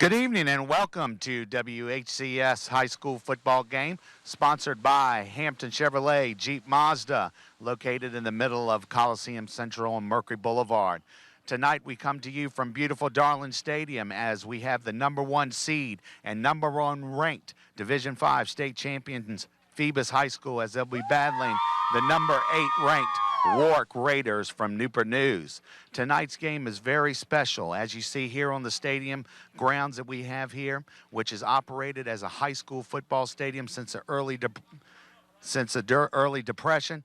Good evening and welcome to WHCS High School Football Game, sponsored by Hampton Chevrolet Jeep Mazda, located in the middle of Coliseum Central and Mercury Boulevard. Tonight we come to you from beautiful Darling Stadium as we have the #1 seed and #1 ranked Division V state champions Phoebus High School as they'll be battling the #8 ranked Warwick Raiders from Newport News. Tonight's game is very special, as you see here on the stadium grounds that we have here, which is operated as a high school football stadium since the early Depression.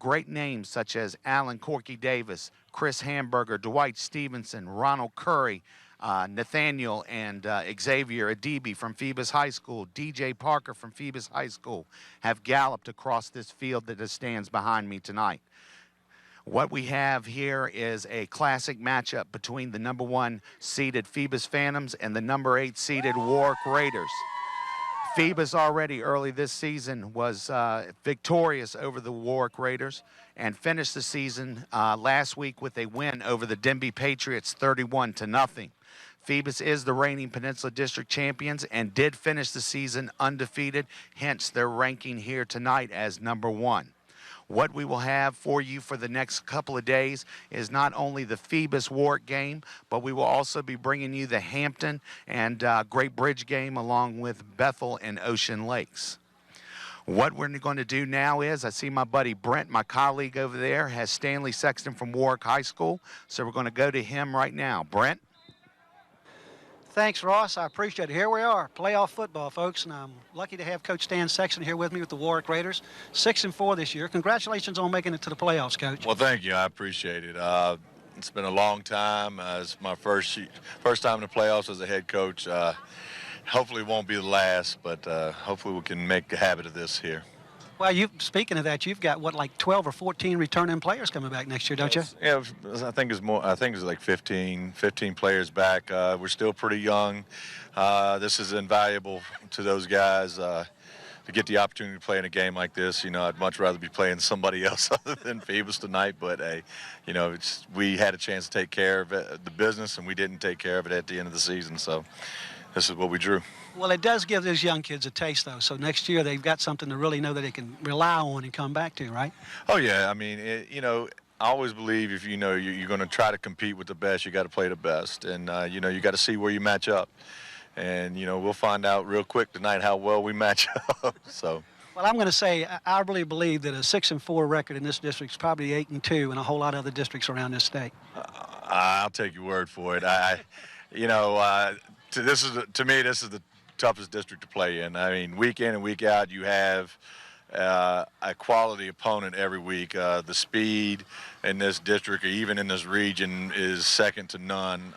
Great names such as Alan Corky Davis, Chris Hamburger, Dwight Stevenson, Ronald Curry, Nathaniel and Xavier Adibi from Phoebus High School, DJ Parker from Phoebus High School have galloped across this field that stands behind me tonight. What we have here is a classic matchup between the #1 seeded Phoebus Phantoms and the #8 seeded Warwick Raiders. Phoebus already early this season was victorious over the Warwick Raiders and finished the season last week with a win over the Denby Patriots 31-0. Phoebus is the reigning Peninsula District champions and did finish the season undefeated, hence their ranking here tonight as #1. What we will have for you for the next couple of days is not only the Phoebus-Warwick game, but we will also be bringing you the Hampton and Great Bridge game along with Bethel and Ocean Lakes. What we're going to do now is, I see my buddy Brent, my colleague over there, has Stanley Sexton from Warwick High School, so we're going to go to him right now. Brent? Thanks, Ross. I appreciate it. Here we are, playoff football, folks, and I'm lucky to have Coach Stan Sexton here with me with the Warwick Raiders. 6-4 this year. Congratulations on making it to the playoffs, Coach. Well, thank you. I appreciate it. It's been a long time. It's my first time in the playoffs as a head coach. Hopefully it won't be the last, but hopefully we can make a habit of this here. Well, speaking of that, you've got, what, like 12 or 14 returning players coming back next year, don't you? Yeah, I think it's more. I think it's like 15 players back. We're still pretty young. This is invaluable to those guys to get the opportunity to play in a game like this. You know, I'd much rather be playing somebody else other than Phoebus tonight. But you know, we had a chance to take care of the business, and we didn't take care of it at the end of the season. So this is what we drew. Well, it does give those young kids a taste, though. So next year they've got something to really know that they can rely on and come back to, right? Oh, yeah. I mean, you know, I always believe if you know you're going to try to compete with the best, you got to play the best. And, you know, you got to see where you match up. And, you know, we'll find out real quick tonight how well we match up. So. Well, I'm going to say I really believe that a 6-4 record in this district is probably 8-2 in a whole lot of other districts around this state. I'll take your word for it. You know, to me, this is the toughest district to play in. I mean, week in and week out, you have a quality opponent every week. The speed in this district, or even in this region, is second to none.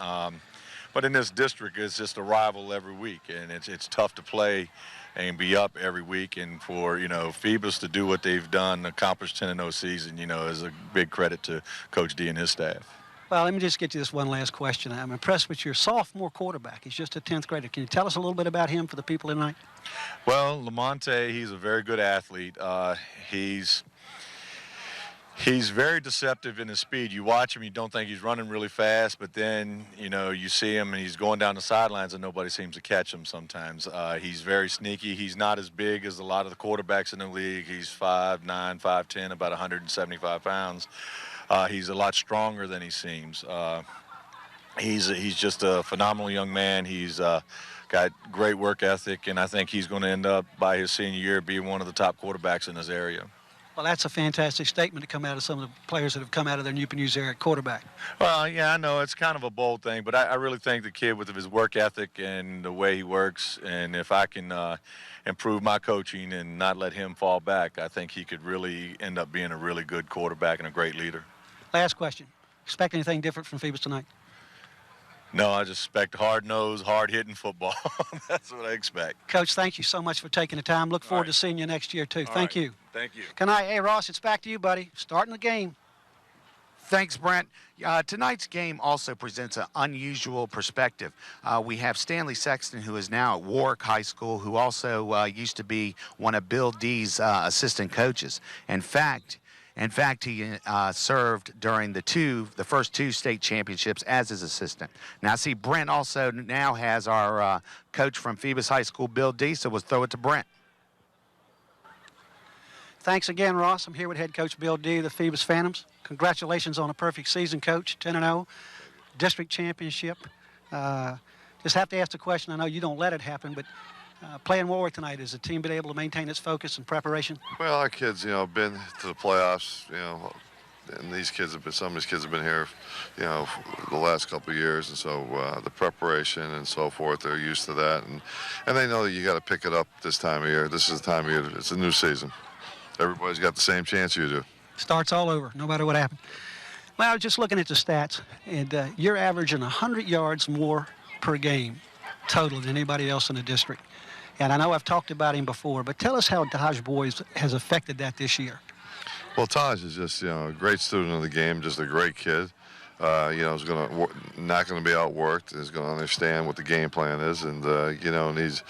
But in this district, it's just a rival every week, and it's tough to play and be up every week. And for, you know, Phoebus to do what they've done, accomplish 10-0 season, you know, is a big credit to Coach D and his staff. Well, let me just get you this one last question. I'm impressed with your sophomore quarterback. He's just a 10th grader. Can you tell us a little bit about him for the people tonight? Well, Lamonte, he's a very good athlete. He's very deceptive in his speed. You watch him, you don't think he's running really fast, but then, you know, you see him and he's going down the sidelines and nobody seems to catch him sometimes. He's very sneaky. He's not as big as a lot of the quarterbacks in the league. He's 5'9", 5'10", about 175 pounds. He's a lot stronger than he seems. He's just a phenomenal young man. He's got great work ethic, and I think he's going to end up, by his senior year, being one of the top quarterbacks in this area. Well, that's a fantastic statement to come out of some of the players that have come out of their Newport News area at quarterback. Well, yeah, I know it's kind of a bold thing, but I really think the kid, with his work ethic and the way he works, and if I can improve my coaching and not let him fall back, I think he could really end up being a really good quarterback and a great leader. Last question. Expect anything different from Phoebus tonight? No, I just expect hard-nosed, hard-hitting football. That's what I expect. Coach, thank you so much for taking the time. Look forward to seeing you next year, too. Thank you. Thank you. Hey, Ross, it's back to you, buddy. Starting the game. Thanks, Brent. Tonight's game also presents an unusual perspective. We have Stanley Sexton, who is now at Warwick High School, who also used to be one of Bill D's assistant coaches. In fact, In fact, he served during the first two state championships as his assistant. Now, see, Brent also now has our coach from Phoebus High School, Bill D. So we'll throw it to Brent. Thanks again, Ross. I'm here with head coach Bill D. the Phoebus Phantoms. Congratulations on a perfect season, coach. 10-0, district championship. Just have to ask the question. I know you don't let it happen, but playing Warwick tonight, has the team been able to maintain its focus and preparation? Well, our kids, been to the playoffs, and these kids have been, some of these kids have been here, the last couple of years, and so the preparation and so forth, they're used to that, and they know that you got to pick it up this time of year. This is the time of year. It's a new season. Everybody's got the same chance you do. Starts all over, no matter what happens. Well, I was just looking at the stats, and you're averaging 100 yards more per game total than anybody else in the district. And I know I've talked about him before, but tell us how Taj Boys has affected that this year. Well, Taj is just, a great student of the game, just a great kid. Is not going to be outworked. He's going to understand what the game plan is, and and he's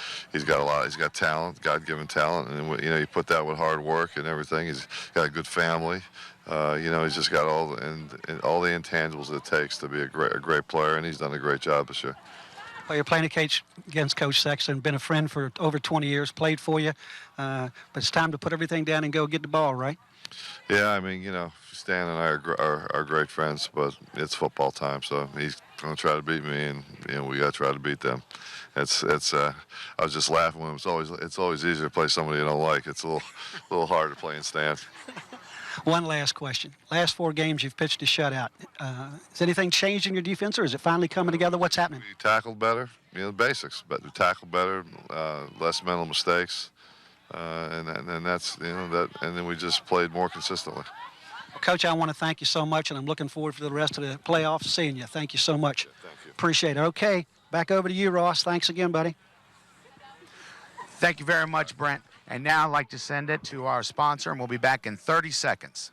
got a lot. He's got talent, God-given talent, and you put that with hard work and everything. He's got a good family. He's just got all the intangibles it takes to be a great player, and he's done a great job this year. Well, you're playing against Coach Sexton, been a friend for over 20 years, played for you, but it's time to put everything down and go get the ball, right? Yeah, Stan and I are great friends, but it's football time, so he's going to try to beat me, and we got to try to beat them. I was just laughing when it's always easier to play somebody you don't like. It's a little harder playing Stan. One last question. Last 4 games you've pitched a shutout. Has anything changed in your defense, or is it finally coming together? What's happening? We tackled better, the basics, but we tackled better, less mental mistakes, and that's that, and then we just played more consistently. Well, Coach, I want to thank you so much, and I'm looking forward to the rest of the playoffs, seeing you. Thank you so much. Yeah, thank you. Appreciate it. Okay, back over to you, Ross. Thanks again, buddy. Thank you very much, Brent. And now I'd like to send it to our sponsor, and we'll be back in 30 seconds.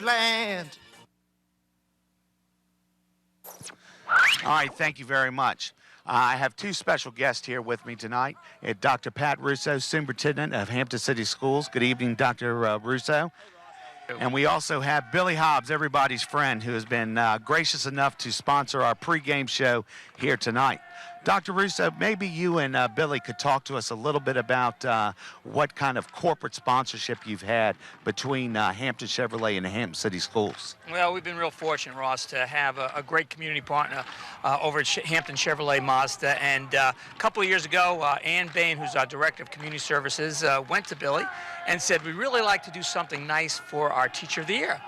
Land. All right, thank you very much. I have 2 special guests here with me tonight. Dr. Pat Russo, Superintendent of Hampton City Schools. Good evening, Dr. Russo. And we also have Billy Hobbs, everybody's friend, who has been gracious enough to sponsor our pregame show here tonight. Dr. Russo, maybe you and Billy could talk to us a little bit about what kind of corporate sponsorship you've had between Hampton Chevrolet and the Hampton City Schools. Well, we've been real fortunate, Ross, to have a great community partner over at Hampton Chevrolet Mazda. And a couple of years ago, Ann Bain, who's our Director of Community Services, went to Billy and said, we'd really like to do something nice for our Teacher of the Year.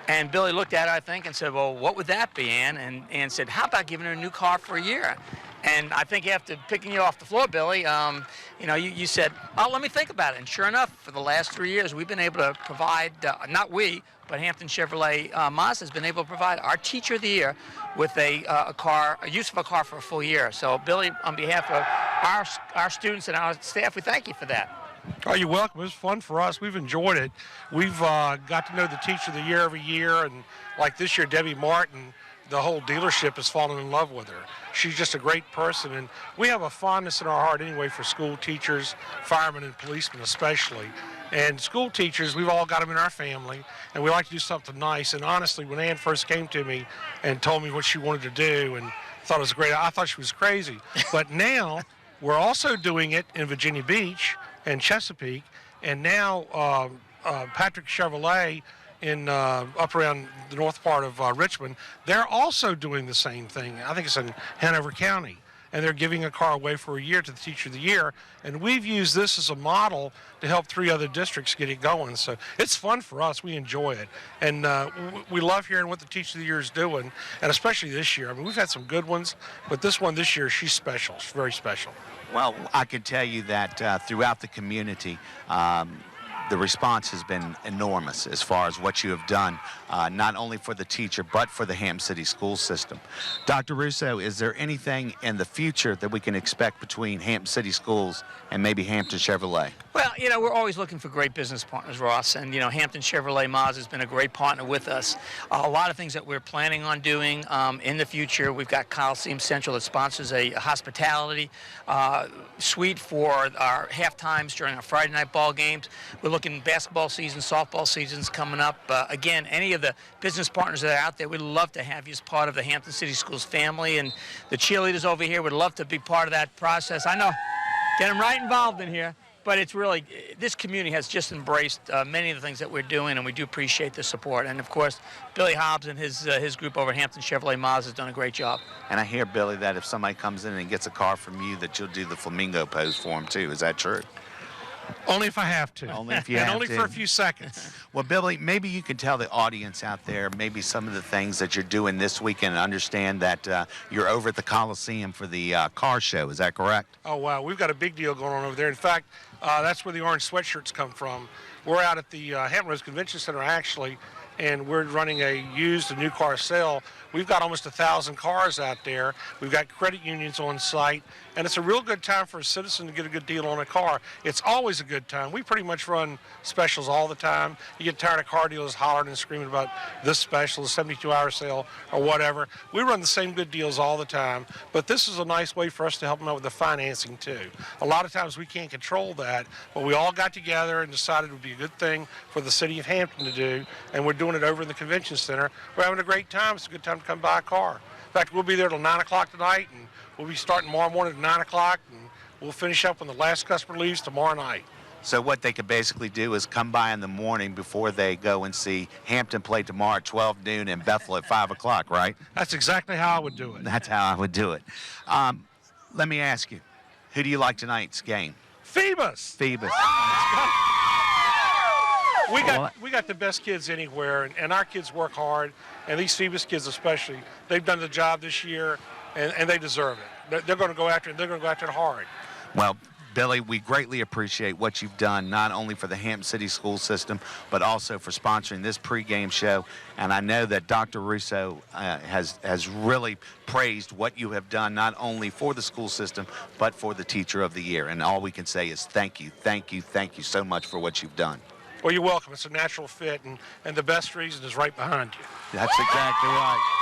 And Billy looked at it, I think, and said, well, what would that be, Ann? And Ann said, how about giving her a new car for a year? And I think after picking you off the floor, Billy, you said, well, let me think about it. And sure enough, for the last 3 years, we've been able to provide, not we, but Hampton Chevrolet Mazda has been able to provide our Teacher of the Year with a use of a car for a full year. So, Billy, on behalf of our students and our staff, we thank you for that. Oh, you're welcome. It was fun for us. We've enjoyed it. We've got to know the Teacher of the Year every year, and like this year, Debbie Martin, the whole dealership has fallen in love with her. She's just a great person, and we have a fondness in our heart anyway for school teachers, firemen, and policemen especially. And school teachers, we've all got them in our family, and we like to do something nice. And honestly, when Ann first came to me and told me what she wanted to do and thought it was great, I thought she was crazy. But now we're also doing it in Virginia Beach and Chesapeake, and now Patrick Chevrolet in up around the north part of Richmond, they're also doing the same thing. I think it's in Hanover County, and they're giving a car away for a year to the Teacher of the Year, and we've used this as a model to help 3 other districts get it going. So it's fun for us. We enjoy it, and we love hearing what the Teacher of the Year is doing, and especially this year. I mean, we've had some good ones, but this one this year, she's special. She's very special. Well, I can tell you that throughout the community, the response has been enormous as far as what you have done, not only for the teacher, but for the Hampton City school system. Dr. Russo, is there anything in the future that we can expect between Hampton City Schools and maybe Hampton Chevrolet? Well, you know, we're always looking for great business partners, Ross, and, you know, Hampton Chevrolet Mazda has been a great partner with us. A lot of things that we're planning on doing in the future. We've got Coliseum Central that sponsors a hospitality suite for our half times during our Friday night ball games. We're looking basketball season, softball seasons coming up. Again, any of the business partners that are out there, we'd love to have you as part of the Hampton City Schools family, and the cheerleaders over here would love to be part of that process. I know, get them right involved in here. But it's really, this community has just embraced many of the things that we're doing, and we do appreciate the support. And, of course, Billy Hobbs and his group over at Hampton Chevrolet Mazda has done a great job. And I hear, Billy, that if somebody comes in and gets a car from you, that you'll do the flamingo pose for them, too. Is that true? Only if I have to. Only if you and have only to. for a few seconds. Well, Billy, maybe you can tell the audience out there maybe some of the things that you're doing this weekend, and understand that you're over at the Coliseum for the car show. Is that correct? Oh, wow. We've got a big deal going on over there. In fact, that's where the orange sweatshirts come from. We're out at the Hampton Roads Convention Center, actually, and we're running a used and new car sale. We've got almost 1,000 cars out there. We've got credit unions on site, and it's a real good time for a citizen to get a good deal on a car. It's always a good time. We pretty much run specials all the time. You get tired of car dealers hollering and screaming about this special, the 72-hour sale, or whatever. We run the same good deals all the time, but this is a nice way for us to help them out with the financing, too. A lot of times we can't control that, but we all got together and decided it would be a good thing for the city of Hampton to do, and we're doing it over in the convention center. We're having a great time. It's a good time to come buy a car. In fact, we'll be there till 9 o'clock tonight, and we'll be starting tomorrow morning at 9 o'clock, and we'll finish up when the last customer leaves tomorrow night. So what they could basically do is come by in the morning before they go and see Hampton play tomorrow at 12 noon and Bethel at 5 o'clock, right? That's exactly how I would do it. That's how I would do it. Let me ask you, who do you like tonight's game? Phoebus! Phoebus. We got the best kids anywhere, and our kids work hard, and these Phoebus kids especially, they've done the job this year, and they deserve it. They're going to go after it, and they're going to go after it hard. Well, Billy, we greatly appreciate what you've done, not only for the Hampton City school system, but also for sponsoring this pregame show. And I know that Dr. Russo has really praised what you have done, not only for the school system, but for the Teacher of the Year. And all we can say is thank you, thank you, thank you so much for what you've done. Well, you're welcome. It's a natural fit, and the best reason is right behind you. That's exactly right.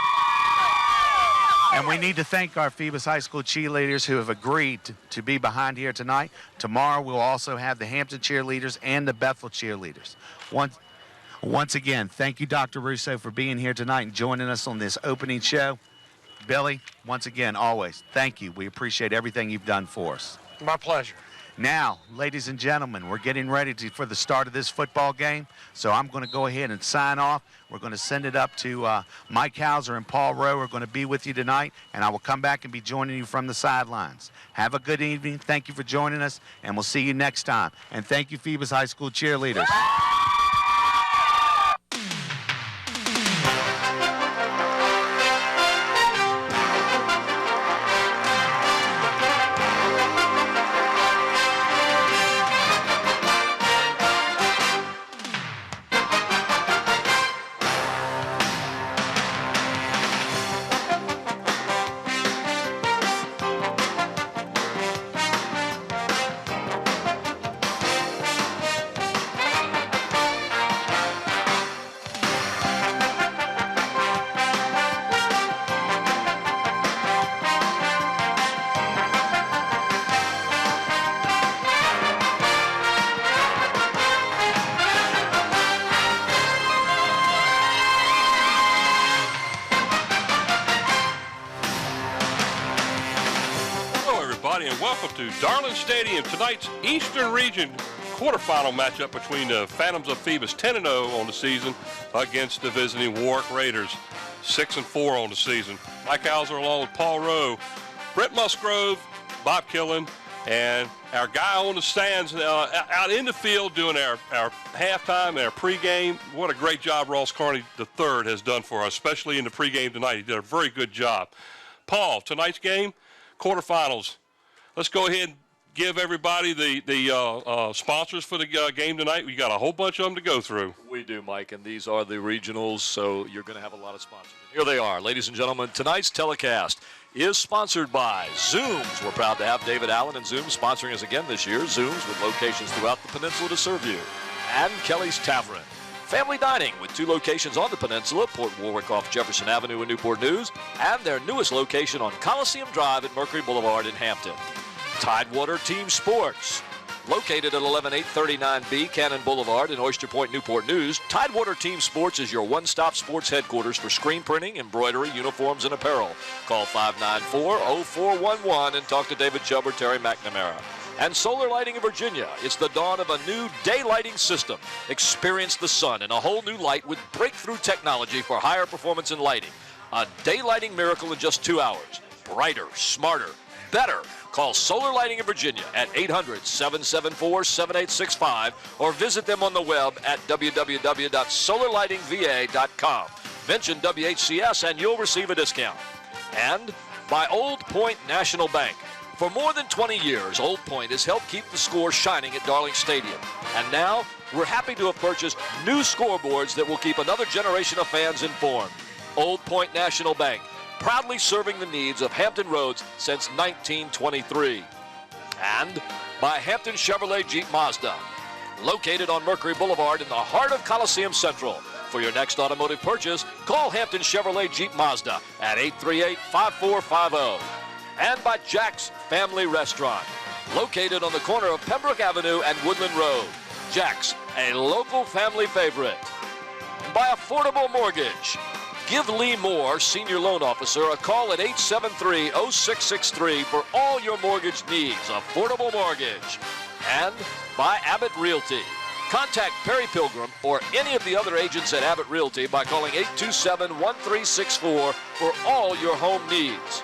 And we need to thank our Phoebus High School cheerleaders who have agreed to be behind here tonight. Tomorrow we'll also have the Hampton cheerleaders and the Bethel cheerleaders. Once again, thank you, Dr. Russo, for being here tonight and joining us on this opening show. Billy, once again, always, thank you. We appreciate everything you've done for us. My pleasure. Now, ladies and gentlemen, we're getting ready for the start of this football game, so I'm going to go ahead and sign off. We're going to send it up to Mike Hauser and Paul Rowe are going to be with you tonight, and I will come back and be joining you from the sidelines. Have a good evening. Thank you for joining us, and we'll see you next time. And thank you, Phoebus High School cheerleaders. And welcome to Darling Stadium. Tonight's Eastern Region quarterfinal matchup between the Phantoms of Phoebus, 10-0 on the season, against the visiting Warwick Raiders, 6-4 on the season. Mike Hauser along with Paul Rowe, Brett Musgrove, Bob Killen, and our guy on the stands out in the field doing our halftime and our pregame. What a great job Ross Carney III has done for us, especially in the pregame tonight. He did a very good job. Paul, tonight's game, quarterfinals. Let's go ahead and give everybody the sponsors for the game tonight? We got a whole bunch of them to go through. We do, Mike, and these are the regionals, so you're going to have a lot of sponsors. Here they are, ladies and gentlemen. Tonight's telecast is sponsored by Zooms. We're proud to have David Allen and Zooms sponsoring us again this year. Zooms with locations throughout the peninsula to serve you. And Kelly's Tavern. Family dining with 2 locations on the peninsula, Port Warwick off Jefferson Avenue in Newport News, and their newest location on Coliseum Drive at Mercury Boulevard in Hampton. Tidewater Team Sports. Located at 11839B Cannon Boulevard in Oyster Point, Newport News, Tidewater Team Sports is your one-stop sports headquarters for screen printing, embroidery, uniforms, and apparel. Call 594-0411 and talk to David Chubb or Terry McNamara. And Solar Lighting of Virginia. It's the dawn of a new day lighting system. Experience the sun in a whole new light with breakthrough technology for higher performance in lighting. A day lighting miracle in just 2 hours. Brighter, smarter, better. Call Solar Lighting of Virginia at 800-774-7865 or visit them on the web at www.solarlightingva.com. Mention WHCS and you'll receive a discount. And by Old Point National Bank. For more than 20 years, Old Point has helped keep the score shining at Darling Stadium. And now, we're happy to have purchased new scoreboards that will keep another generation of fans informed. Old Point National Bank, proudly serving the needs of Hampton Roads since 1923. And by Hampton Chevrolet Jeep Mazda, located on Mercury Boulevard in the heart of Coliseum Central. For your next automotive purchase, call Hampton Chevrolet Jeep Mazda at 838-5450. And by Jack's Family Restaurant, located on the corner of Pembroke Avenue and Woodland Road. Jack's, a local family favorite. By Affordable Mortgage. Give Lee Moore, Senior Loan Officer, a call at 873-0663 for all your mortgage needs. Affordable Mortgage. And by Abbott Realty. Contact Perry Pilgrim or any of the other agents at Abbott Realty by calling 827-1364 for all your home needs.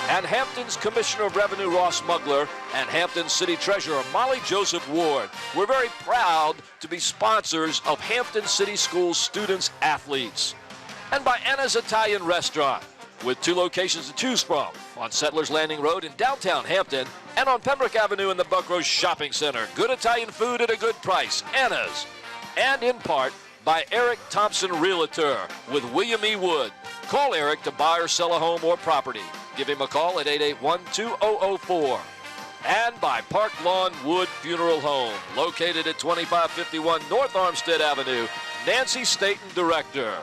And Hampton's Commissioner of Revenue, Ross Mugler, and Hampton City Treasurer, Molly Joseph Ward. We're very proud to be sponsors of Hampton City Schools students, athletes. And by Anna's Italian Restaurant, with 2 locations to choose from, on Settlers Landing Road in downtown Hampton, and on Pembroke Avenue in the Buckrose Shopping Center. Good Italian food at a good price, Anna's. And in part, by Eric Thompson Realtor, with William E. Wood. Call Eric to buy or sell a home or property. Give him a call at 881-2004. And by Park Lawn Wood Funeral Home, located at 2551 North Armstead Avenue, Nancy Staton, Director.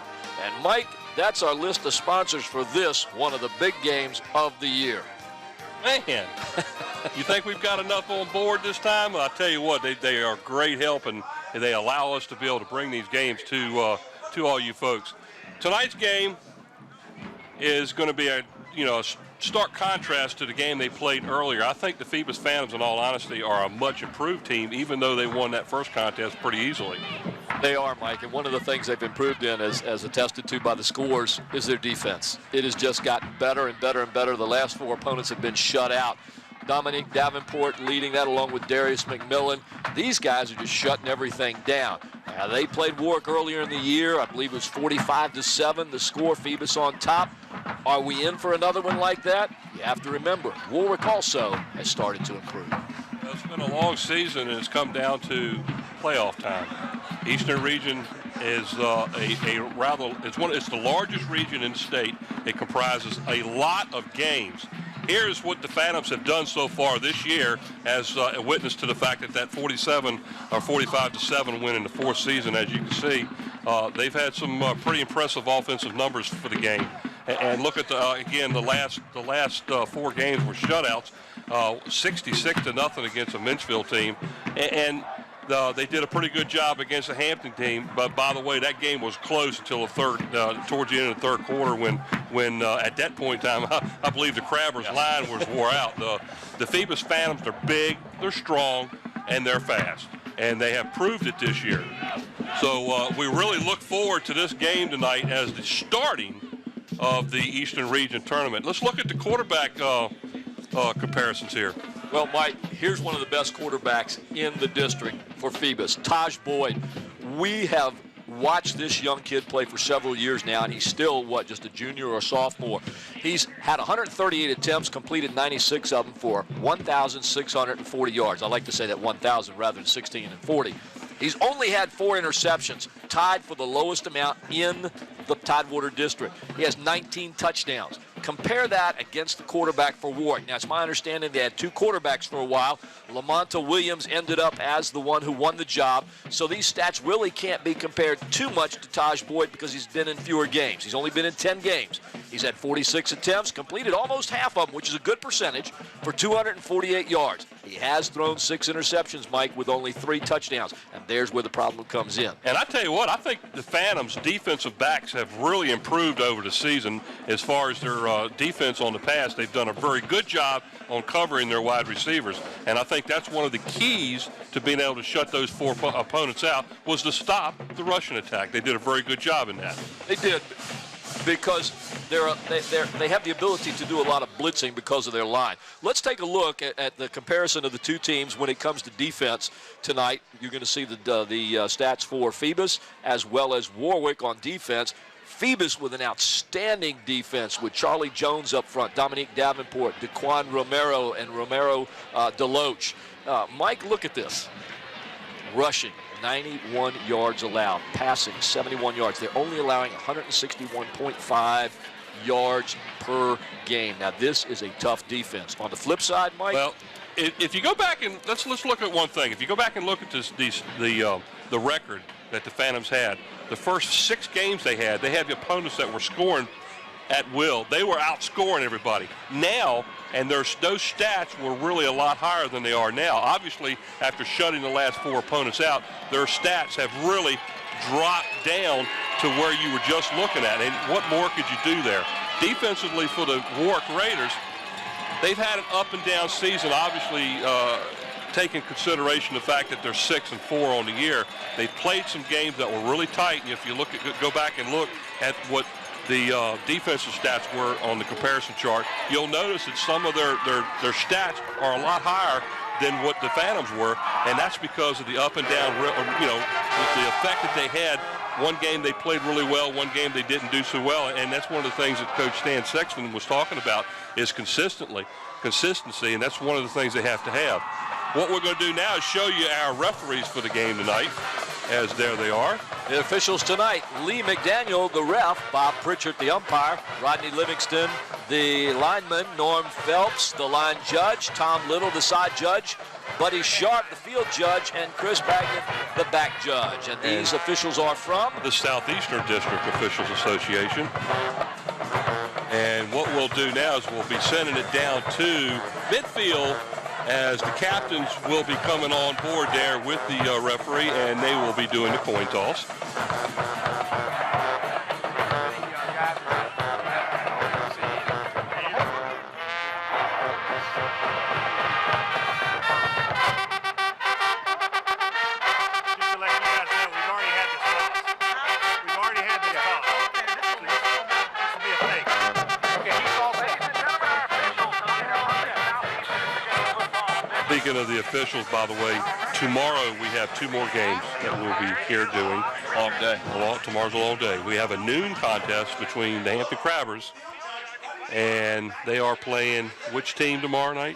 And Mike, that's our list of sponsors for this, one of the big games of the year. Man, you think we've got enough on board this time? Well, I tell you what, they are great help, and they allow us to be able to bring these games to all you folks. Tonight's game is going to be a stark contrast to the game they played earlier. I think the Phoebus Phantoms, in all honesty, are a much improved team, even though they won that first contest pretty easily. They are, Mike, and one of the things they've improved in, as attested to by the scores, is their defense. It has just gotten better and better and better. The last 4 opponents have been shut out. Dominique Davenport leading that along with Darius McMillan. These guys are just shutting everything down. They played Warwick earlier in the year. I believe it was 45-7, the score, Phoebus on top. Are we in for another one like that? You have to remember, Warwick also has started to improve. It's been a long season, and it's come down to playoff time. Eastern region is it's the largest region in the state. It comprises a lot of games. Here's what the Phantoms have done so far this year, as a witness to the fact that 45-7 win in the 4th season. As you can see, they've had some pretty impressive offensive numbers for the game. And look at the last 4 games were shutouts, 66-0 against a Minchville team, and they did a pretty good job against the Hampton team. But by the way, that game was close until towards the end of the 3rd quarter, when at that point in time, I believe the Crabbers line was wore out. The Phoebus Phantoms are big, they're strong, and they're fast, and they have proved it this year. So we really look forward to this game tonight as the starting of the Eastern Region tournament. Let's look at the quarterback comparisons here. Well, Mike, here's one of the best quarterbacks in the district for Phoebus, Taj Boyd. We have watched this young kid play for several years now, and he's still, just a junior or a sophomore. He's had 138 attempts, completed 96 of them for 1,640 yards. I like to say that 1,000 rather than 16 and 40. He's only had 4 interceptions, tied for the lowest amount in the Tidewater District. He has 19 touchdowns. Compare that against the quarterback for Warwick. Now, it's my understanding they had 2 quarterbacks for a while. Lamonta Williams ended up as the one who won the job. So these stats really can't be compared too much to Taj Boyd because he's been in fewer games. He's only been in 10 games. He's had 46 attempts, completed almost half of them, which is a good percentage, for 248 yards. He has thrown 6 interceptions, Mike, with only 3 touchdowns. And there's where the problem comes in. And I tell you what, I think the Phantoms' defensive backs have really improved over the season as far as their defense on the pass. They've done a very good job on covering their wide receivers. And I think that's one of the keys to being able to shut those 4 opponents out was to stop the rushing attack. They did a very good job in that. They did, because they have the ability to do a lot of blitzing because of their line. Let's take a look at the comparison of the 2 teams when it comes to defense tonight. You're going to see the stats for Phoebus as well as Warwick on defense. Phoebus with an outstanding defense with Charlie Jones up front, Dominique Davenport, Daquan Romero, and Romero Deloach. Mike, look at this. Rushing, 91 yards allowed. Passing, 71 yards. They're only allowing 161.5 yards per game. Now, this is a tough defense. On the flip side, Mike? Well, if you go back and let's look at one thing. If you go back and look at the record that the Phantoms had, the first 6 games they had the opponents that were scoring at will. They were outscoring everybody. Now, and those stats were really a lot higher than they are now. Obviously, after shutting the last 4 opponents out, their stats have really dropped down to where you were just looking at. And what more could you do there? Defensively for the Warwick Raiders, they've had an up and down season, obviously taking consideration the fact that they're 6-4 on the year. They've played some games that were really tight. And if you go back and look at what the defensive stats were on the comparison chart, you'll notice that some of their stats are a lot higher than what the Phantoms were, and that's because of the up and down, the effect that they had. One game they played really well, one game they didn't do so well, and that's one of the things that Coach Stan Sexton was talking about is consistency, and that's one of the things they have to have. What we're going to do now is show you our referees for the game tonight, as there they are. The officials tonight, Lee McDaniel, the ref, Bob Pritchard, the umpire, Rodney Livingston, the lineman, Norm Phelps, the line judge, Tom Little, the side judge, Buddy Sharp, the field judge, and Chris Bagnon, the back judge. And these officials are from the Southeastern District Officials Association. And what we'll do now is we'll be sending it down to midfield, as the captains will be coming on board there with the referee, and they will be doing the coin toss. Speaking of the officials, by the way, tomorrow we have 2 more games that we'll be here doing. Long day. Tomorrow's a long day. We have a noon contest between the Hampton Crabbers, and they are playing which team tomorrow night?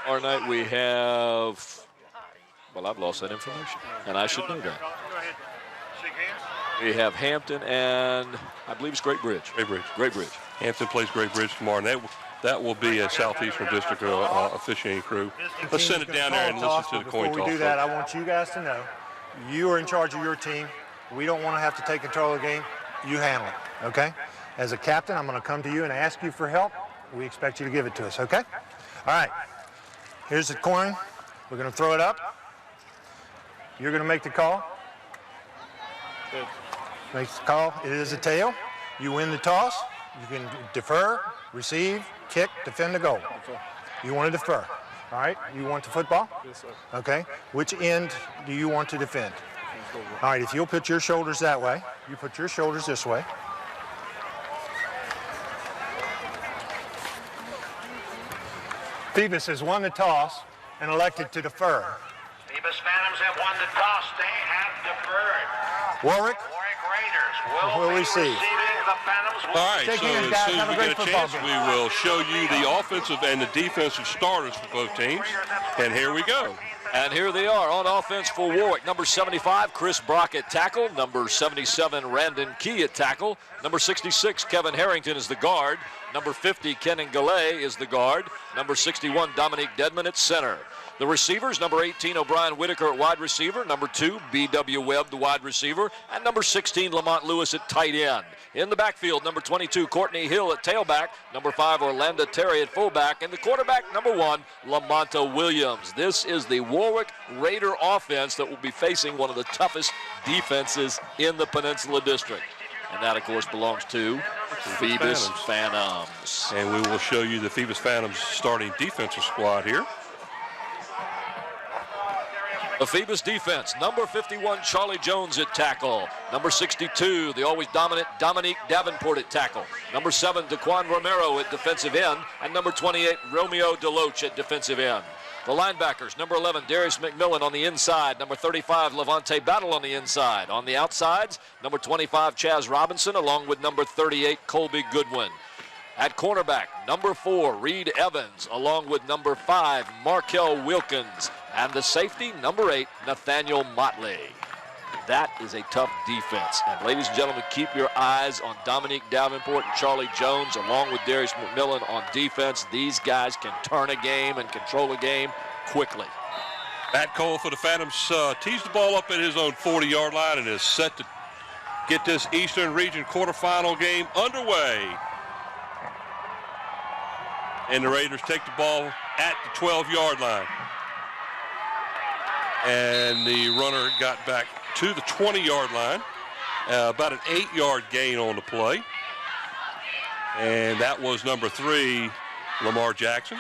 Tomorrow night we have, well, I've lost that information, and I should know that. Go ahead. Shake hands. We have Hampton and I believe it's Great Bridge. Great Bridge. Hampton plays Great Bridge tomorrow, and that will be a Southeastern District officiating crew. Let's send it down there and listen to the coin toss. Before we do that, I want you guys to know you are in charge of your team. We don't want to have to take control of the game. You handle it, okay? As a captain, I'm going to come to you and ask you for help. We expect you to give it to us, okay? All right. Here's the coin. We're going to throw it up. You're going to make the call. Make the call. It is a tail. You win the toss. You can defer, receive, kick, defend the goal. You want to defer. All right. You want the football? Yes, sir. Okay. Which end do you want to defend? All right. If you'll put your shoulders that way, you put your shoulders this way. Phoebus has won the toss and elected to defer. Phoebus Phantoms have won the toss. They have deferred. Warwick will receive. All right, Take so care, as guys. soon Have as a we great get a football chance, game. we will show you the offensive and the defensive starters for both teams. And here we go. And here they are on offense for Warwick. Number 75, Chris Brock at tackle. Number 77, Randon Key at tackle. Number 66, Kevin Harrington is the guard. Number 50, Kenan Gallet is the guard. Number 61, Dominique Dedman at center. The receivers, number 18, O'Brien Whitaker at wide receiver. Number 2, B.W. Webb, the wide receiver. And number 16, Lamont Lewis at tight end. In the backfield, number 22, Courtney Hill at tailback. Number 5, Orlando Terry at fullback. And the quarterback, number 1, Lamonta Williams. This is the Warwick Raider offense that will be facing one of the toughest defenses in the Peninsula District. And that, of course, belongs to Phoebus Phantoms. And we will show you the Phoebus Phantoms starting defensive squad here. The Phoebus defense, number 51, Charlie Jones at tackle. Number 62, the always dominant Dominique Davenport at tackle. Number 7, Daquan Romero at defensive end. And number 28, Romeo Deloach at defensive end. The linebackers, number 11, Darius McMillan on the inside. Number 35, Levante Battle on the inside. On the outsides, number 25, Chaz Robinson, along with number 38, Colby Goodwin. At cornerback, number 4, Reed Evans, along with number 5, Markel Wilkins. And the safety, number 8, Nathaniel Motley. That is a tough defense. And ladies and gentlemen, keep your eyes on Dominique Davenport and Charlie Jones, along with Darius McMillan on defense. These guys can turn a game and control a game quickly. Matt Cole for the Phantoms tees the ball up at his own 40-yard line and is set to get this Eastern Region quarterfinal game underway. And the Raiders take the ball at the 12-yard line. And the runner got back to the 20-yard line. About an 8-yard gain on the play. And that was number 3, Lamar Jackson.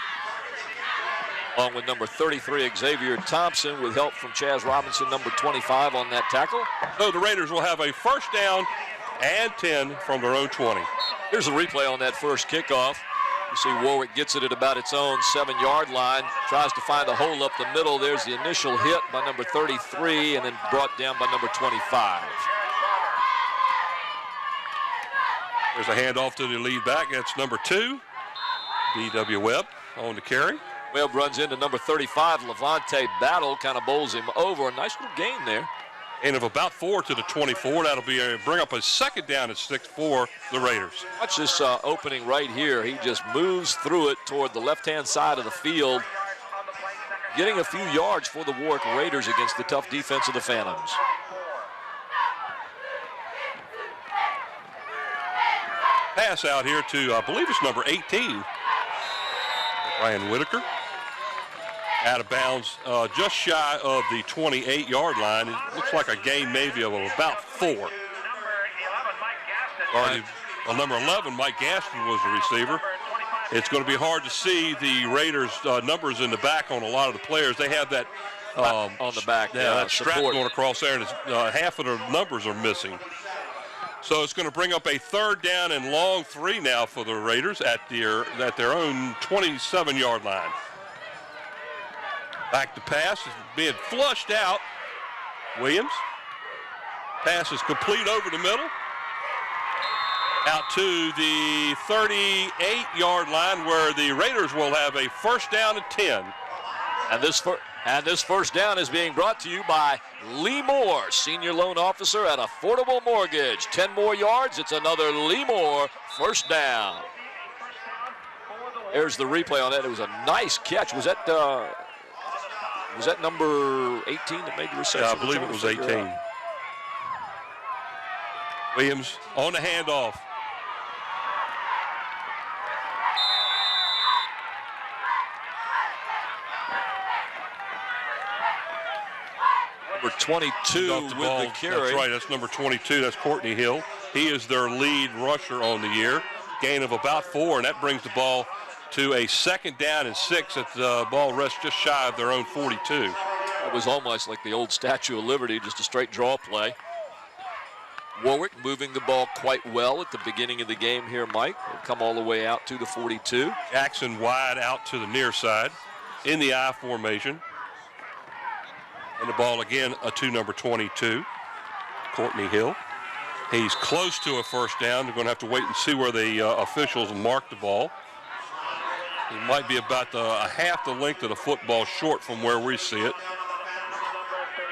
Along with number 33, Xavier Thompson, with help from Chaz Robinson, number 25 on that tackle. So the Raiders will have a first down and 10 from their own 20. Here's a replay on that first kickoff. You see Warwick gets it at about its own 7-yard line, tries to find a hole up the middle. There's the initial hit by number 33 and then brought down by number 25. There's a handoff to the lead back. That's number 2, B.W. Webb on the carry. Webb runs into number 35, Levante Battle, kind of bowls him over. A nice little gain there. And of about 4 to the 24, that'll be bring up a second down at 6 for the Raiders. Watch this opening right here. He just moves through it toward the left-hand side of the field, getting a few yards for the Warwick Raiders against the tough defense of the Phantoms. Pass out here to, I believe it's number 18, Ryan Whitaker. Out of bounds, just shy of the 28-yard line. It looks like a gain maybe of about 4. Number 11, Mike Gaston, was the receiver. It's going to be hard to see the Raiders' numbers in the back on a lot of the players. They have that on the back, that strap support going across there, and half of their numbers are missing. So it's going to bring up a third down and long 3 now for the Raiders at their own 27-yard line. Back to pass is being flushed out. Williams. Pass is complete over the middle. Out to the 38-yard line where the Raiders will have a first down and 10. And this first down is being brought to you by Lee Moore, Senior Loan Officer at Affordable Mortgage. 10 more yards, it's another Lee Moore first down. There's the replay on that. It was a nice catch. Was that number 18 that made the reception? Yeah, I believe it was 18. Williams on the handoff. Number 22 with the carry. That's right, that's number 22. That's Courtney Hill. He is their lead rusher on the year. Gain of about 4, and that brings the ball to a second down and 6 at the ball rests just shy of their own 42. It was almost like the old Statue of Liberty, just a straight draw play. Warwick moving the ball quite well at the beginning of the game here, Mike. They'll come all the way out to the 42. Jackson wide out to the near side in the I formation. And the ball again to number 22. Courtney Hill. He's close to a first down. They're going to have to wait and see where the officials mark the ball. He might be about a half the length of the football short from where we see it.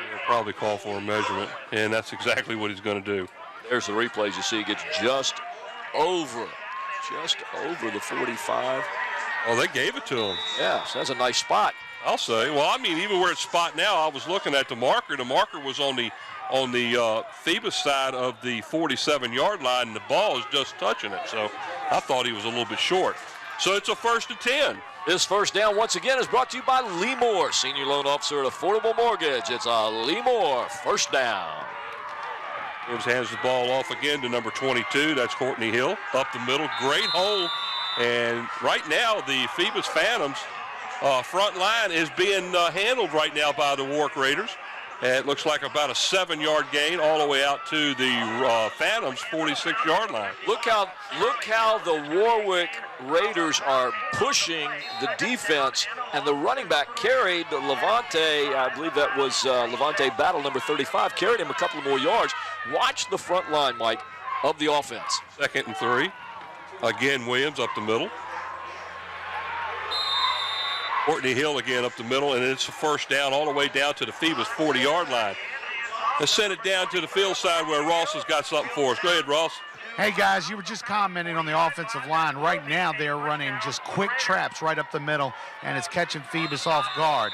They'll probably call for a measurement, and that's exactly what he's going to do. There's the replays. You see he gets just over the 45. Oh, they gave it to him. Yes, that's a nice spot. I'll say. Well, I mean, even where it's spot now, I was looking at the marker. The marker was on the Phoebus side of the 47-yard line, and the ball is just touching it. So I thought he was a little bit short. So it's a 1st and 10. This first down, once again, is brought to you by Lee Moore, Senior Loan Officer at Affordable Mortgage. It's a Lee Moore first down. Williams hands the ball off again to number 22. That's Courtney Hill. Up the middle, great hole. And right now, the Phoebus Phantoms front line is being handled right now by the Warwick Raiders. And it looks like about a 7-yard gain all the way out to the Phantoms' 46-yard line. Look how the Warwick Raiders are pushing the defense, and the running back carried Levante. I believe that was Levante Battle, number 35, carried him a couple of more yards. Watch the front line, Mike, of the offense. 2nd and 3. Again, Williams up the middle. Courtney Hill again up the middle, and it's a first down all the way down to the Phoebus 40-yard line. Let's send it down to the field side where Ross has got something for us. Go ahead, Ross. Hey, guys, you were just commenting on the offensive line. Right now, they're running just quick traps right up the middle, and it's catching Phoebus off guard.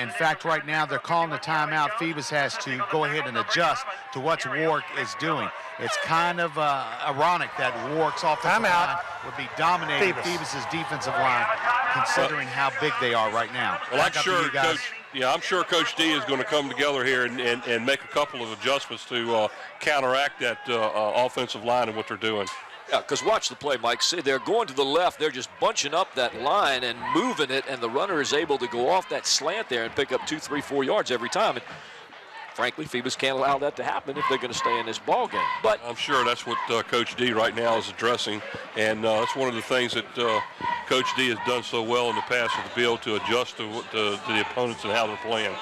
In fact, right now, they're calling the timeout. Phoebus has to go ahead and adjust to what Warwick is doing. It's kind of ironic that Warwick's offensive line would be dominating Phoebus's defensive line, considering how big they are right now. Well, I'm sure Coach D is going to come together here and make a couple of adjustments to counteract that offensive line and what they're doing. Yeah, because watch the play, Mike. See, they're going to the left. They're just bunching up that line and moving it, and the runner is able to go off that slant there and pick up 2, 3, 4 yards every time. And frankly, Phoebus can't allow that to happen if they're going to stay in this ball game. But I'm sure that's what Coach D right now is addressing, and that's one of the things that Coach D has done so well in the past, is to be able to adjust to the opponents and how they're playing.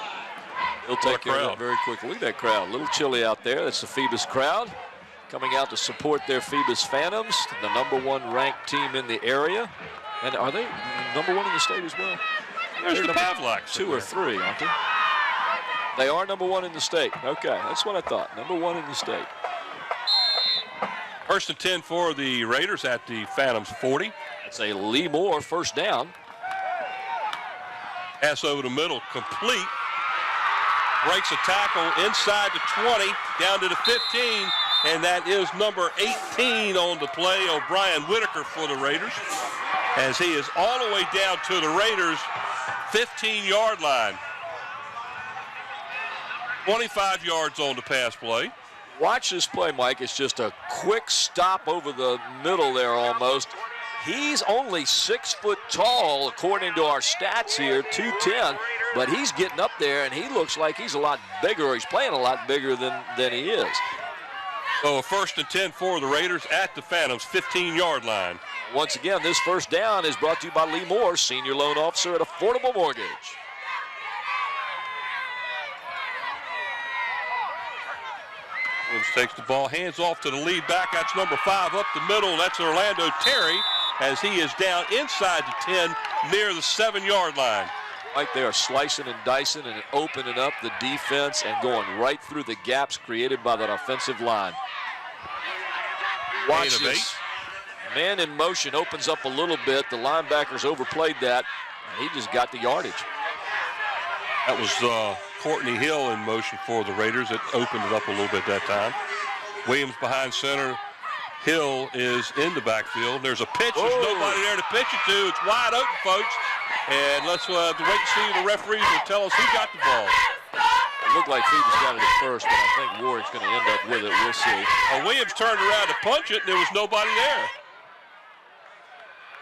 He'll take care of that very quickly. Look at that crowd. A little chilly out there. That's the Phoebus crowd coming out to support their Phoebus Phantoms, the #1 ranked team in the area. And are they #1 in the state as well? There's the Pavlaks. 2 or 3, aren't they? They are #1 in the state. Okay, that's what I thought. #1 in the state. 1st and 10 for the Raiders at the Phantoms 40. That's a Lee Moore first down. Pass over the middle, complete. Breaks a tackle inside the 20, down to the 15, and that is number 18 on the play, O'Brien Whitaker for the Raiders, as he is all the way down to the Raiders' 15-yard line. 25 yards on the pass play. Watch this play, Mike. It's just a quick stop over the middle there almost. He's only 6 foot tall, according to our stats here, 210, but he's getting up there, and he looks like he's a lot bigger, or he's playing a lot bigger than he is. So a 1st and 10 for the Raiders at the Phantoms' 15-yard line. Once again, this first down is brought to you by Lee Moore, Senior Loan Officer at Affordable Mortgage. Williams takes the ball, hands off to the lead back. That's number 5 up the middle. That's Orlando Terry, as he is down inside the 10 near the 7-yard line. Like they are slicing and dicing and opening up the defense and going right through the gaps created by that offensive line. Watch this. Man in motion opens up a little bit. The linebackers overplayed that. He just got the yardage. That was Courtney Hill in motion for the Raiders. It opened it up a little bit that time. Williams behind center. Hill is in the backfield. There's a pitch. There's nobody there to pitch it to. It's wide open, folks. And let's wait and see. The referees will tell us who got the ball. It looked like Phoebus got it at first, but I think Warwick's going to end up with it. We'll see. Williams turned around to punch it, and there was nobody there.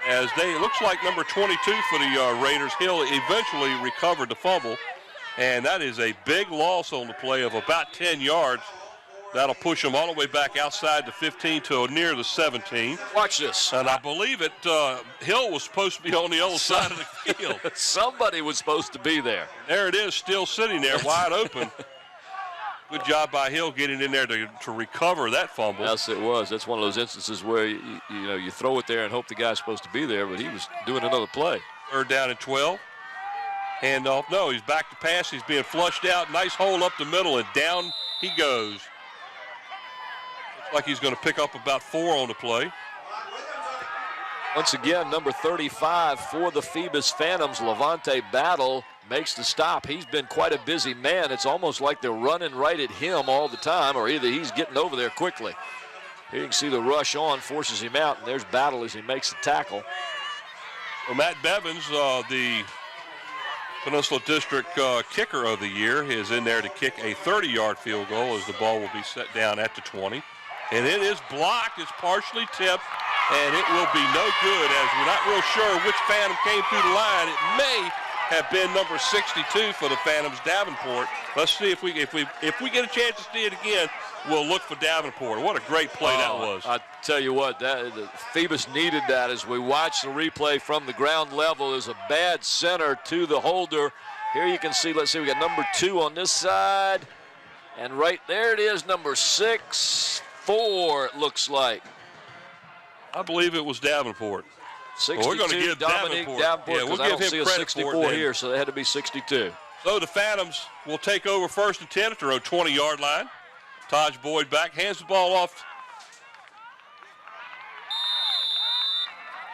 As it looks like number 22 for the Raiders, Hill, eventually recovered the fumble. And that is a big loss on the play of about 10 yards. That'll push them all the way back outside the 15 to near the 17. Watch this. And I believe it, Hill was supposed to be on the other side of the field. Somebody was supposed to be there. There it is, still sitting there, wide open. Good job by Hill getting in there to recover that fumble. Yes, it was. That's one of those instances where you throw it there and hope the guy's supposed to be there, but he was doing another play. 3rd down and 12. Handoff. No, he's back to pass. He's being flushed out. Nice hole up the middle, and down he goes. Looks like he's going to pick up about 4 on the play. Once again, number 35 for the Phoebus Phantoms, Levante Battle, makes the stop. He's been quite a busy man. It's almost like they're running right at him all the time, or either he's getting over there quickly. Here you can see the rush on, forces him out, and there's Battle as he makes the tackle. Well, Matt Bevins, the Peninsula District kicker of the year, is in there to kick a 30-yard field goal as the ball will be set down at the 20. And it is blocked. It's partially tipped, and it will be no good as we're not real sure which Phantom came through the line. It may have been number 62 for the Phantoms, Davenport. Let's see if we get a chance to see it again, we'll look for Davenport. What a great play that was. I tell you what, Phoebus needed that as we watch the replay from the ground level. There's a bad center to the holder. Here you can see, let's see, we got number 2 on this side. And right there it is, number 6-4, it looks like. I believe it was Davenport. 62, we're going to give Davenport. Yeah, we'll I give don't him see a credit 64 for it here, so they had to be 62. So the Phantoms will take over 1st and 10 at their own 20-yard line. Taj Boyd back, hands the ball off.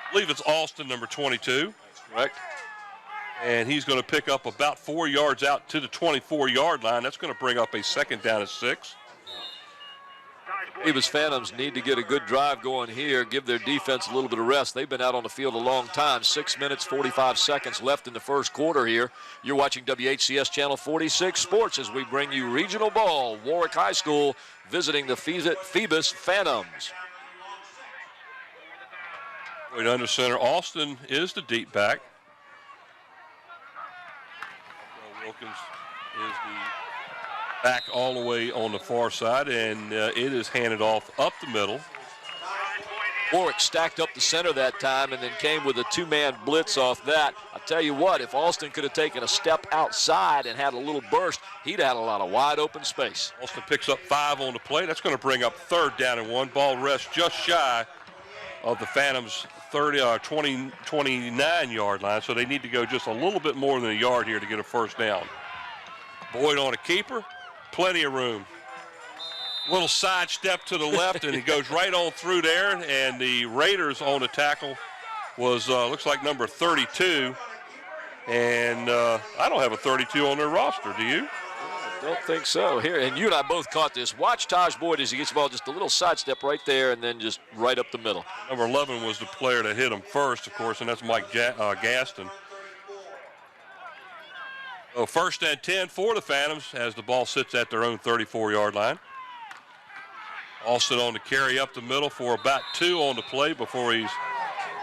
I believe it's Alston, number 22. Correct. And he's going to pick up about 4 yards out to the 24-yard line. That's going to bring up a 2nd down and 6. Phoebus Phantoms need to get a good drive going here, give their defense a little bit of rest. They've been out on the field a long time. 6 minutes, 45 seconds left in the first quarter here. You're watching WHCS Channel 46 Sports as we bring you regional ball. Warwick High School visiting the Phoebus Phantoms. Boyd under center. Austin is the deep back. Wilkins is the back all the way on the far side, and it is handed off up the middle. Warwick stacked up the center that time and then came with a 2-man blitz off that. I tell you what, if Austin could have taken a step outside and had a little burst, he'd have had a lot of wide open space. Austin picks up 5 on the play. That's going to bring up 3rd down and 1. Ball rests just shy of the Phantoms' 29-yard line, so they need to go just a little bit more than a yard here to get a 1st down. Boyd on a keeper. Plenty of room. Little side step to the left, and he goes right on through there. And the Raiders on the tackle was, looks like number 32. And I don't have a 32 on their roster, do you? I don't think so. Here, and you and I both caught this. Watch Taj Boyd as he gets the ball, just a little sidestep right there, and then just right up the middle. Number 11 was the player that hit him first, of course, and that's Mike Gaston. So 1st and 10 for the Phantoms as the ball sits at their own 34-yard line. Alston on the carry up the middle for about 2 on the play before he's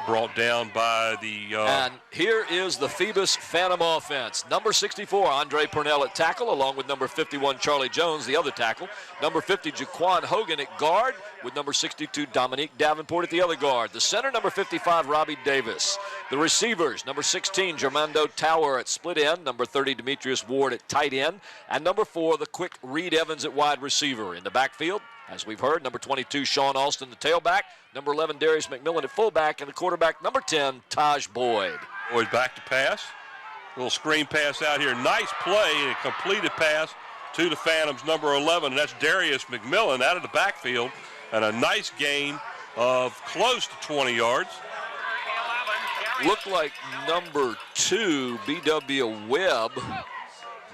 brought down by the... And here is the Phoebus Phantom offense. Number 64, Andre Purnell at tackle, along with number 51, Charlie Jones, the other tackle. Number 50, Jaquan Hogan at guard, with number 62, Dominique Davenport at the other guard. The center, number 55, Robbie Davis. The receivers, number 16, Germando Tower at split end, number 30, Demetrius Ward at tight end, and number 4, the quick Reed Evans at wide receiver. In the backfield, as we've heard, number 22, Sean Alston, the tailback, number 11, Darius McMillan at fullback, and the quarterback, number 10, Taj Boyd. Boyd back to pass. Little screen pass out here. Nice play and a completed pass to the Phantoms, number 11, and that's Darius McMillan out of the backfield, and a nice gain of close to 20 yards. Looked like number 2, B.W. Webb,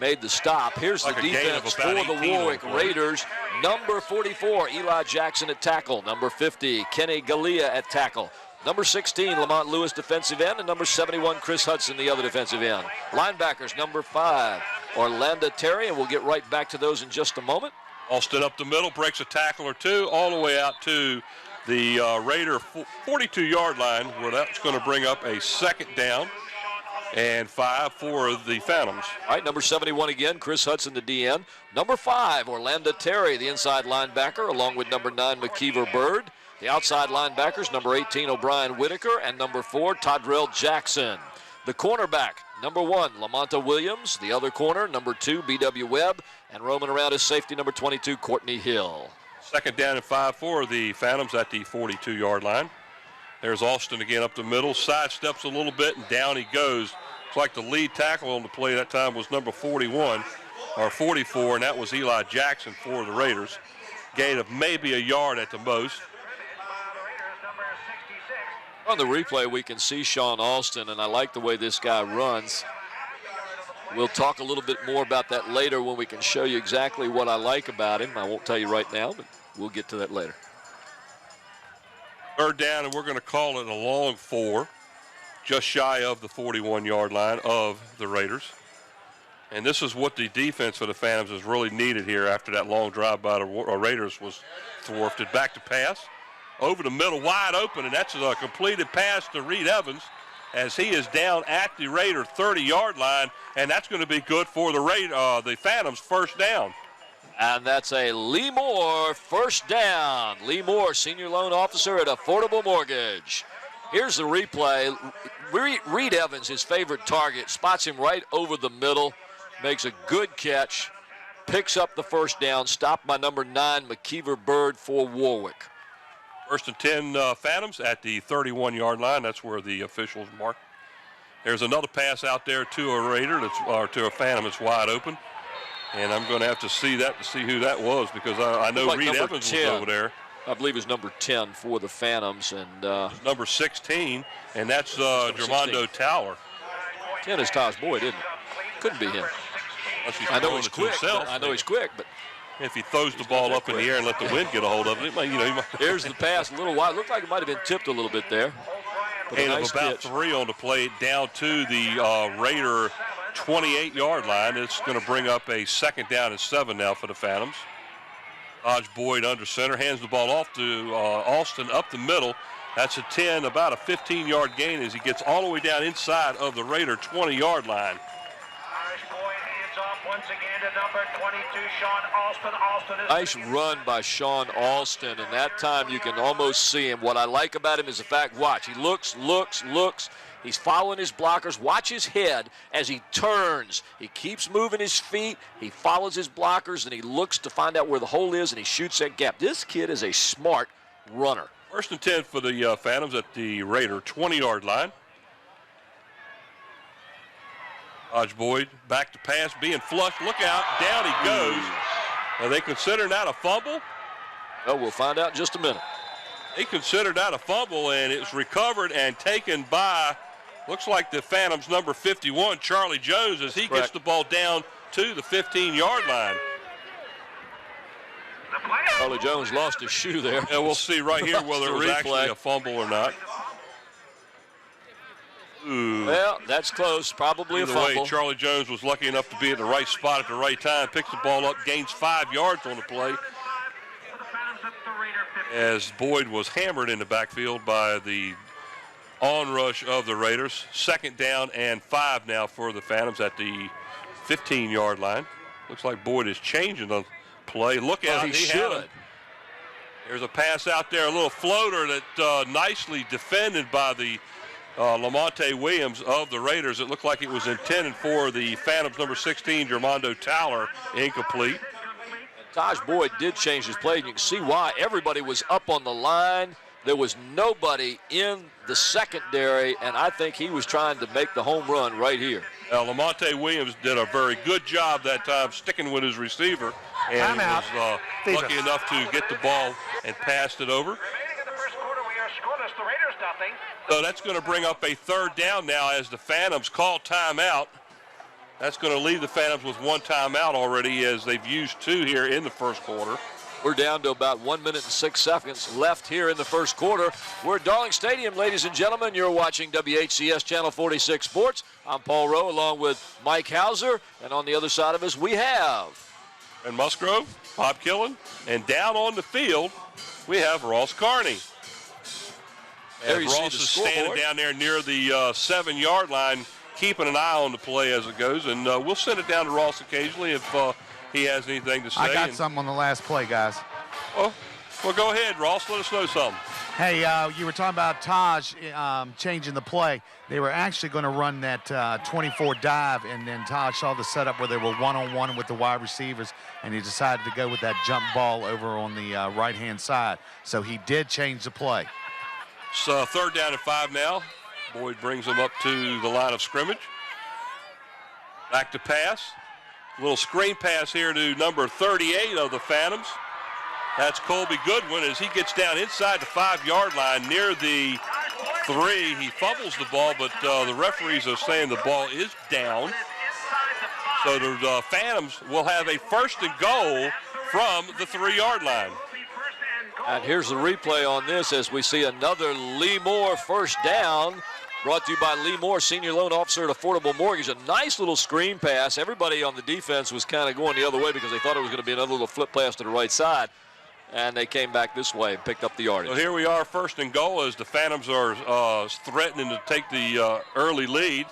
made the stop. Here's like the defense for the Warwick Raiders. Number 44, Eli Jackson at tackle. Number 50, Kenny Galea at tackle. Number 16, Lamont Lewis, defensive end. And number 71, Chris Hudson, the other defensive end. Linebackers, number 5, Orlando Terry. And we'll get right back to those in just a moment. Alston up the middle, breaks a tackle or 2, all the way out to the Raider 42-yard line, where that's going to bring up a 2nd down and 5 for the Phantoms. All right, number 71 again, Chris Hudson, the DN. Number 5, Orlando Terry, the inside linebacker, along with number 9, McKeever Bird. The outside linebackers, number 18, O'Brien Whitaker, and number 4, Todrell Jackson. The cornerback, number 1, Lamonta Williams. The other corner, number 2, B.W. Webb. And roaming around is safety number 22, Courtney Hill. Second down and 5 for the Phantoms at the 42-yard line. There's Alston again up the middle, sidesteps a little bit, and down he goes. It's like the lead tackle on the play that time was number 41, or 44, and that was Eli Jackson for the Raiders. Gain of maybe a yard at the most. On the replay, we can see Sean Alston, and I like the way this guy runs. We'll talk a little bit more about that later when we can show you exactly what I like about him. I won't tell you right now, but we'll get to that later. Third down, and we're going to call it a long 4, just shy of the 41-yard line of the Raiders. And this is what the defense for the Phantoms is really needed here after that long drive by the Raiders was thwarted. Back to pass. Over the middle, wide open, and that's a completed pass to Reed Evans as he is down at the Raider 30-yard line, and that's going to be good for the Phantoms' first down. And that's a Lee Moore first down. Lee Moore, senior loan officer at Affordable Mortgage. Here's the replay. Reed Evans, his favorite target, spots him right over the middle, makes a good catch, picks up the first down, stopped by number 9, McKeever Bird for Warwick. First and 10 Phantoms at the 31-yard line. That's where the officials mark. There's another pass out there to a Raider, or to a Phantom that's wide open. And I'm going to have to see that to see who that was, because I know like Reed Evans 10. was over there. I believe it's number 10 for the Phantoms. And number 16, and that's Jermondo Tower. 10 is Taj Boyd, isn't it? Couldn't be him. I know he's quick. I know he's quick, but if he throws the ball up in the air and let the wind get a hold of it, he might. Here's the pass, a little wide. Looked like it might have been tipped a little bit there. Gain of about 3 on the play, down to the Raider 28-yard line. It's going to bring up a second down and 7 now for the Phantoms. Taj Boyd under center, hands the ball off to Alston up the middle. That's a 10, about a 15-yard gain as he gets all the way down inside of the Raider 20-yard line. Once again to number 22, Sean Alston. Nice run by Sean Alston, and that time you can almost see him. What I like about him is the fact, watch, he looks. He's following his blockers. Watch his head as he turns. He keeps moving his feet. He follows his blockers, and he looks to find out where the hole is, and he shoots that gap. This kid is a smart runner. First and 10 for the Phantoms at the Raider 20-yard line. Taj Boyd back to pass, being flushed. Look out, down he goes. Are they considering that a fumble? Well, we'll find out in just a minute. They considered that a fumble, and it's recovered and taken by, looks like the Phantoms number 51, Charlie Jones, as he gets the ball down to the 15-yard line. Charlie Jones lost his shoe there. And we'll see right here whether it was actually a fumble or not. Ooh. Well, that's close. Probably a fumble. Either way, Charlie Jones was lucky enough to be at the right spot at the right time, picks the ball up, gains 5 yards on the play, as Boyd was hammered in the backfield by the onrush of the Raiders. Second down and 5 now for the Phantoms at the 15-yard line. Looks like Boyd is changing the play. Look at he should. There's a pass out there, a little floater that nicely defended by the Lamonte Williams of the Raiders. It looked like it was intended for the Phantoms number 16, Jermondo Tower, incomplete. Taj Boyd did change his play, and you can see why. Everybody was up on the line. There was nobody in the secondary, and I think he was trying to make the home run right here. Lamonte Williams did a very good job that time sticking with his receiver, and was lucky enough to get the ball and passed it over. So that's going to bring up a third down now as the Phantoms call timeout. That's going to leave the Phantoms with 1 timeout already, as they've used 2 here in the first quarter. We're down to about 1 minute and 6 seconds left here in the first quarter. We're at Darling Stadium, ladies and gentlemen. You're watching WHCS Channel 46 Sports. I'm Paul Rowe along with Mike Hauser, and on the other side of us we have and Musgrove, Bob Killen, and down on the field we have Ross Carney. There you Ross see the is scoreboard. standing down there near the 7-yard line, keeping an eye on the play as it goes, and we'll send it down to Ross occasionally if he has anything to say. I got something on the last play, guys. Well, go ahead, Ross. Let us know something. Hey, you were talking about Taj changing the play. They were actually going to run that 24 dive, and then Taj saw the setup where they were one-on-one with the wide receivers, and he decided to go with that jump ball over on the right-hand side. So he did change the play. So 3rd down and 5 now. Boyd brings them up to the line of scrimmage. Back to pass. A little screen pass here to number 38 of the Phantoms. That's Colby Goodwin as he gets down inside the 5-yard line near the 3. He fumbles the ball, but the referees are saying the ball is down. So the Phantoms will have a 1st and goal from the 3-yard line. And here's the replay on this as we see another Lee Moore 1st down. Brought to you by Lee Moore, Senior Loan Officer at Affordable Mortgage. A nice little screen pass. Everybody on the defense was kind of going the other way because they thought it was going to be another little flip pass to the right side. And they came back this way and picked up the yardage. So here we are, 1st and goal, as the Phantoms are threatening to take the early lead.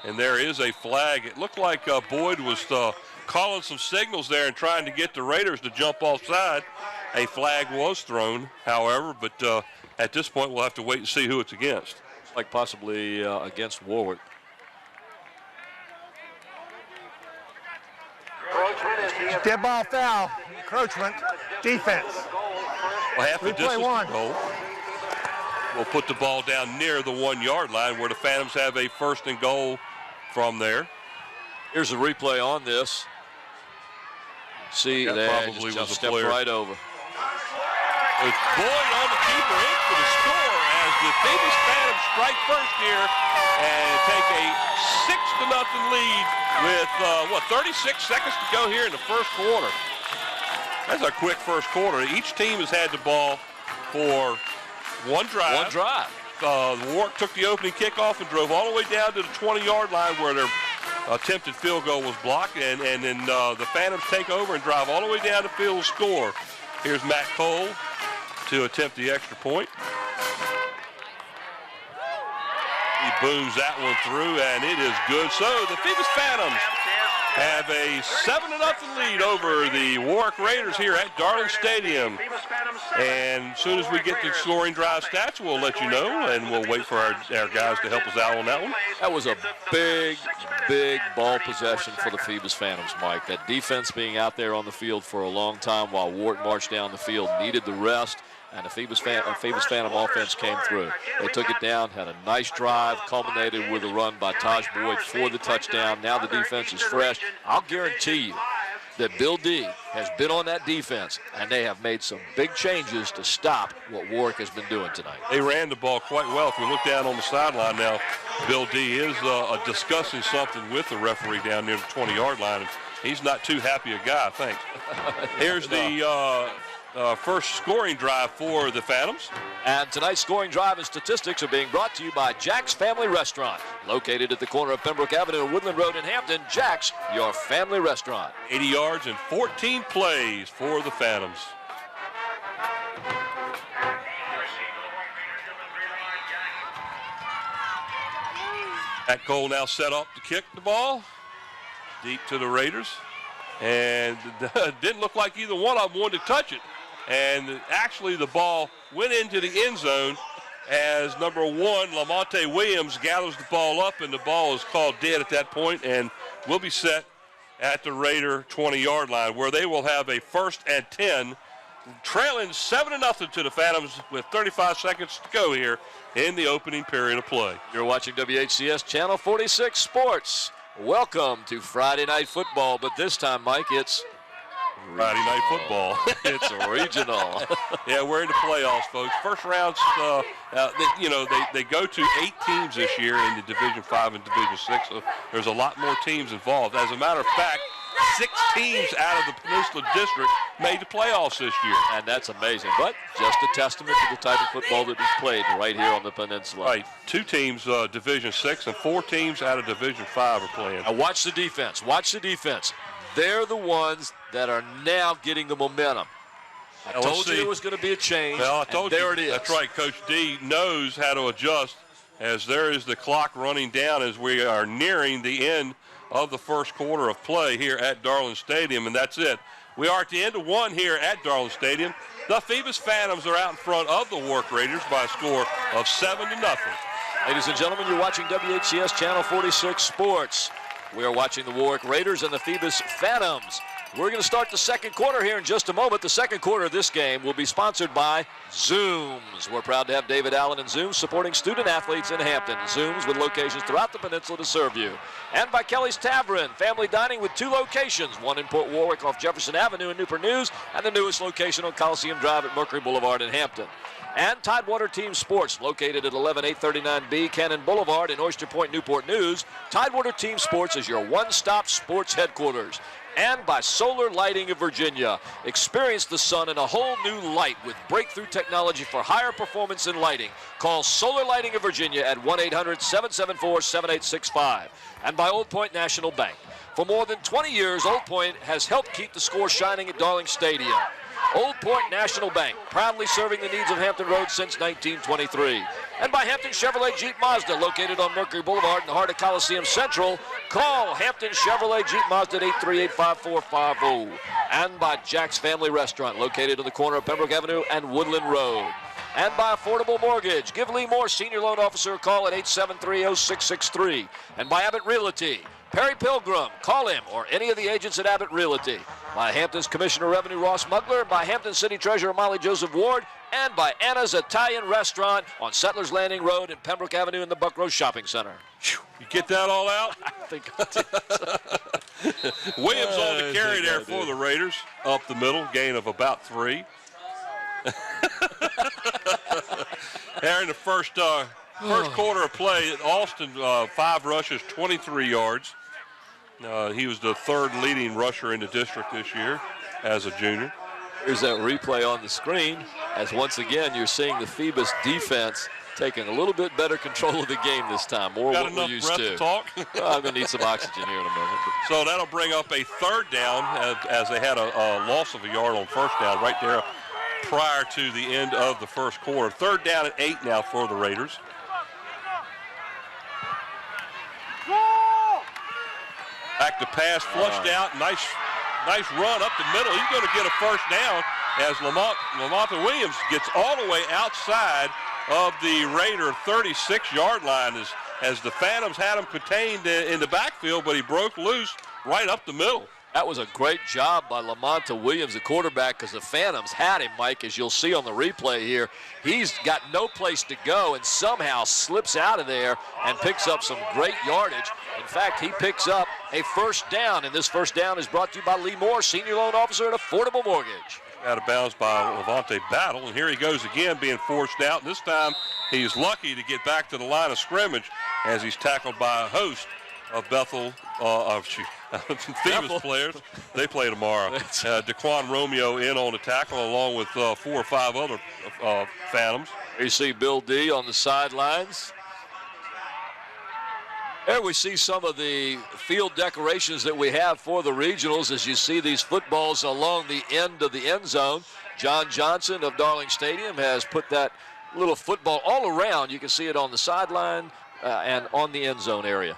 And there is a flag. It looked like Boyd was calling some signals there and trying to get the Raiders to jump offside. A flag was thrown, however, but at this point we'll have to wait and see who it's against. Like possibly against Warwick. Dead ball foul, encroachment, defense. Well, half the Replay distance one. to goal. We'll put the ball down near the 1-yard line where the Phantoms have a 1st and goal from there. Here's a replay on this. See, That there, probably just was a stepped player. right over. With Boyd on the keeper in for the score as the Phoebus Phantoms strike first here and take a 6-0 lead with, 36 seconds to go here in the first quarter. That's a quick first quarter. Each team has had the ball for one drive. One drive. Warwick took the opening kickoff and drove all the way down to the 20-yard line where their attempted field goal was blocked, and then the Phantoms take over and drive all the way down the field and score. Here's Matt Cole to attempt the extra point. He booms that one through, and it is good. So the Phoebus Phantoms have a 7-0 lead over the Warwick Raiders here at Darling Stadium. And as soon as we get the scoring drive stats, we'll let you know, and we'll wait for our guys to help us out on that one. That was a big, big ball possession for the Phoebus Phantoms, Mike. That defense being out there on the field for a long time while Warwick marched down the field, needed the rest, and the Phoebus Phantom offense came through. They took it down, had a nice drive, culminated with a run by Taj Boyd for the touchdown. Now the defense is fresh. I'll guarantee you that Bill D has been on that defense, and they have made some big changes to stop what Warwick has been doing tonight. They ran the ball quite well. If we look down on the sideline now, Bill D is discussing something with the referee down near the 20-yard line. He's not too happy a guy, I think. Here's the first scoring drive for the Phantoms. And tonight's scoring drive and statistics are being brought to you by Jack's Family Restaurant. Located at the corner of Pembroke Avenue and Woodland Road in Hampton, Jack's, your family restaurant. 80 yards and 14 plays for the Phantoms. Matt Cole now set up to kick the ball deep to the Raiders. And it didn't look like either one of them wanted to touch it. And actually the ball went into the end zone as number 1, Lamonte Williams, gathers the ball up, and the ball is called dead at that point and will be set at the Raider 20-yard line, where they will have a 1st and 10, trailing 7-0 to the Phantoms with 35 seconds to go here in the opening period of play. You're watching WHCS Channel 46 Sports. Welcome to Friday Night Football, but this time, Mike, it's Friday Night Football. It's regional. Yeah, we're in the playoffs, folks. First rounds, they go to 8 teams this year in the Division 5 and Division 6, so there's a lot more teams involved. As a matter of fact, 6 teams out of the Peninsula District made the playoffs this year. And that's amazing, but just a testament to the type of football that is played right here on the peninsula. Right, 2 teams Division 6 and 4 teams out of Division 5 are playing. Now watch the defense. Watch the defense. They're the ones that are now getting the momentum. I told you there was going to be a change. Well, I told you. There it is. That's right. Coach D knows how to adjust as there is the clock running down as we are nearing the end of the first quarter of play here at Darling Stadium, and that's it. We are at the end of one here at Darling Stadium. The Phoebus Phantoms are out in front of the Warwick Raiders by a score of 7-0. Ladies and gentlemen, you're watching WHCS Channel 46 Sports. We are watching the Warwick Raiders and the Phoebus Phantoms. We're going to start the second quarter here in just a moment. The second quarter of this game will be sponsored by Zooms. We're proud to have David Allen and Zooms supporting student athletes in Hampton. Zooms with locations throughout the peninsula to serve you. And by Kelly's Tavern, family dining with 2 locations, one in Port Warwick off Jefferson Avenue in Newport News, and the newest location on Coliseum Drive at Mercury Boulevard in Hampton. And Tidewater Team Sports, located at 11839B Cannon Boulevard in Oyster Point, Newport News. Tidewater Team Sports is your one-stop sports headquarters. And by Solar Lighting of Virginia. Experience the sun in a whole new light with breakthrough technology for higher performance in lighting. Call Solar Lighting of Virginia at 1-800-774-7865. And by Old Point National Bank. For more than 20 years, Old Point has helped keep the score shining at Darling Stadium. Old Point National Bank, proudly serving the needs of Hampton Roads since 1923. And by Hampton Chevrolet Jeep Mazda, located on Mercury Boulevard in the heart of Coliseum Central. Call Hampton Chevrolet Jeep Mazda at 838-5450. And by Jack's Family Restaurant, located on the corner of Pembroke Avenue and Woodland Road. And by Affordable Mortgage, give Lee Moore, Senior Loan Officer, a call at 873-0663. And by Abbott Realty, Perry Pilgrim, call him or any of the agents at Abbott Realty. By Hampton's Commissioner of Revenue, Ross Mugler, by Hampton City Treasurer, Molly Joseph Ward, and by Anna's Italian Restaurant on Settlers Landing Road and Pembroke Avenue in the Buckrose Shopping Center. You get that all out? I think I did. Williams on the carry there for the Raiders. Up the middle, gain of about 3. There in the first quarter of play, Austin, 5 rushes, 23 yards. He was the 3rd leading rusher in the district this year as a junior. Here's that replay on the screen as once again you're seeing the Phoebus defense taking a little bit better control of the game this time. More Got what we're used to. Talk? Well, I'm going to need some oxygen here in a moment. So that'll bring up a 3rd down as they had a loss of a yard on 1st down right there prior to the end of the first quarter. 3rd down and 8 now for the Raiders. Back to pass, flushed out, nice run up the middle. He's going to get a 1st down as Lamont Williams gets all the way outside of the Raider 36-yard line as the Phantoms had him contained in the backfield, but he broke loose right up the middle. That was a great job by Lamonta Williams, the quarterback, because the Phantoms had him, Mike, as you'll see on the replay here. He's got no place to go and somehow slips out of there and picks up some great yardage. In fact, he picks up a 1st down, and this 1st down is brought to you by Lee Moore, Senior Loan Officer at Affordable Mortgage. Out of bounds by Levante Battle, and here he goes again being forced out. This time he's lucky to get back to the line of scrimmage as he's tackled by a host of Phoebus players. They play tomorrow. DeQuan Romeo in on the tackle along with 4 or 5 other Phantoms. You see Bill D on the sidelines. There we see some of the field decorations that we have for the regionals as you see these footballs along the end of the end zone. John Johnson of Darling Stadium has put that little football all around. You can see it on the sideline and on the end zone area.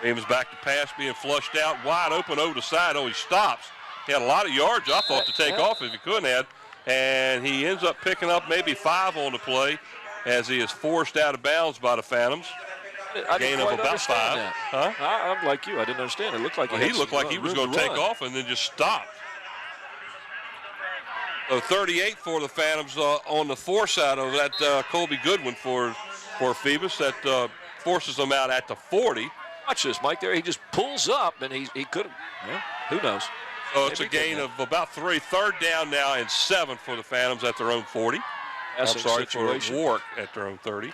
Williams back to pass, being flushed out, wide open over the side. Oh, he stops. He had a lot of yards, I thought, to take off if he couldn't have. And he ends up picking up maybe 5 on the play as he is forced out of bounds by the Phantoms. Gain of about 5. Huh? I'm like you. I didn't understand. It looked like he looked like he was going to take off and then just stop. So 38 for the Phantoms on the foresight of that Colby Goodwin for Phoebus. That forces them out at the 40. Watch this, Mike. There, he just pulls up, and he could have. Yeah, who knows? So it's a gain of about 3. 3rd down now and 7 for the Phantoms at their own 40. I'm sorry, for Warwick at their own 30.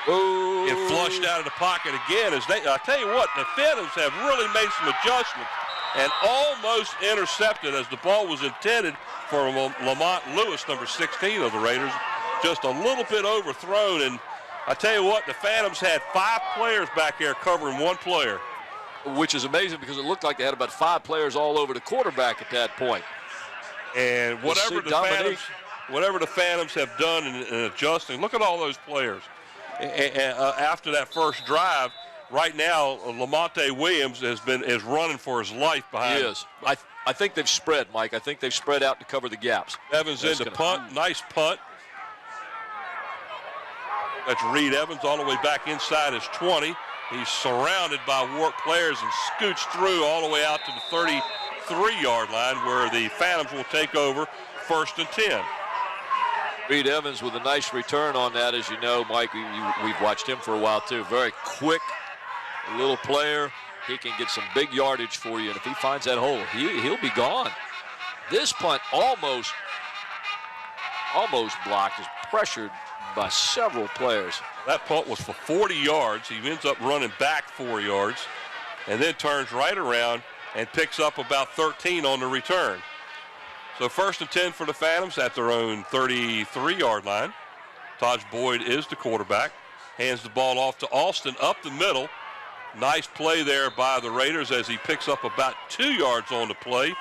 Ooh. Get flushed out of the pocket again. I tell you what, the Phantoms have really made some adjustments and almost intercepted as the ball was intended for Lamont Lewis, number 16 of the Raiders. Just a little bit overthrown, and I tell you what, the Phantoms had 5 players back there covering 1 player. Which is amazing because it looked like they had about 5 players all over the quarterback at that point. And whatever the Phantoms have done in adjusting, look at all those players. After that first drive, right now, Lamonte Williams is running for his life behind. He is. I think they've spread, Mike. I think they've spread out to cover the gaps. Evans in to punt. Nice punt. That's Reed Evans all the way back inside his 20. He's surrounded by Warwick players and scoots through all the way out to the 33-yard line where the Phantoms will take over 1st and 10. Reed Evans with a nice return on that, as you know, Mike. We've watched him for a while, too. Very quick little player. He can get some big yardage for you, and if he finds that hole, he'll be gone. This punt almost blocked, is pressured by several players. That punt was for 40 yards. He ends up running back 4 yards and then turns right around and picks up about 13 on the return. So 1st and 10 for the Phantoms at their own 33-yard line. Taj Boyd is the quarterback. Hands the ball off to Alston up the middle. Nice play there by the Raiders as he picks up about 2 yards on the play.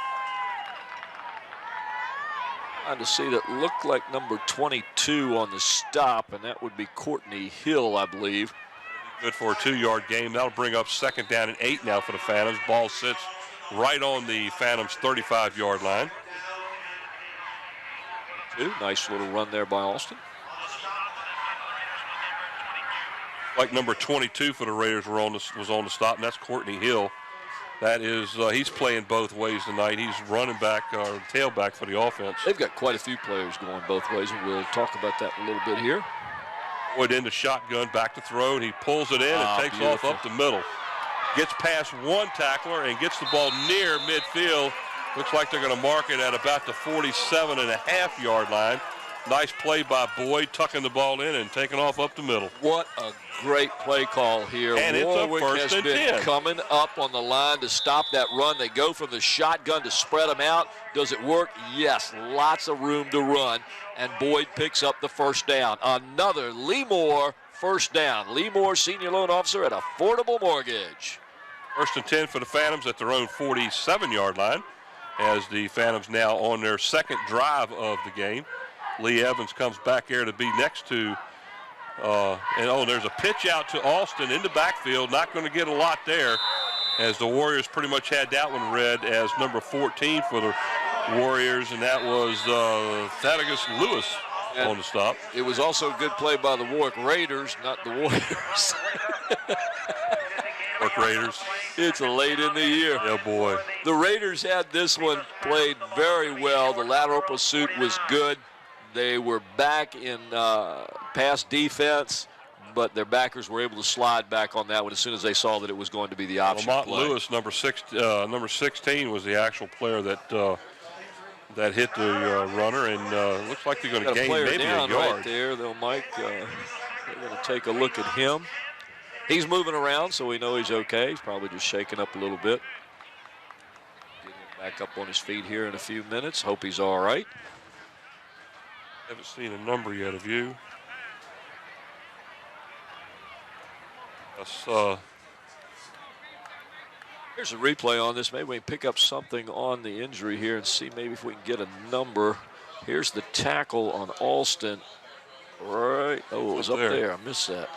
Trying to see that looked like number 22 on the stop, and that would be Courtney Hill, I believe. Good for a 2-yard gain. That'll bring up 2nd down and 8 now for the Phantoms. Ball sits right on the Phantoms' 35-yard line. Nice little run there by Alston. Like number 22 for the Raiders was on the stop, and that's Courtney Hill. That is, he's playing both ways tonight. He's running back or tailback for the offense. They've got quite a few players going both ways, and we'll talk about that a little bit here. Boyd in the shotgun, back to throw, and he pulls it in and takes off up the middle. Gets past one tackler and gets the ball near midfield. Looks like they're going to mark it at about the 47.5-yard line. Nice play by Boyd, tucking the ball in and taking off up the middle. What a great play call here. And Warwick it's a 1st and 10. Coming up on the line to stop that run. They go from the shotgun to spread them out. Does it work? Yes, lots of room to run. And Boyd picks up the 1st down. Another Lee Moore 1st down. Lee Moore, senior loan officer at Affordable Mortgage. 1st and 10 for the Phantoms at their own 47-yard line as the Phantoms now on their 2nd drive of the game. Lee Evans comes back there to be next to, there's a pitch out to Alston in the backfield. Not going to get a lot there as the Warriors pretty much had that one read as number 14 for the Warriors, and that was Thaddeus Lewis on the stop. It was also a good play by the Warwick Raiders, not the Warriors. Warwick Raiders. It's late in the year. Yeah, boy. The Raiders had this one played very well. The lateral pursuit was good. They were back in pass defense, but their backers were able to slide back on that one as soon as they saw that it was going to be the option Lamont play. Lewis, number 16, was the actual player that hit the runner, and looks like they're going to gain maybe a yard. Right there, though, Mike. They're going to take a look at him. He's moving around, so we know he's okay. He's probably just shaking up a little bit. Getting him back up on his feet here in a few minutes. Hope he's all right. Haven't seen a number yet of you. Here's a replay on this. Maybe we can pick up something on the injury here and see maybe if we can get a number. Here's the tackle on Alston. Right. Oh, it was up there. I missed that.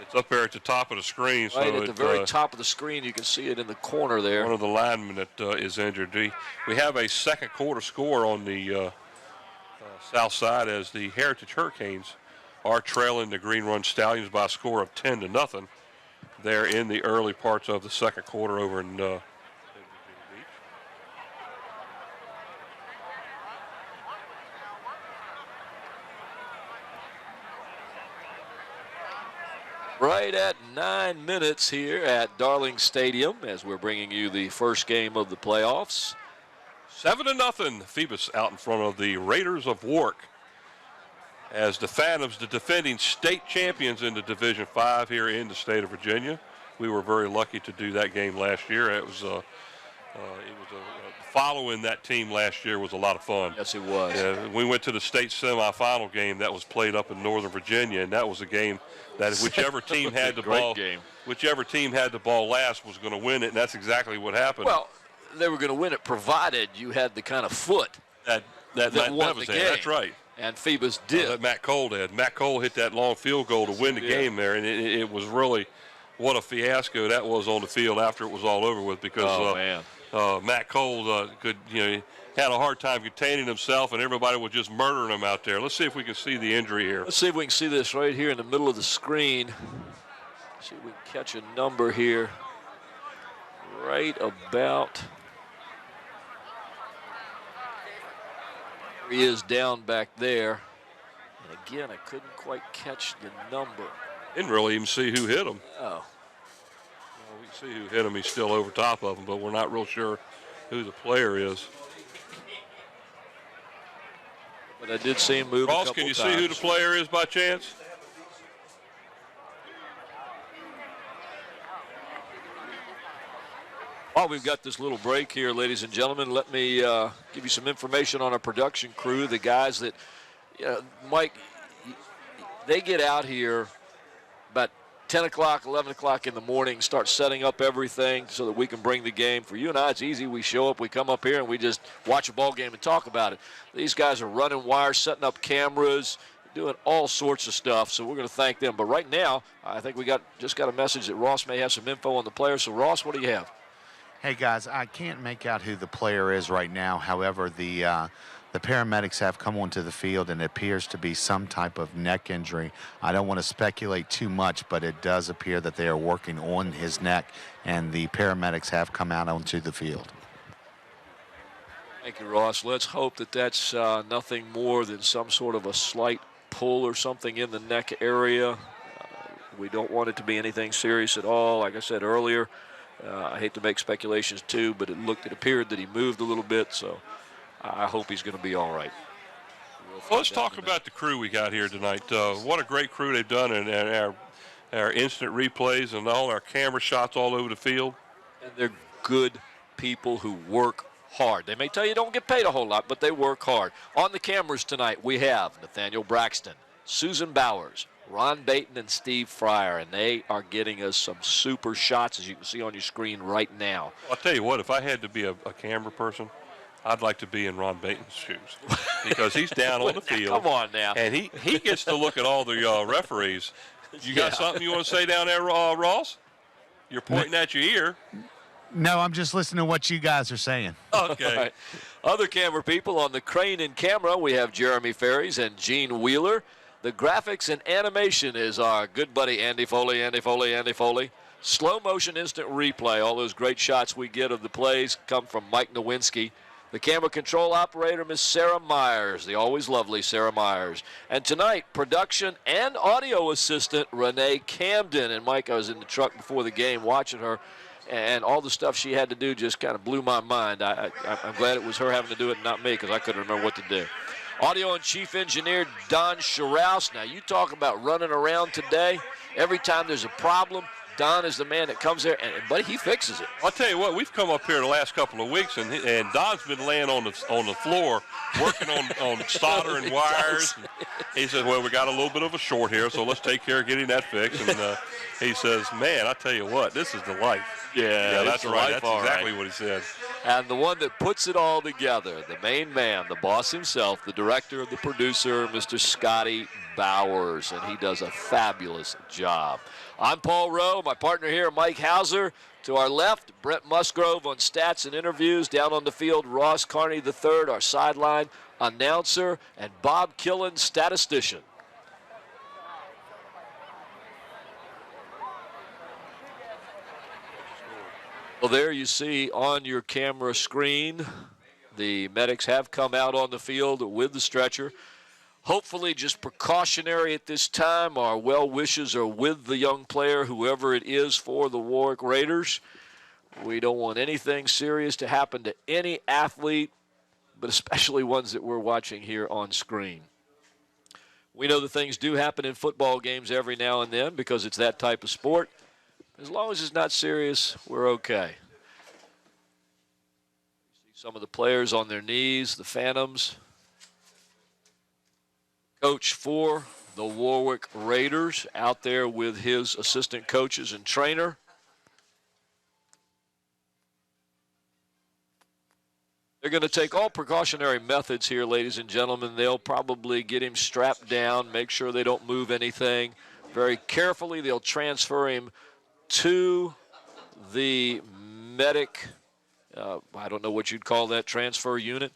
It's up there at the top of the screen. Right so at the very top of the screen. You can see it in the corner there. One of the linemen that is injured. We have a 2nd quarter score on the south side as the Heritage Hurricanes are trailing the Green Run Stallions by a score of 10-0. There in the early parts of the 2nd quarter over in Beach. Right at 9 minutes here at Darling Stadium as we're bringing you the first game of the playoffs. 7-0, Phoebus out in front of the Raiders of Warwick. As the Phantoms, the defending state champions in the Division 5 here in the state of Virginia. We were very lucky to do that game last year. It was following that team last year was a lot of fun. Yes, it was. We went to the state semifinal game that was played up in Northern Virginia, and that was a game that whichever team had the ball, whichever team had the ball last was going to win it, and that's exactly what happened. Well, they were going to win it provided you had the kind of foot that won the game. That's right. And Phoebus did. That Matt Cole did. Matt Cole hit that long field goal to win the game there, and it was really what a fiasco that was on the field after it was all over with because Matt Cole could, had a hard time containing himself, and everybody was just murdering him out there. Let's see if we can see the injury here. Let's see if we can see this right here in the middle of the screen. See if we can catch a number here. Right about. He is down back there. And again, I couldn't quite catch the number. Didn't really even see who hit him. Oh. Well, we can see who hit him. He's still over top of him, but we're not real sure who the player is. But I did see him move Ross, a couple can you times. see who the player is by chance? While we've got this little break here, ladies and gentlemen, let me give you some information on our production crew, the guys that, Mike, they get out here about 10 o'clock, 11 o'clock in the morning, start setting up everything so that we can bring the game. For you and I, it's easy. We show up, we come up here, and we just watch a ball game and talk about it. These guys are running wires, setting up cameras, doing all sorts of stuff, so we're going to thank them. But right now, I think we just got a message that Ross may have some info on the players. So, Ross, what do you have? Hey, guys, I can't make out who the player is right now. However, the paramedics have come onto the field, and it appears to be some type of neck injury. I don't want to speculate too much, but it does appear that they are working on his neck, and the paramedics have come out onto the field. Thank you, Ross. Let's hope that that's nothing more than some sort of a slight pull or something in the neck area. We don't want it to be anything serious at all. Like I said earlier, I hate to make speculations too, but it appeared that he moved a little bit, so I hope he's going to be all right. Well, let's talk about the crew we got here tonight. What a great crew they've done, and our instant replays and all our camera shots all over the field. And they're good people who work hard. They may tell you don't get paid a whole lot, but they work hard. On the cameras tonight, we have Nathaniel Braxton, Susan Bowers, Ron Baton, and Steve Fryer, and they are getting us some super shots, as you can see on your screen right now. I'll tell you what, if I had to be a camera person, I'd like to be in Ron Baton's shoes, because he's down on the field. Come on now. And he gets to look at all the referees. You got something you want to say down there, Ross? You're pointing at your ear. No, I'm just listening to what you guys are saying. Okay. Right. Other camera people on the crane and camera, we have Jeremy Ferries and Gene Wheeler. The graphics and animation is our good buddy Andy Foley, Andy Foley, Andy Foley. Slow motion instant replay. All those great shots we get of the plays come from Mike Nowinski. The camera control operator, Miss Sarah Myers, the always lovely Sarah Myers. And tonight, production and audio assistant, Renee Camden. And Mike, I was in the truck before the game watching her, and all the stuff she had to do just kind of blew my mind. I'm glad it was her having to do it and not me, because I couldn't remember what to do. Audio and chief engineer, Don Scharouse. Now, you talk about running around today. Every time there's a problem, Don is the man that comes there, and buddy, he fixes it. I'll tell you what, we've come up here the last couple of weeks, and Don's been laying on the floor working on soldering wires. He says, well, we got a little bit of a short here, so let's take care of getting that fixed. And he says, man, I tell you what, this is the life. Yeah, that's right. That's exactly right. what he said. And the one that puts it all together, the main man, the boss himself, the director, the producer, Mr. Scotty Bowers, and he does a fabulous job. I'm Paul Rowe, my partner here, Mike Hauser. To our left, Brent Musgrove on stats and interviews. Down on the field, Ross Carney III, our sideline announcer, and Bob Killen, statistician. Well, there you see on your camera screen, the medics have come out on the field with the stretcher. Hopefully just precautionary at this time. Our well wishes are with the young player, whoever it is, for the Warwick Raiders. We don't want anything serious to happen to any athlete, but especially ones that we're watching here on screen. We know that things do happen in football games every now and then because it's that type of sport. As long as it's not serious, we're okay. See some of the players on their knees, the Phantoms. Coach for the Warwick Raiders out there with his assistant coaches and trainer. They're going to take all precautionary methods here, ladies and gentlemen. They'll probably get him strapped down, make sure they don't move anything. Very carefully, they'll transfer him to the medic I don't know what you'd call that, transfer unit.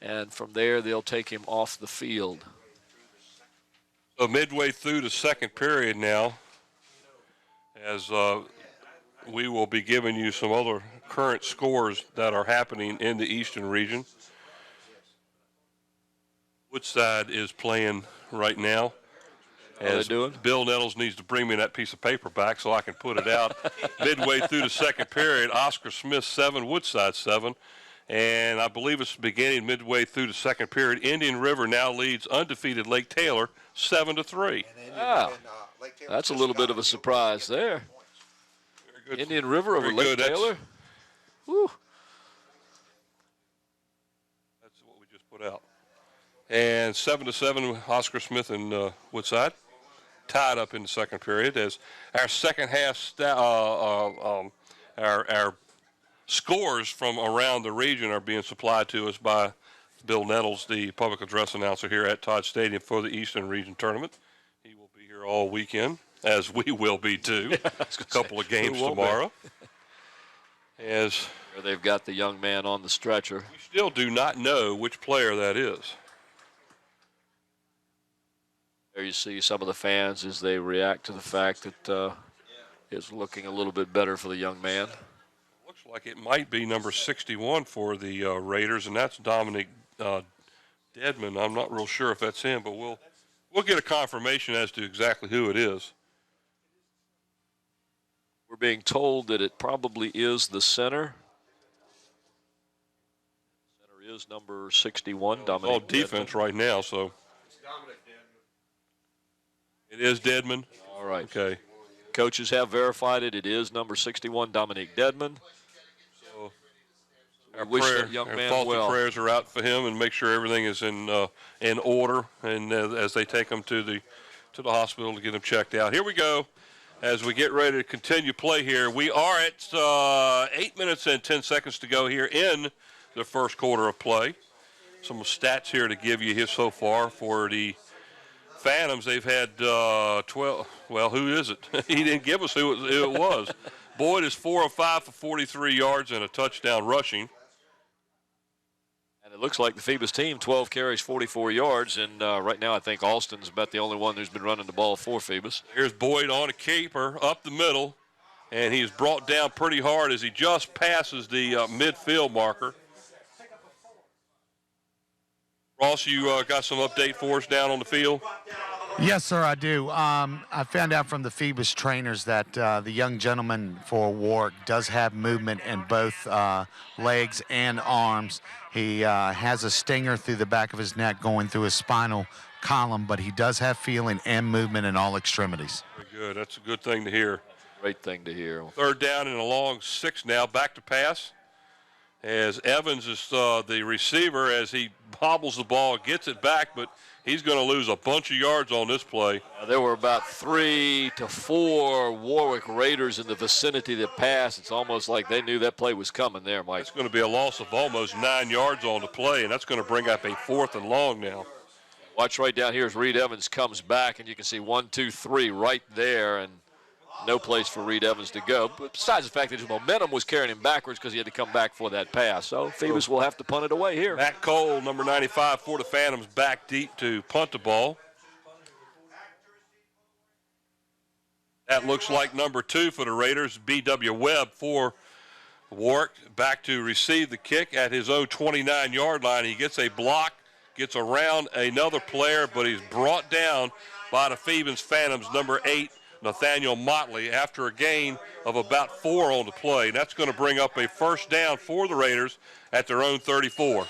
And from there, they'll take him off the field. So midway through the second period now, as we will be giving you some other current scores that are happening in the Eastern region. Woodside is playing right now. As Bill Nettles needs to bring me that piece of paper back so I can put it out. Midway through the second period, Oscar Smith 7, Woodside 7. And I believe it's beginning midway through the second period. Indian River now leads undefeated Lake Taylor 7-3. Wow, that's a little bit of a surprise there. Indian River over Lake Taylor. Woo. That's what we just put out. And 7-7, Oscar Smith and Woodside tied up in the second period. As our second half, our scores from around the region are being supplied to us by Bill Nettles, the public address announcer here at Todd Stadium for the Eastern Region Tournament. He will be here all weekend, as we will be too. A couple of games tomorrow. As they've got the young man on the stretcher. We still do not know which player that is. There you see some of the fans as they react to the fact that it's looking a little bit better for the young man. Looks like it might be number 61 for the Raiders, and that's Dominic Deadman. I'm not real sure if that's him, but we'll get a confirmation as to exactly who it is. We're being told that it probably is the center. Center is number 61, Dominic all defense Deadman. Right now, so. It is Deadman? All right. Okay. Coaches have verified it. It is number 61, Dominic Deadman. So our prayers are out for him, and make sure everything is in order, and as they take him to the hospital to get him checked out. Here we go. As we get ready to continue play here, we are at 8 minutes and 10 seconds to go here in the first quarter of play. Some stats here to give you here so far for the Phantoms. They've had 12. Well, who is it? He didn't give us who it was. Boyd is 4 of 5 for 43 yards and a touchdown rushing. And it looks like the Phoebus team, 12 carries, 44 yards. And right now I think Alston's about the only one who's been running the ball for Phoebus. Here's Boyd on a keeper up the middle. And he's brought down pretty hard as he just passes the midfield marker. Ross, you got some update for us down on the field? Yes, sir, I do. I found out from the Phoebus trainers that the young gentleman for Warwick does have movement in both legs and arms. He has a stinger through the back of his neck going through his spinal column, but he does have feeling and movement in all extremities. Very good. That's a good thing to hear. Great thing to hear. Third down and a long 6 now. Back to pass. As Evans is the receiver, as he bobbles the ball, gets it back, but he's going to lose a bunch of yards on this play. There were about 3 to 4 Warwick Raiders in the vicinity that passed. It's almost like they knew that play was coming there, Mike. It's going to be a loss of almost 9 yards on the play, and that's going to bring up a 4th and long now. Watch right down here as Reed Evans comes back, and you can see 1, 2, 3 right there, and no place for Reed Evans to go. But besides the fact that his momentum was carrying him backwards because he had to come back for that pass. So Phoebus will have to punt it away here. Matt Cole, number 95 for the Phantoms, back deep to punt the ball. That looks like number 2 for the Raiders, B.W. Webb for Warwick, back to receive the kick at his own 29-yard line. He gets a block, gets around another player, but he's brought down by the Phoebus Phantoms, number 8, Nathaniel Motley, after a gain of about 4 on the play. That's going to bring up a first down for the Raiders at their own 34.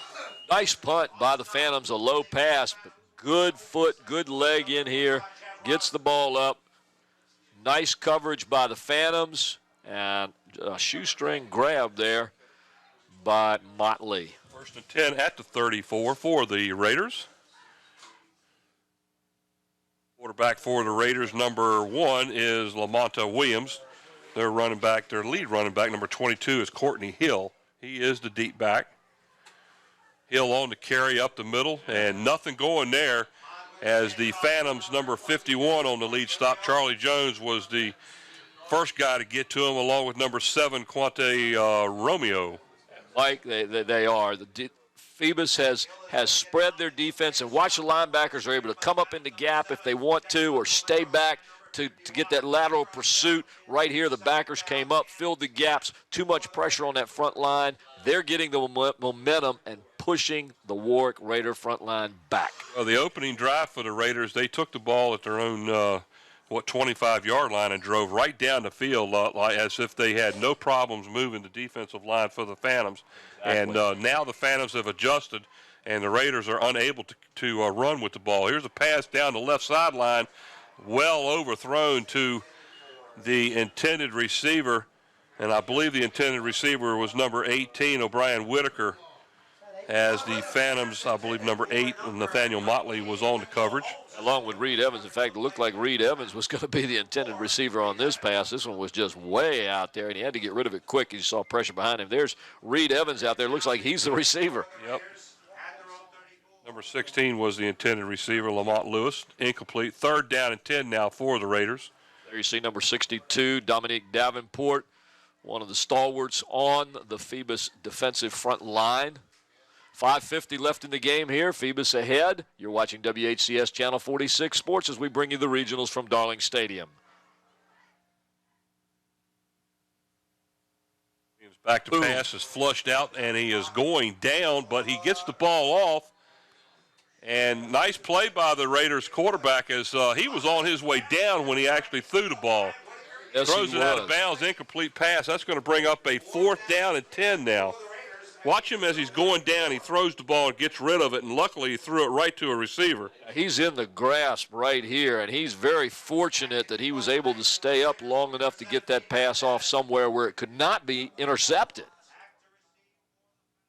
Nice punt by the Phantoms, a low pass, but good foot, good leg in here, gets the ball up. Nice coverage by the Phantoms, and a shoestring grab there by Motley. First and 10 at the 34 for the Raiders. Quarterback for the Raiders, number 1, is Lamonta Williams. Their lead running back, number 22, is Courtney Hill. He is the deep back. Hill on the carry up the middle, and nothing going there as the Phantoms, number 51 on the lead stop. Charlie Jones was the first guy to get to him, along with number 7, Quante Romeo. Mike, they are. Phoebus has spread their defense, and watch the linebackers are able to come up in the gap if they want to or stay back to get that lateral pursuit. Right here, the backers came up, filled the gaps, too much pressure on that front line. They're getting the momentum and pushing the Warwick Raider front line back. Well, the opening drive for the Raiders, they took the ball at their own 25-yard line and drove right down the field like as if they had no problems moving the defensive line for the Phantoms. Exactly. And now the Phantoms have adjusted, and the Raiders are unable to run with the ball. Here's a pass down the left sideline, well overthrown to the intended receiver, and I believe the intended receiver was number 18, O'Brien Whitaker, as the Phantoms, I believe number 8, Nathaniel Motley, was on the coverage. Along with Reed Evans. In fact, it looked like Reed Evans was going to be the intended receiver on this pass. This one was just way out there, and he had to get rid of it quick. You saw pressure behind him. There's Reed Evans out there. Looks like he's the receiver. Yep. Number 16 was the intended receiver, Lamont Lewis. Incomplete. 3rd down and 10 now for the Raiders. There you see number 62, Dominique Davenport, one of the stalwarts on the Phoebus defensive front line. 5:50 left in the game here. Phoebus ahead. You're watching WHCS Channel 46 Sports as we bring you the regionals from Darling Stadium. Back to pass is flushed out, and he is going down, but he gets the ball off. And nice play by the Raiders quarterback as he was on his way down when he actually threw the ball. Yes, throws it out of bounds, incomplete pass. That's going to bring up a 4th down and 10 now. Watch him as he's going down. He throws the ball and gets rid of it, and luckily he threw it right to a receiver. He's in the grasp right here, and he's very fortunate that he was able to stay up long enough to get that pass off somewhere where it could not be intercepted.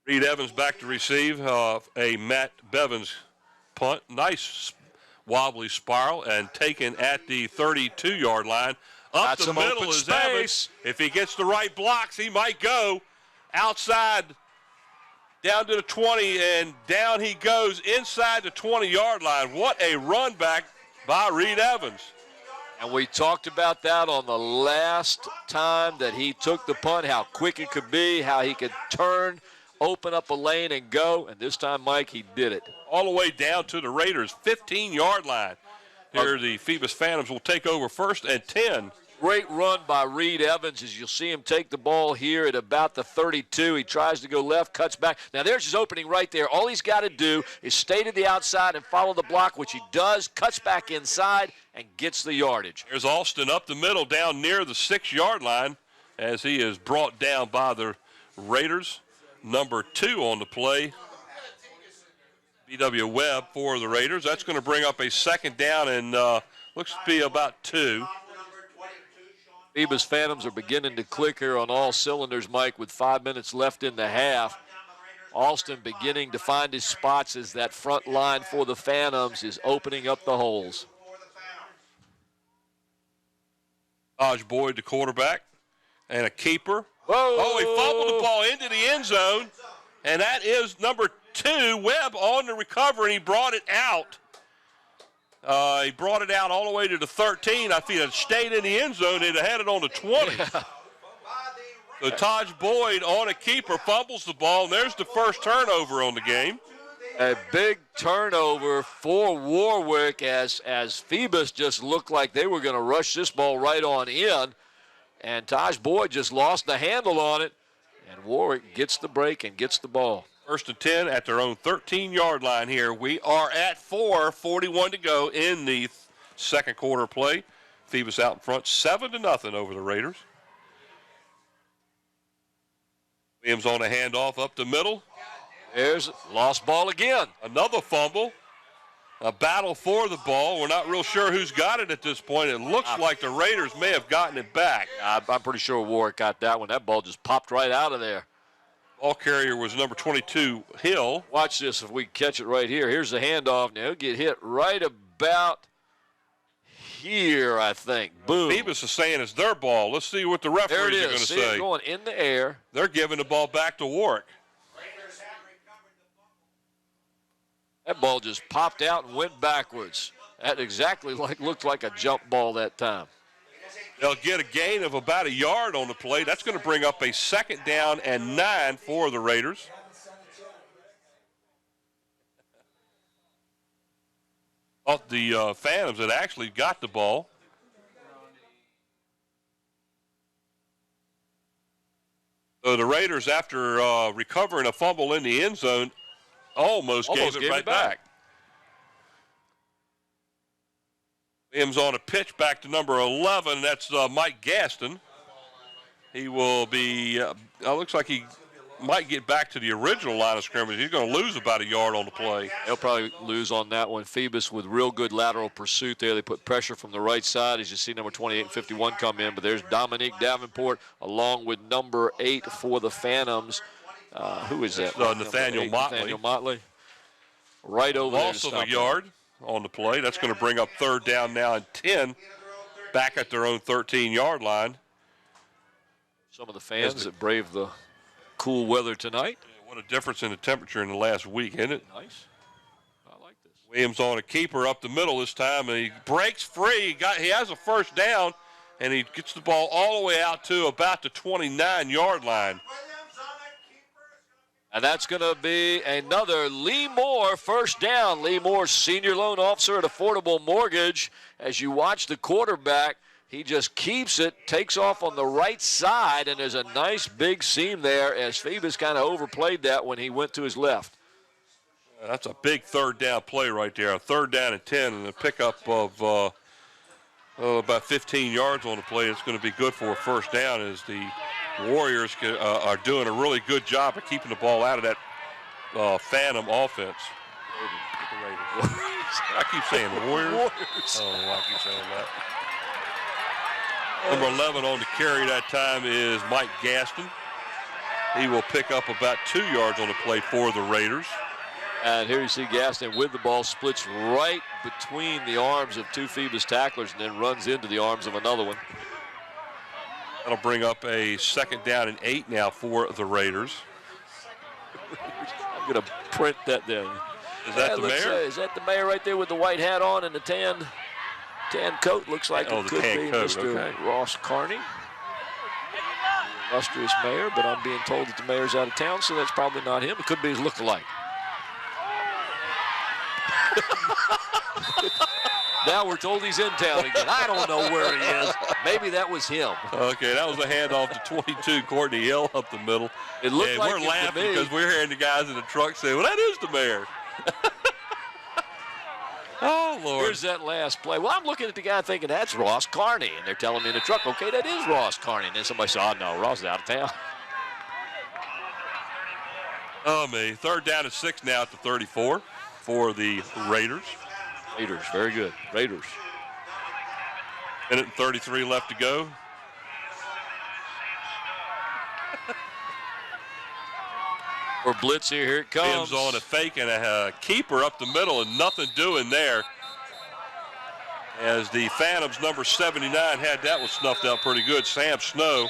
Reed Evans back to receive a Matt Bevins punt. Nice wobbly spiral and taken at the 32-yard line. Up the middle is Evans. If he gets the right blocks, he might go outside down to the 20, and down he goes inside the 20-yard line. What a run back by Reed Evans. And we talked about that on the last time that he took the punt, how quick it could be, how he could turn, open up a lane and go. And this time, Mike, he did it. All the way down to the Raiders' 15-yard line. Here the Phoebus Phantoms will take over 1st and 10. Great run by Reed Evans as you'll see him take the ball here at about the 32. He tries to go left, cuts back. Now there's his opening right there. All he's got to do is stay to the outside and follow the block, which he does, cuts back inside, and gets the yardage. There's Alston up the middle down near the 6-yard line as he is brought down by the Raiders. Number 2 on the play, B.W. Webb for the Raiders. That's going to bring up a 2nd down and looks to be about 2. Phoebus Phantoms are beginning to click here on all cylinders, Mike, with 5 minutes left in the half. Alston beginning to find his spots as that front line for the Phantoms is opening up the holes. Taj Boyd, the quarterback, and a keeper. Whoa. Oh, he fumbled the ball into the end zone, and that is number 2, Webb, on the recovery, and he brought it out. He brought it out all the way to the 13. If he had stayed in the end zone, he'd have had it on the 20. Yeah. So Taj Boyd on a keeper fumbles the ball, and there's the first turnover on the game. A big turnover for Warwick as Phoebus just looked like they were going to rush this ball right on in, and Taj Boyd just lost the handle on it, and Warwick gets the break and gets the ball. 1st and 10 at their own 13-yard line here. We are at 4:41 to go in the 2nd quarter play. Phoebus out in front, 7-0 over the Raiders. Williams on a handoff up the middle. There's lost ball again. Another fumble. A battle for the ball. We're not real sure who's got it at this point. It looks like the Raiders may have gotten it back. I'm pretty sure Warwick got that one. That ball just popped right out of there. Ball carrier was number 22, Hill. Watch this if we can catch it right here. Here's the handoff. Now he'll get hit right about here, I think. Boom. Phoebus is saying it's their ball. Let's see what the referees are going to say. See it going in the air. They're giving the ball back to Warwick. That ball just popped out and went backwards. That exactly looked like a jump ball that time. They'll get a gain of about a yard on the play. That's going to bring up a 2nd down and 9 for the Raiders. The Phantoms had actually got the ball. So the Raiders, after recovering a fumble in the end zone, almost gave it right back. Williams on a pitch back to number 11. That's Mike Gaston. He will be, looks like he might get back to the original line of scrimmage. He's going to lose about a yard on the play. They'll probably lose on that one. Phoebus with real good lateral pursuit there. They put pressure from the right side as you see number 28 and 51 come in. But there's Dominique Davenport along with number 8 for the Phantoms. Who is that? Nathaniel Motley. Nathaniel Motley. Right over there. Loss of a yard on the play. That's going to bring up 3rd down now and 10 back at their own 13-yard line. Some of the fans that brave the cool weather tonight. Yeah, what a difference in the temperature in the last week, isn't it? Nice. I like this. Williams on a keeper up the middle this time, and he breaks free. He has a 1st down, and he gets the ball all the way out to about the 29-yard line. And that's going to be another Lee Moore 1st down. Lee Moore, senior loan officer at Affordable Mortgage. As you watch the quarterback, he just keeps it, takes off on the right side, and there's a nice big seam there as Phoebus kind of overplayed that when he went to his left. That's a big 3rd down play right there. A 3rd down and 10 and a pickup of about 15 yards on the play. It's going to be good for a 1st down as the Warriors are doing a really good job of keeping the ball out of that Phantom offense. I keep saying Warriors. Oh, I keep saying that. Number 11 on the carry that time is Mike Gaston. He will pick up about 2 yards on the play for the Raiders. And here you see Gaston with the ball, splits right between the arms of 2 Phoebus tacklers and then runs into the arms of another one. That'll bring up a 2nd down and 8 now for the Raiders. I'm going to print that there. Is that the mayor? Is that the mayor right there with the white hat on and the tan coat? Looks like it could be Mr. Ross Carney. Illustrious mayor, but I'm being told that the mayor's out of town, so that's probably not him. It could be his look-alike. Now we're told he's in town again. I don't know where he is. Maybe that was him. Okay, that was a handoff to 22, Courtney Hill up the middle. It looked like we're laughing because we're hearing the guys in the truck say, well, that is the mayor. Oh, Lord. Here's that last play. Well, I'm looking at the guy thinking, that's Ross Carney. And they're telling me in the truck, okay, that is Ross Carney. And then somebody said, oh, no, Ross is out of town. Oh, me. 3rd down and 6 now at the 34 for the Raiders. Raiders, very good. Raiders. 1:33 left to go. For blitz here it comes. Williams on a fake and a keeper up the middle and nothing doing there. As the Phantoms, number 79, had that one snuffed out pretty good. Sam Snow.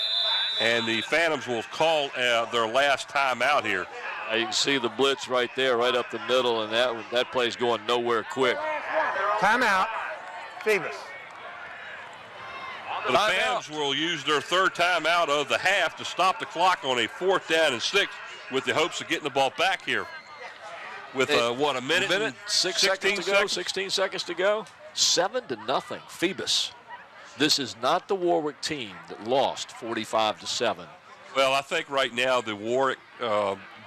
And the Phantoms will call their last timeout here. You can see the blitz right there, right up the middle, and that play's going nowhere quick. Timeout, Phoebus. The Phantoms will use their 3rd timeout of the half to stop the clock on a 4th down and 6 with the hopes of getting the ball back here. With, a minute? 6 seconds to go, 16 seconds to go. 7-0, Phoebus. This is not the Warwick team that lost 45-7. Well, I think right now the Warwick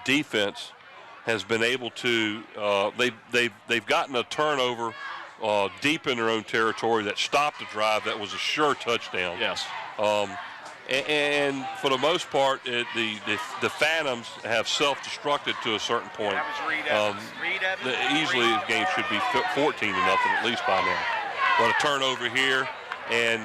defense has been able to. They've gotten a turnover deep in their own territory that stopped the drive. That was a sure touchdown. Yes. And for the most part, the Phantoms have self-destructed to a certain point. Easily the game should be 14-0 at least by now. But a turnover here, and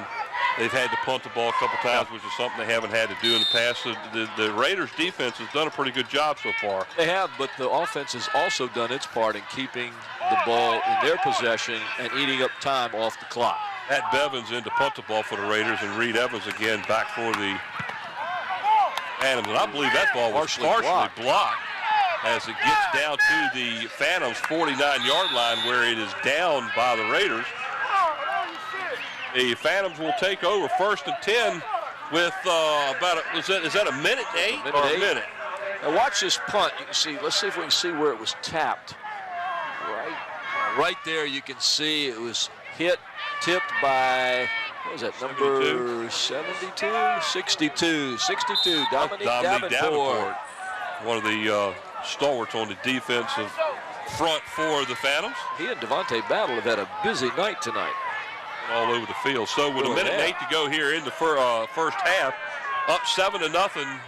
they've had to punt the ball a couple times, which is something they haven't had to do in the past. So the Raiders' defense has done a pretty good job so far. They have, but the offense has also done its part in keeping the ball in their possession and eating up time off the clock. Pat Bevins in to punt the ball for the Raiders, and Reed Evans again back for the Phantoms. And I believe that ball was partially blocked as it gets down to the Phantoms' 49-yard line where it is down by the Raiders. The Phantoms will take over 1st and 10 with is that a minute 8 or a minute? Now watch this punt. You can see. Let's see if we can see where it was tapped. Right there, you can see it was tipped by. What was that, number 72? 62. Dominique Davenport. One of the stalwarts on the defensive front for the Phantoms. He and Devontae Battle have had a busy night tonight. All over the field. So with a minute and 8 to go here in the first half, up 7-0,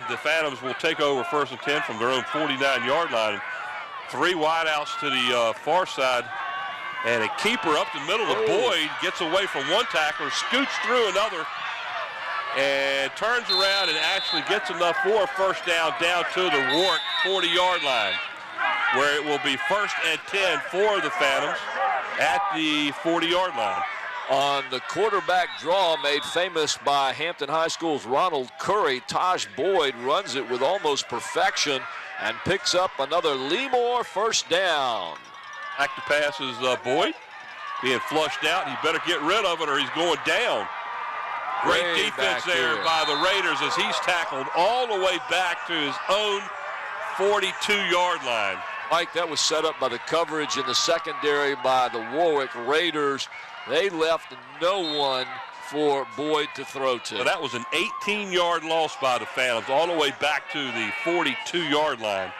the Phantoms will take over 1st and 10 from their own 49-yard line. 3 wideouts to the far side. And a keeper up the middle of Boyd gets away from one tackler, scoots through another, and turns around and actually gets enough for a first down to the Warwick 40-yard line, where it will be 1st and 10 for the Phantoms at the 40-yard line. On the quarterback draw made famous by Hampton High School's Ronald Curry, Taj Boyd runs it with almost perfection and picks up another Leemore first down. Back to pass is Boyd being flushed out. He better get rid of it or he's going down. Great defense there by the Raiders as he's tackled all the way back to his own 42-yard line. Mike, that was set up by the coverage in the secondary by the Warwick Raiders. They left no one for Boyd to throw to. So that was an 18-yard loss by the Phantoms all the way back to the 42-yard line.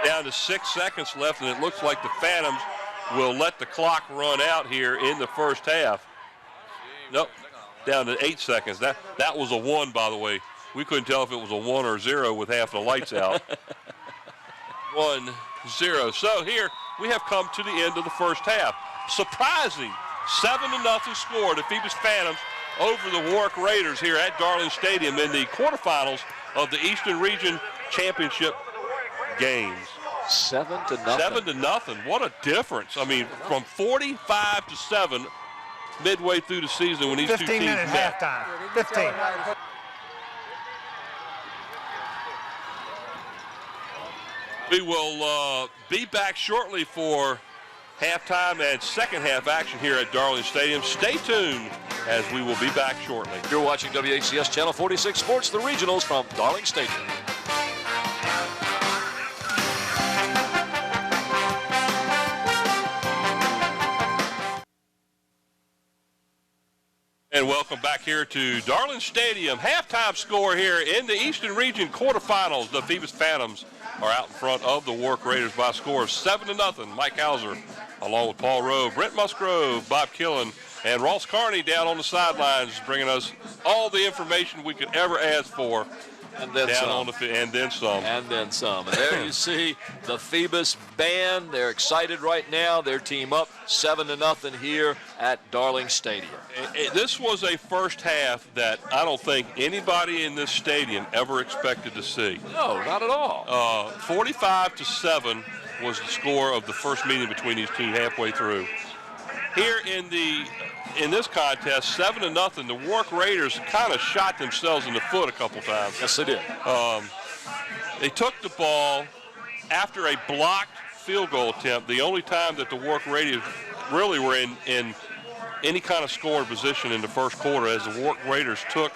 Down to 6 seconds left, and it looks like the Phantoms will let the clock run out here in the first half. Nope, down to 8 seconds. That was a 1, by the way. We couldn't tell if it was a 1 or 0 with half the lights out. 1-0. So here we have come to the end of the first half. Surprising 7-0 score to Phoebus Phantoms over the Warwick Raiders here at Darling Stadium in the quarterfinals of the Eastern Region Championship games. 7-0. 7-0. What a difference. I mean, from 45 to 7 midway through the season when these two teams 15 minutes met. halftime. 15. We will be back shortly for halftime and second half action here at Darling Stadium. Stay tuned as we will be back shortly. You're watching WHCS Channel 46 Sports, the regionals from Darling Stadium. And welcome back here to Darling Stadium. Halftime score here in the Eastern Region quarterfinals. The Phoebus Phantoms are out in front of the Warwick Raiders by a score of 7-0. Mike Hauser, along with Paul Rowe, Brent Musgrove, Bob Killen, and Ross Carney down on the sidelines, bringing us all the information we could ever ask for. And then down some. On the and then some. And then some. And there you see the Phoebus band. They're excited right now. Their team up 7-0 here at Darling Stadium. This was a first half that I don't think anybody in this stadium ever expected to see. No, not at all. 45-7 was the score of the first meeting between these teams halfway through. Here in this contest, 7-0, the Warwick Raiders kind of shot themselves in the foot a couple times. Yes, they did. They took the ball after a blocked field goal attempt, the only time that the Warwick Raiders really were in any kind of scoring position in the first quarter, as the Warwick Raiders took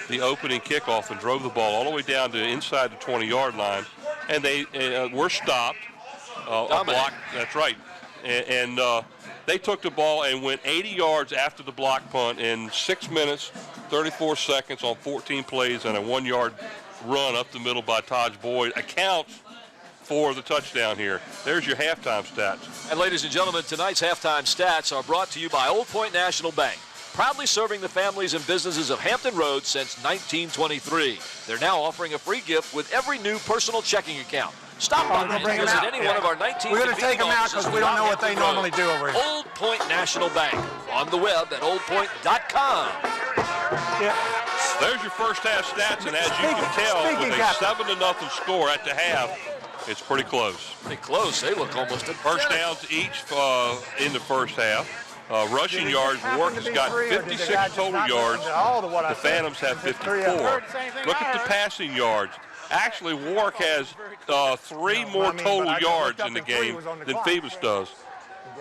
the opening kickoff and drove the ball all the way down to inside the 20-yard line, and they were stopped. A block, that's right. And they took the ball and went 80 yards after the block punt in 6 minutes, 34 seconds on 14 plays, and a 1-yard run up the middle by Taj Boyd accounts for the touchdown here. There's your halftime stats. And ladies and gentlemen, tonight's halftime stats are brought to you by Old Point National Bank, proudly serving the families and businesses of Hampton Roads since 1923. They're now offering a free gift with every new personal checking account. Stop by and visit any one of our 19 We're going to take them out because we don't know what they normally do over here. Old Point National Bank, on the web at oldpoint.com. Yeah. There's your first half stats, and as you can tell, with a 7-0 score at the half, it's pretty close. Pretty close. They look almost at first downs each in the first half. Rushing yards, Warwick has got 56 total yards. The Phantoms have 54. Look at the passing yards. Actually, Warwick has 3 more total yards in the game than Phoebus does.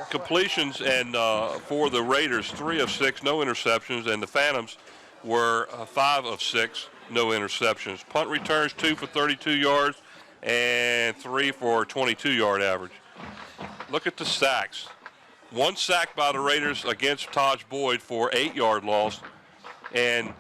Completions and for the Raiders, 3 of 6, no interceptions, and the Phantoms were 5 of 6, no interceptions. Punt returns, 2 for 32 yards and 3 for 22-yard average. Look at the sacks. 1 sack by the Raiders against Taj Boyd for 8-yard loss, and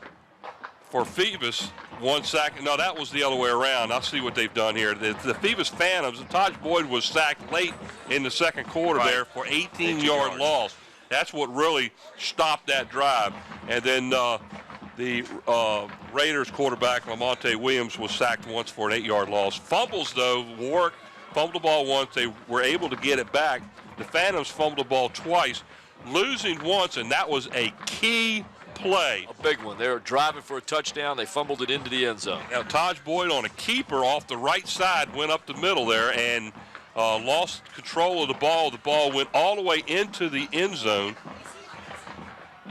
for Phoebus, 1 sack. No, that was the other way around. I'll see what they've done here. The Phoebus Phantoms, Taj Boyd was sacked late in the second quarter there for 18-yard loss. That's what really stopped that drive. And then the Raiders quarterback, Lamonte Williams, was sacked once for an 8-yard loss. Fumbles, though, Warwick fumbled the ball once. They were able to get it back. The Phantoms fumbled the ball twice, losing once, and that was a key play. A big one. They were driving for a touchdown. They fumbled it into the end zone. Now, Taj Boyd on a keeper off the right side went up the middle there and lost control of the ball. The ball went all the way into the end zone.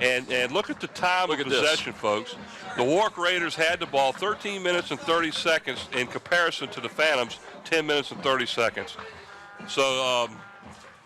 And look at the time of possession, folks. The Warwick Raiders had the ball 13 minutes and 30 seconds in comparison to the Phantoms, 10 minutes and 30 seconds. So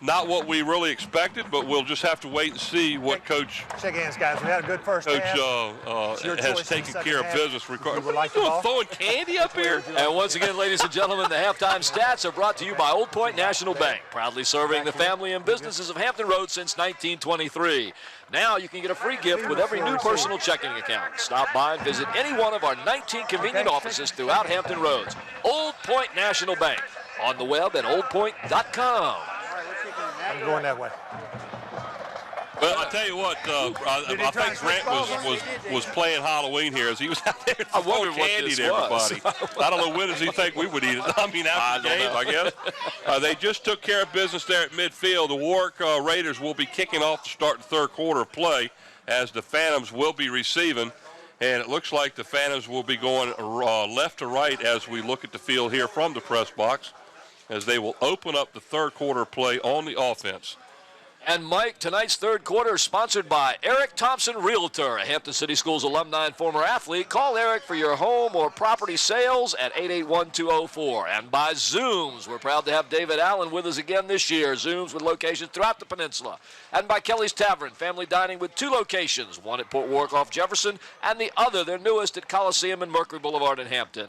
not what we really expected, but we'll just have to wait and see what Coach Shake hands, guys. We had a good first half. Has taken care of business. Like throwing candy up here? And once again, ladies and gentlemen, the halftime stats are brought to you by Old Point National Bank, proudly serving the family and businesses of Hampton Roads since 1923. Now you can get a free gift with every new personal checking account. Stop by and visit any one of our 19 convenient offices throughout Hampton Roads. Old Point National Bank. On the web at oldpoint.com. I'm going that way. Well, I tell you what, I think Grant was playing Halloween here as he was out there throwing candy to everybody. I don't know, when does he think we would eat it? I mean, after the game, I guess. They just took care of business there at midfield. The Warwick Raiders will be kicking off to start the third quarter of play as the Phantoms will be receiving. And it looks like the Phantoms will be going left to right as we look at the field here from the press box, as they will open up the third quarter play on the offense. And Mike, tonight's third quarter is sponsored by Eric Thompson Realtor, a Hampton City Schools alumni and former athlete. Call Eric for your home or property sales at 881-204. And by Zooms, we're proud to have David Allen with us again this year. Zooms with locations throughout the peninsula. And by Kelly's Tavern, family dining with 2 locations, one at Port Warwick off Jefferson and the other, their newest, at Coliseum and Mercury Boulevard in Hampton.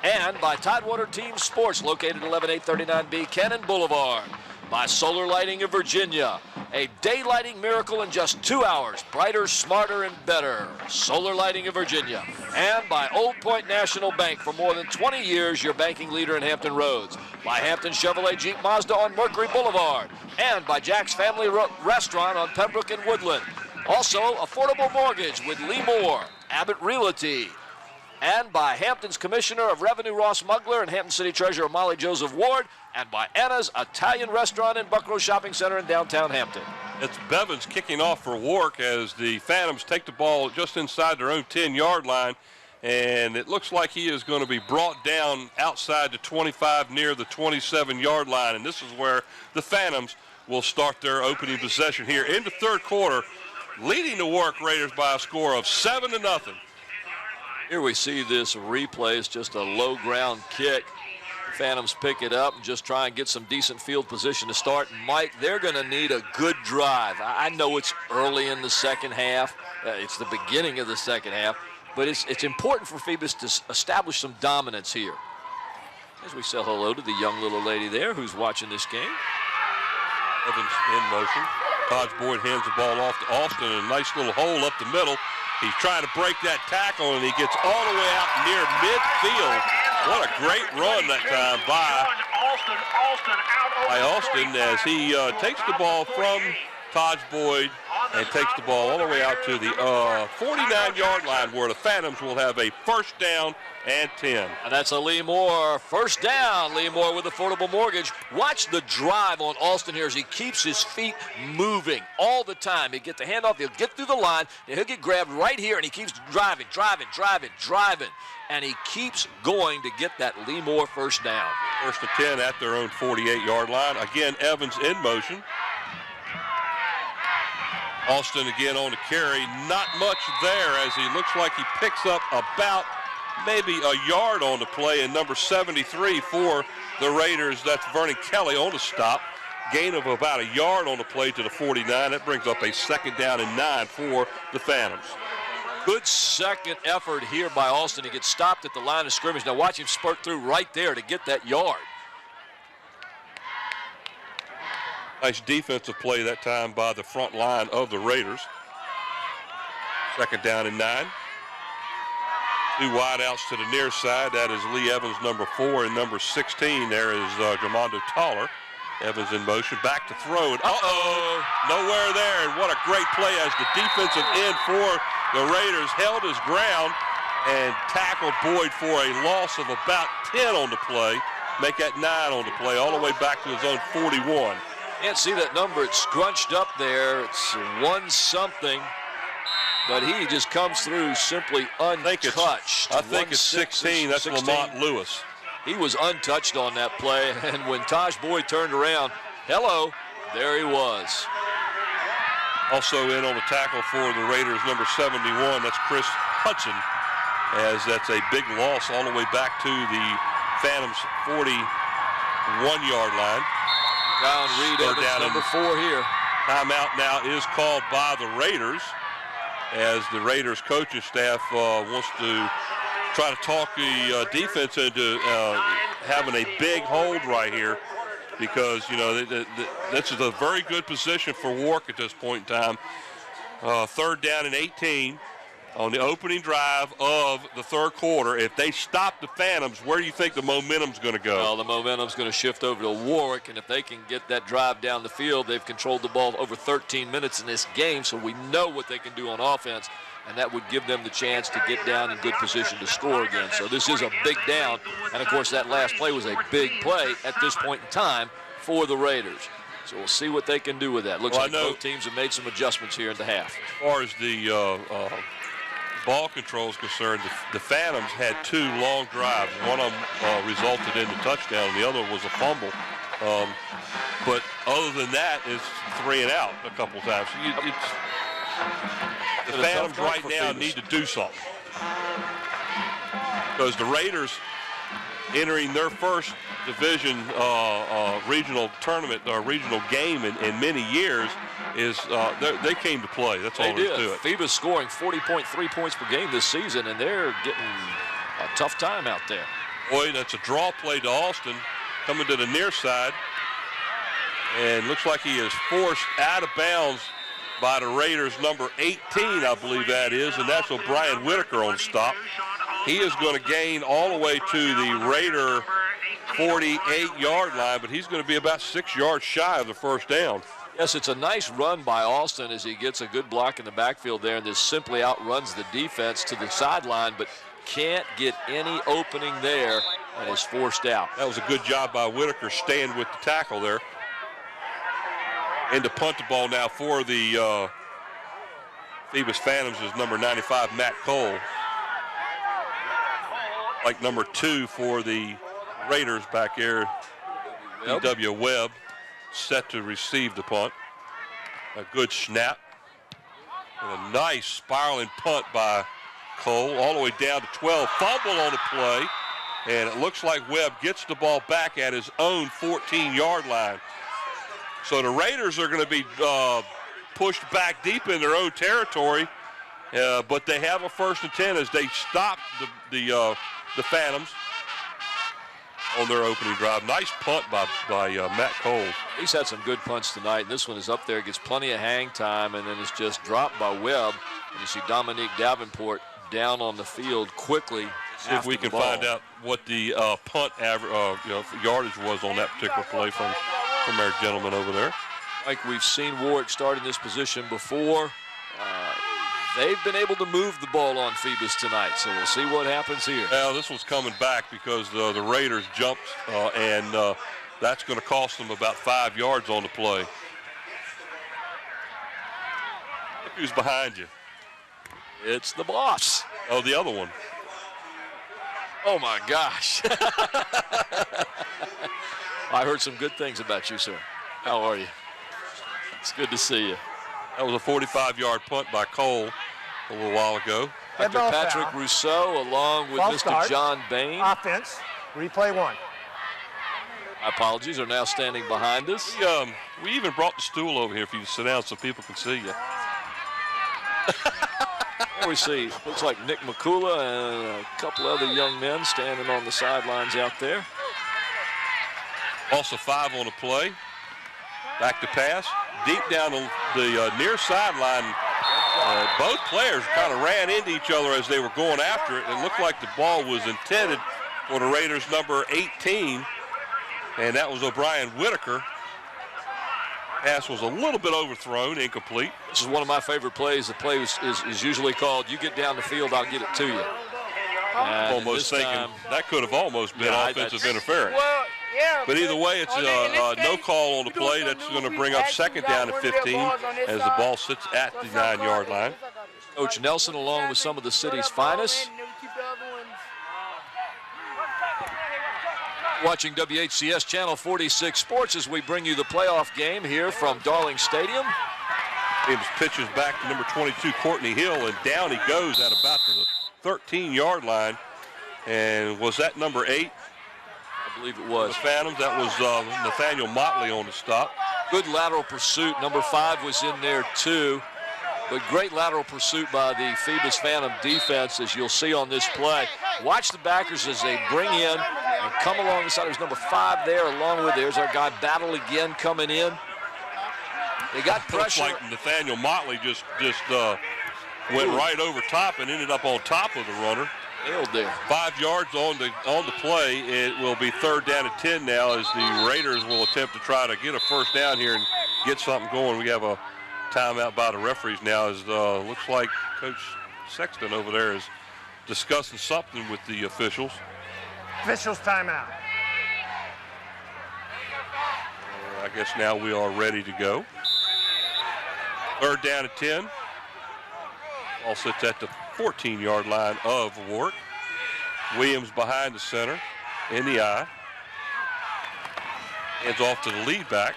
And by Tidewater Team Sports, located at 11839B Cannon Boulevard. By Solar Lighting of Virginia, a daylighting miracle in just 2 hours, brighter, smarter, and better. Solar Lighting of Virginia. And by Old Point National Bank, for more than 20 years, your banking leader in Hampton Roads. By Hampton Chevrolet Jeep Mazda on Mercury Boulevard. And by Jack's Family Restaurant on Pembroke and Woodland. Also, Affordable Mortgage with Lee Moore, Abbott Realty. And by Hampton's Commissioner of Revenue, Ross Mugler, and Hampton City Treasurer, Molly Joseph Ward, and by Anna's Italian Restaurant in Buckrow Shopping Center in downtown Hampton. It's Bevins kicking off for Warwick as the Phantoms take the ball just inside their own 10-yard line, and it looks like he is going to be brought down outside the 25 near the 27-yard line, and this is where the Phantoms will start their opening possession here in the third quarter, leading the Warwick Raiders by a score of 7-0. Here we see this replay. It's just a low ground kick. Phantoms pick it up and just try and get some decent field position to start. Mike, they're going to need a good drive. I know it's early in the second half. It's the beginning of the second half. But it's important for Phoebus to establish some dominance here. As we say hello to the young little lady there who's watching this game. Evans in motion. Taj Boyd hands the ball off to Austin in a nice little hole up the middle. He's trying to break that tackle, and he gets all the way out near midfield. What a great run that time by Austin as he takes the ball from Taj Boyd and takes the ball all the way out to the 49-yard line, where the Phantoms will have a first down and 10. And that's a Lee Moore first down. Lee Moore with Affordable Mortgage. Watch the drive on Austin here as he keeps his feet moving all the time. He'll get the handoff, he'll get through the line, and he'll get grabbed right here, and he keeps driving. And he keeps going to get that Lee Moore first down. First and 10 at their own 48-yard line. Again, Evans in motion. Austin again on the carry. Not much there as he looks like he picks up about maybe a yard on the play, and number 73 for the Raiders, that's Vernon Kelly on the stop. Gain of about a yard on the play to the 49. That brings up a 2nd down and 9 for the Phantoms. Good second effort here by Alston. He gets stopped at the line of scrimmage. Now watch him spurt through right there to get that yard. Nice defensive play that time by the front line of the Raiders. 2nd down and 9. 2 wideouts to the near side. That is Lee Evans, number 4, and number 16. There is Jamondo Toller. Evans in motion, back to throw, and nowhere there. And what a great play as the defensive end for the Raiders held his ground and tackled Boyd for a loss of about 10 on the play. Make that 9 on the play, all the way back to his own 41. Can't see that number. It's scrunched up there. It's 1-something. But he just comes through simply untouched. I think it's 16. That's 16. Lamont Lewis. He was untouched on that play, and when Taj Boyd turned around, hello, there he was. Also in on the tackle for the Raiders, number 71, that's Chris Hudson, as that's a big loss all the way back to the Phantoms' 41-yard line. Down Reed, number 4 here. Timeout now is called by the Raiders, as the Raiders coaching staff wants to try to talk the defense into having a big hold right here, because, you know, this is a very good position for Warwick at this point in time. 3rd down and 18 on the opening drive of the 3rd quarter. If they stop the Phantoms, where do you think the momentum's going to go? Well, the momentum's going to shift over to Warwick, and if they can get that drive down the field, they've controlled the ball over 13 minutes in this game, so we know what they can do on offense. And that would give them the chance to get down in good position to score again. So this is a big down. And, of course, that last play was a big play at this point in time for the Raiders. So we'll see what they can do with that. Looks like both teams have made some adjustments here in the half. As far as the ball control is concerned, the Phantoms had 2 long drives. One of them resulted in the touchdown, and the other was a fumble. But other than that, it's 3 and out a couple times. The Phantoms right now need to do something, because the Raiders, entering their first division regional tournament or regional game in many years, is they came to play. That's all there is to it. Phoebus scoring 40.3 points per game this season, and they're getting a tough time out there. Boy, that's a draw play to Alston, coming to the near side, and looks like he is forced out of bounds by the Raiders, number 18, I believe that is, and that's O'Brien Whitaker on stop. He is going to gain all the way to the Raider 48-yard line, but he's going to be about 6 yards shy of the 1st down. Yes, it's a nice run by Alston as he gets a good block in the backfield there, and this simply outruns the defense to the sideline, but can't get any opening there and is forced out. That was a good job by Whitaker staying with the tackle there. And to punt the ball now for the Phoebus Phantoms is number 95, Matt Cole. Like number 2 for the Raiders back there, D.W. Webb, set to receive the punt. A good snap. And a nice spiraling punt by Cole all the way down to 12. Fumble on the play. And it looks like Webb gets the ball back at his own 14-yard line. So the Raiders are going to be pushed back deep in their own territory, but they have a 1st and 10 as they stop the Phantoms on their opening drive. Nice punt by Matt Cole. He's had some good punts tonight. This one is up there, gets plenty of hang time, and then it's just dropped by Webb. And you see Dominique Davenport down on the field quickly. See if we can find out what the punt average, yardage was on that particular play from our gentleman over there. Like we've seen Warwick start in this position before. They've been able to move the ball on Phoebus tonight, so we'll see what happens here. Well, this one's coming back because the Raiders jumped, and that's going to cost them about 5 yards on the play. Look who's behind you. It's the boss. Oh, the other one. Oh, my gosh. I heard some good things about you, sir. How are you? It's good to see you. That was a 45-yard punt by Cole a little while ago. Dead Dr. ball Patrick foul. Rousseau along with False Mr. start. John Bain. Offense. Replay 1. My apologies, are now standing behind us. We even brought the stool over here for you to sit down so people can see you. Here we see, looks like Nick McCula and a couple other young men standing on the sidelines out there. Also 5 on the play. Back to pass. Deep down the near sideline. Both players kind of ran into each other as they were going after it. It looked like the ball was intended for the Raiders' number 18, and that was O'Brien Whitaker. Pass was a little bit overthrown, incomplete. This is one of my favorite plays. The play is usually called, you get down the field, I'll get it to you. And Almost thinking that could have almost been offensive interference. Well, yeah, But either way, it's no call on the play. That's going to bring up second down and 15 as the ball sits at the 9-yard line. Coach Nelson along with some of the city's finest. Watching WHCS Channel 46 Sports as we bring you the playoff game here from Darling Stadium. James pitches back to number 22, Courtney Hill, and down he goes at about the 13-yard line. And was that number 8? I believe it was. The Phantoms, that was Nathaniel Motley on the stop. Good lateral pursuit. Number 5 was in there too. But great lateral pursuit by the Phoebus Phantom defense, as you'll see on this play. Watch the backers as they bring in and come along the side. There's number 5 there along with, there's our guy Battle again coming in. They got pressure. Looks like Nathaniel Motley just went right over top and ended up on top of the runner. Nailed there. 5 yards on the play. It will be 3rd down and 10 now as the Raiders will attempt to try to get a first down here and get something going. We have a timeout by the referees now as looks like Coach Sexton over there is discussing something with the officials. Officials timeout. I guess now we are ready to go. 3rd down and 10. Ball sits at the 14-yard line of Warwick. Williams behind the center in the eye. Hands off to the lead back,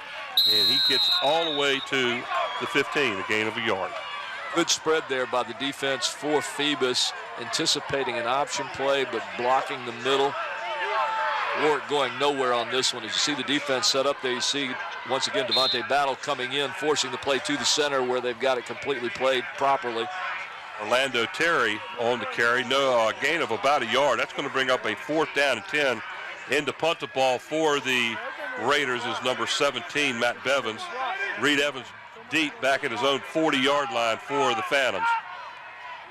and he gets all the way to the 15, a gain of a yard. Good spread there by the defense for Phoebus, anticipating an option play but blocking the middle. Warwick going nowhere on this one. As you see the defense set up there, you see once again Devontae Battle coming in, forcing the play to the center where they've got it completely played properly. Orlando Terry on the carry. No, a gain of about a yard. That's going to bring up a 4th down and 10. In to punt the ball for the Raiders is number 17, Matt Bevins. Reed Evans deep back at his own 40-yard line for the Phantoms.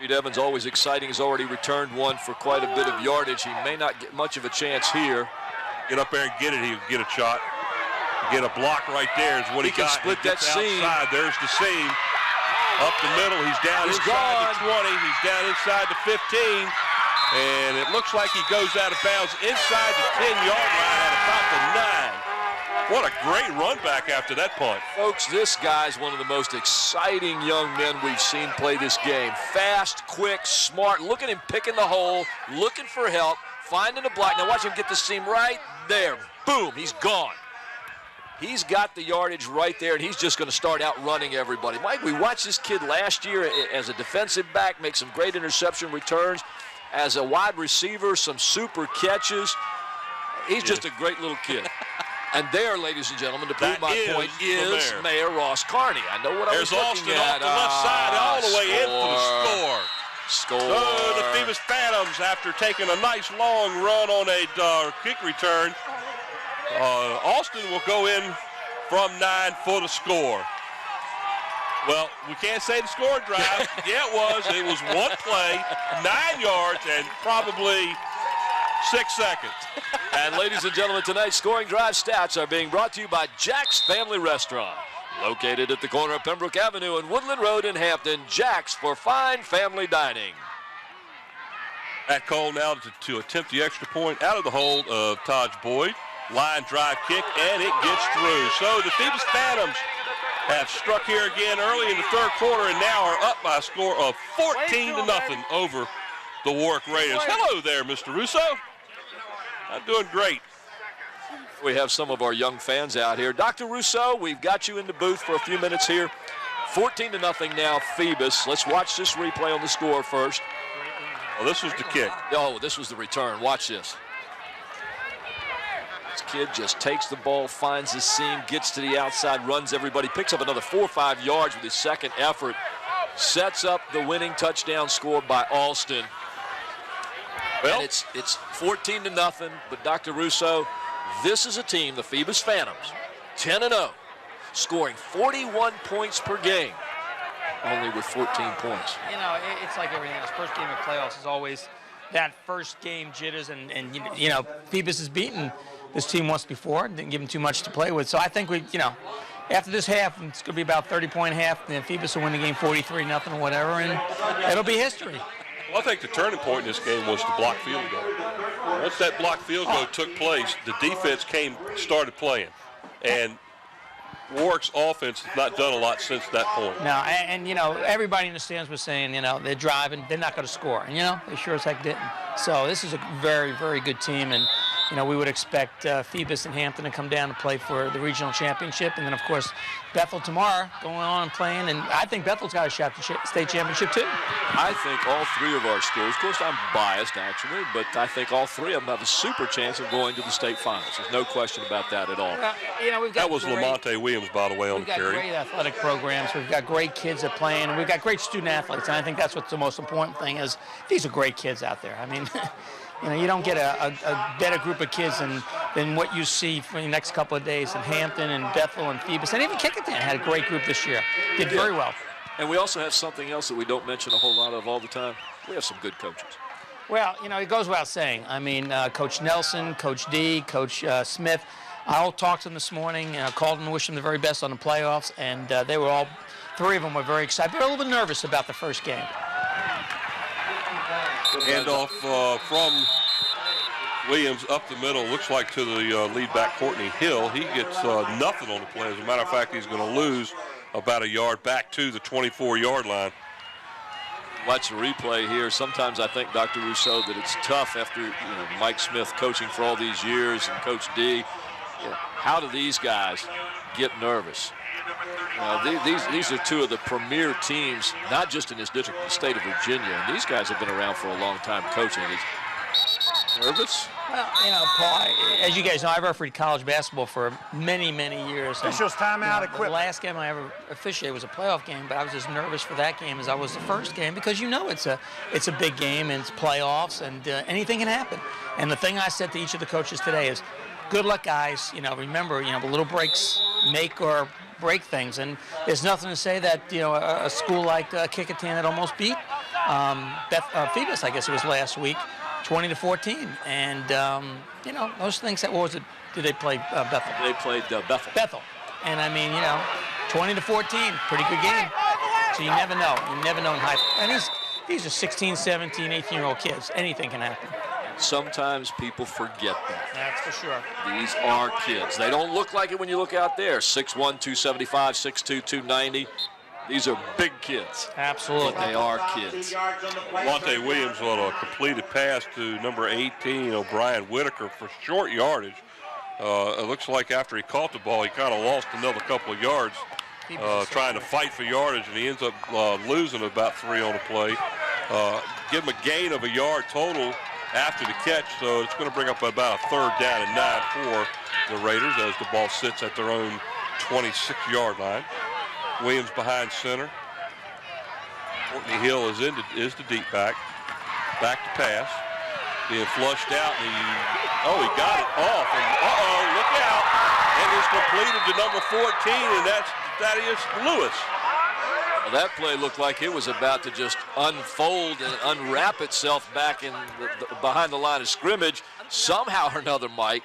Reed Evans, always exciting, has already returned one for quite a bit of yardage. He may not get much of a chance here. Get up there and get it. He'll get a shot. Get a block right there is what he got. He can split that seam. Outside. There's the seam. Up the middle. He's down inside the 20. He's down inside the 15. And it looks like he goes out of bounds inside the 10-yard line at about the 9. What a great run back after that punt. Folks, this guy's one of the most exciting young men we've seen play this game. Fast, quick, smart. Look at him picking the hole, looking for help, finding a block. Now watch him get the seam right there. Boom, he's gone. He's got the yardage right there, and he's just going to start out running everybody. Mike, we watched this kid last year as a defensive back make some great interception returns. As a wide receiver, some super catches. He's just a great little kid. And there, ladies and gentlemen, to prove my point, is Mayor Ross Carney. I know what I was looking at. There's Austin off the left side all the way in for the score. Score. So the Phoebus Phantoms, after taking a nice long run on a kick return, Austin will go in from 9 for the score. Well, we can't say the score drive. Yeah, it was. It was one play, 9 yards, and probably 6 seconds. And ladies and gentlemen, tonight's scoring drive stats are being brought to you by Jack's Family Restaurant. Located at the corner of Pembroke Avenue and Woodland Road in Hampton, Jack's for fine family dining. Matt Cole now to attempt the extra point out of the hold of Taj Boyd. Line drive kick, and it gets through. So the Phoebus Phantoms have struck here again early in the 3rd quarter and now are up by a score of 14-0 over the Warwick Raiders. Hello there, Mr. Russo. I'm doing great. We have some of our young fans out here. Dr. Russo, we've got you in the booth for a few minutes here. 14-0 now, Phoebus. Let's watch this replay on the score first. Oh, this was the kick. Oh, this was the return. Watch this. This kid just takes the ball, finds the seam, gets to the outside, runs everybody, picks up another 4 or 5 yards with his second effort, sets up the winning touchdown score by Alston. Well, and it's 14-0, but Dr. Russo, this is a team, the Phoebus Phantoms, 10-0, scoring 41 points per game, only with 14 points. You know, it's like everything else. First game of playoffs is always that first game jitters, and you know, Phoebus has beaten this team once before, didn't give them too much to play with. So I think after this half, it's going to be about 30-point half, and Phoebus will win the game 43-0 or whatever, and it'll be history. Well, I think the turning point in this game was the block field goal. Once that block field goal took place, the defense started playing. And Warwick's offense has not done a lot since that point. No, and everybody in the stands was saying, they're driving, they're not going to score. And, they sure as heck didn't. So this is a very, very good team. And, we would expect Phoebus and Hampton to come down to play for the regional championship. And then, of course, Bethel tomorrow going on and playing. And I think Bethel's got a shot at the state championship, too. I think all three of our schools, of course, I'm biased, actually, but I think all three of them have a super chance of going to the state finals. There's no question about that at all. Well, we've got that was Lamonte Williams, by the way, on the carry. We've got great athletic programs. We've got great kids that play, and we've got great student athletes. And I think that's what's the most important thing is these are great kids out there. I mean, you don't get a better group of kids than what you see for the next couple of days in Hampton and Bethel and Phoebus. And even Kickinton had a great group this year. Did very well. And we also have something else that we don't mention a whole lot of all the time. We have some good coaches. Well, it goes without saying. I mean, Coach Nelson, Coach D, Coach Smith. I all talked to them this morning, called them to wish them the very best on the playoffs, and they were all, three of them were very excited. They were a little bit nervous about the first game. Handoff from Williams up the middle, looks like to the lead back, Courtney Hill. He gets nothing on the play. As a matter of fact, he's going to lose about a yard back to the 24-yard line. Watch the replay here. Sometimes I think, Dr. Rousseau, that it's tough after Mike Smith coaching for all these years and Coach D. How do these guys get nervous? These are two of the premier teams, not just in this district, but the state of Virginia. And these guys have been around for a long time coaching. Nervous? Well, Paul, as you guys know, I've refereed college basketball for many, many years. Officials timeout equipment. The last game I ever officiated was a playoff game, but I was as nervous for that game as I was the first game because it's a big game and it's playoffs and anything can happen. And the thing I said to each of the coaches today is, good luck, guys. Remember, the little breaks make or break things, and there's nothing to say that a school like Kickinton that almost beat Phoebus, I guess it was last week, 20-14, and those things. What was it? Did they play Bethel? They played Bethel. Bethel, and I mean 20-14, pretty good game. So you never know. You never know in high school. And these are 16, 17, 18-year-old kids. Anything can happen. Sometimes people forget that. That's for sure. These are kids. They don't look like it when you look out there. 6'1", 275, 6'2", 290. These are big kids. Absolutely. But they are kids. Monte Williams on a completed pass to number 18, O'Brien Whitaker, for short yardage. It looks like after he caught the ball, he kind of lost another couple of yards trying to fight for yardage, and he ends up losing about 3 on the play. Give him a gain of a yard total after the catch, so it's going to bring up about a 3rd down and 9 for the Raiders as the ball sits at their own 26-yard line. Williams behind center. Courtney Hill is the deep back. Back to pass. Being flushed out, and he got it off, and look out. And it's completed to number 14, and that's Thaddeus Lewis. Well, that play looked like it was about to just unfold and unwrap itself back in behind the line of scrimmage. Somehow or another, Mike,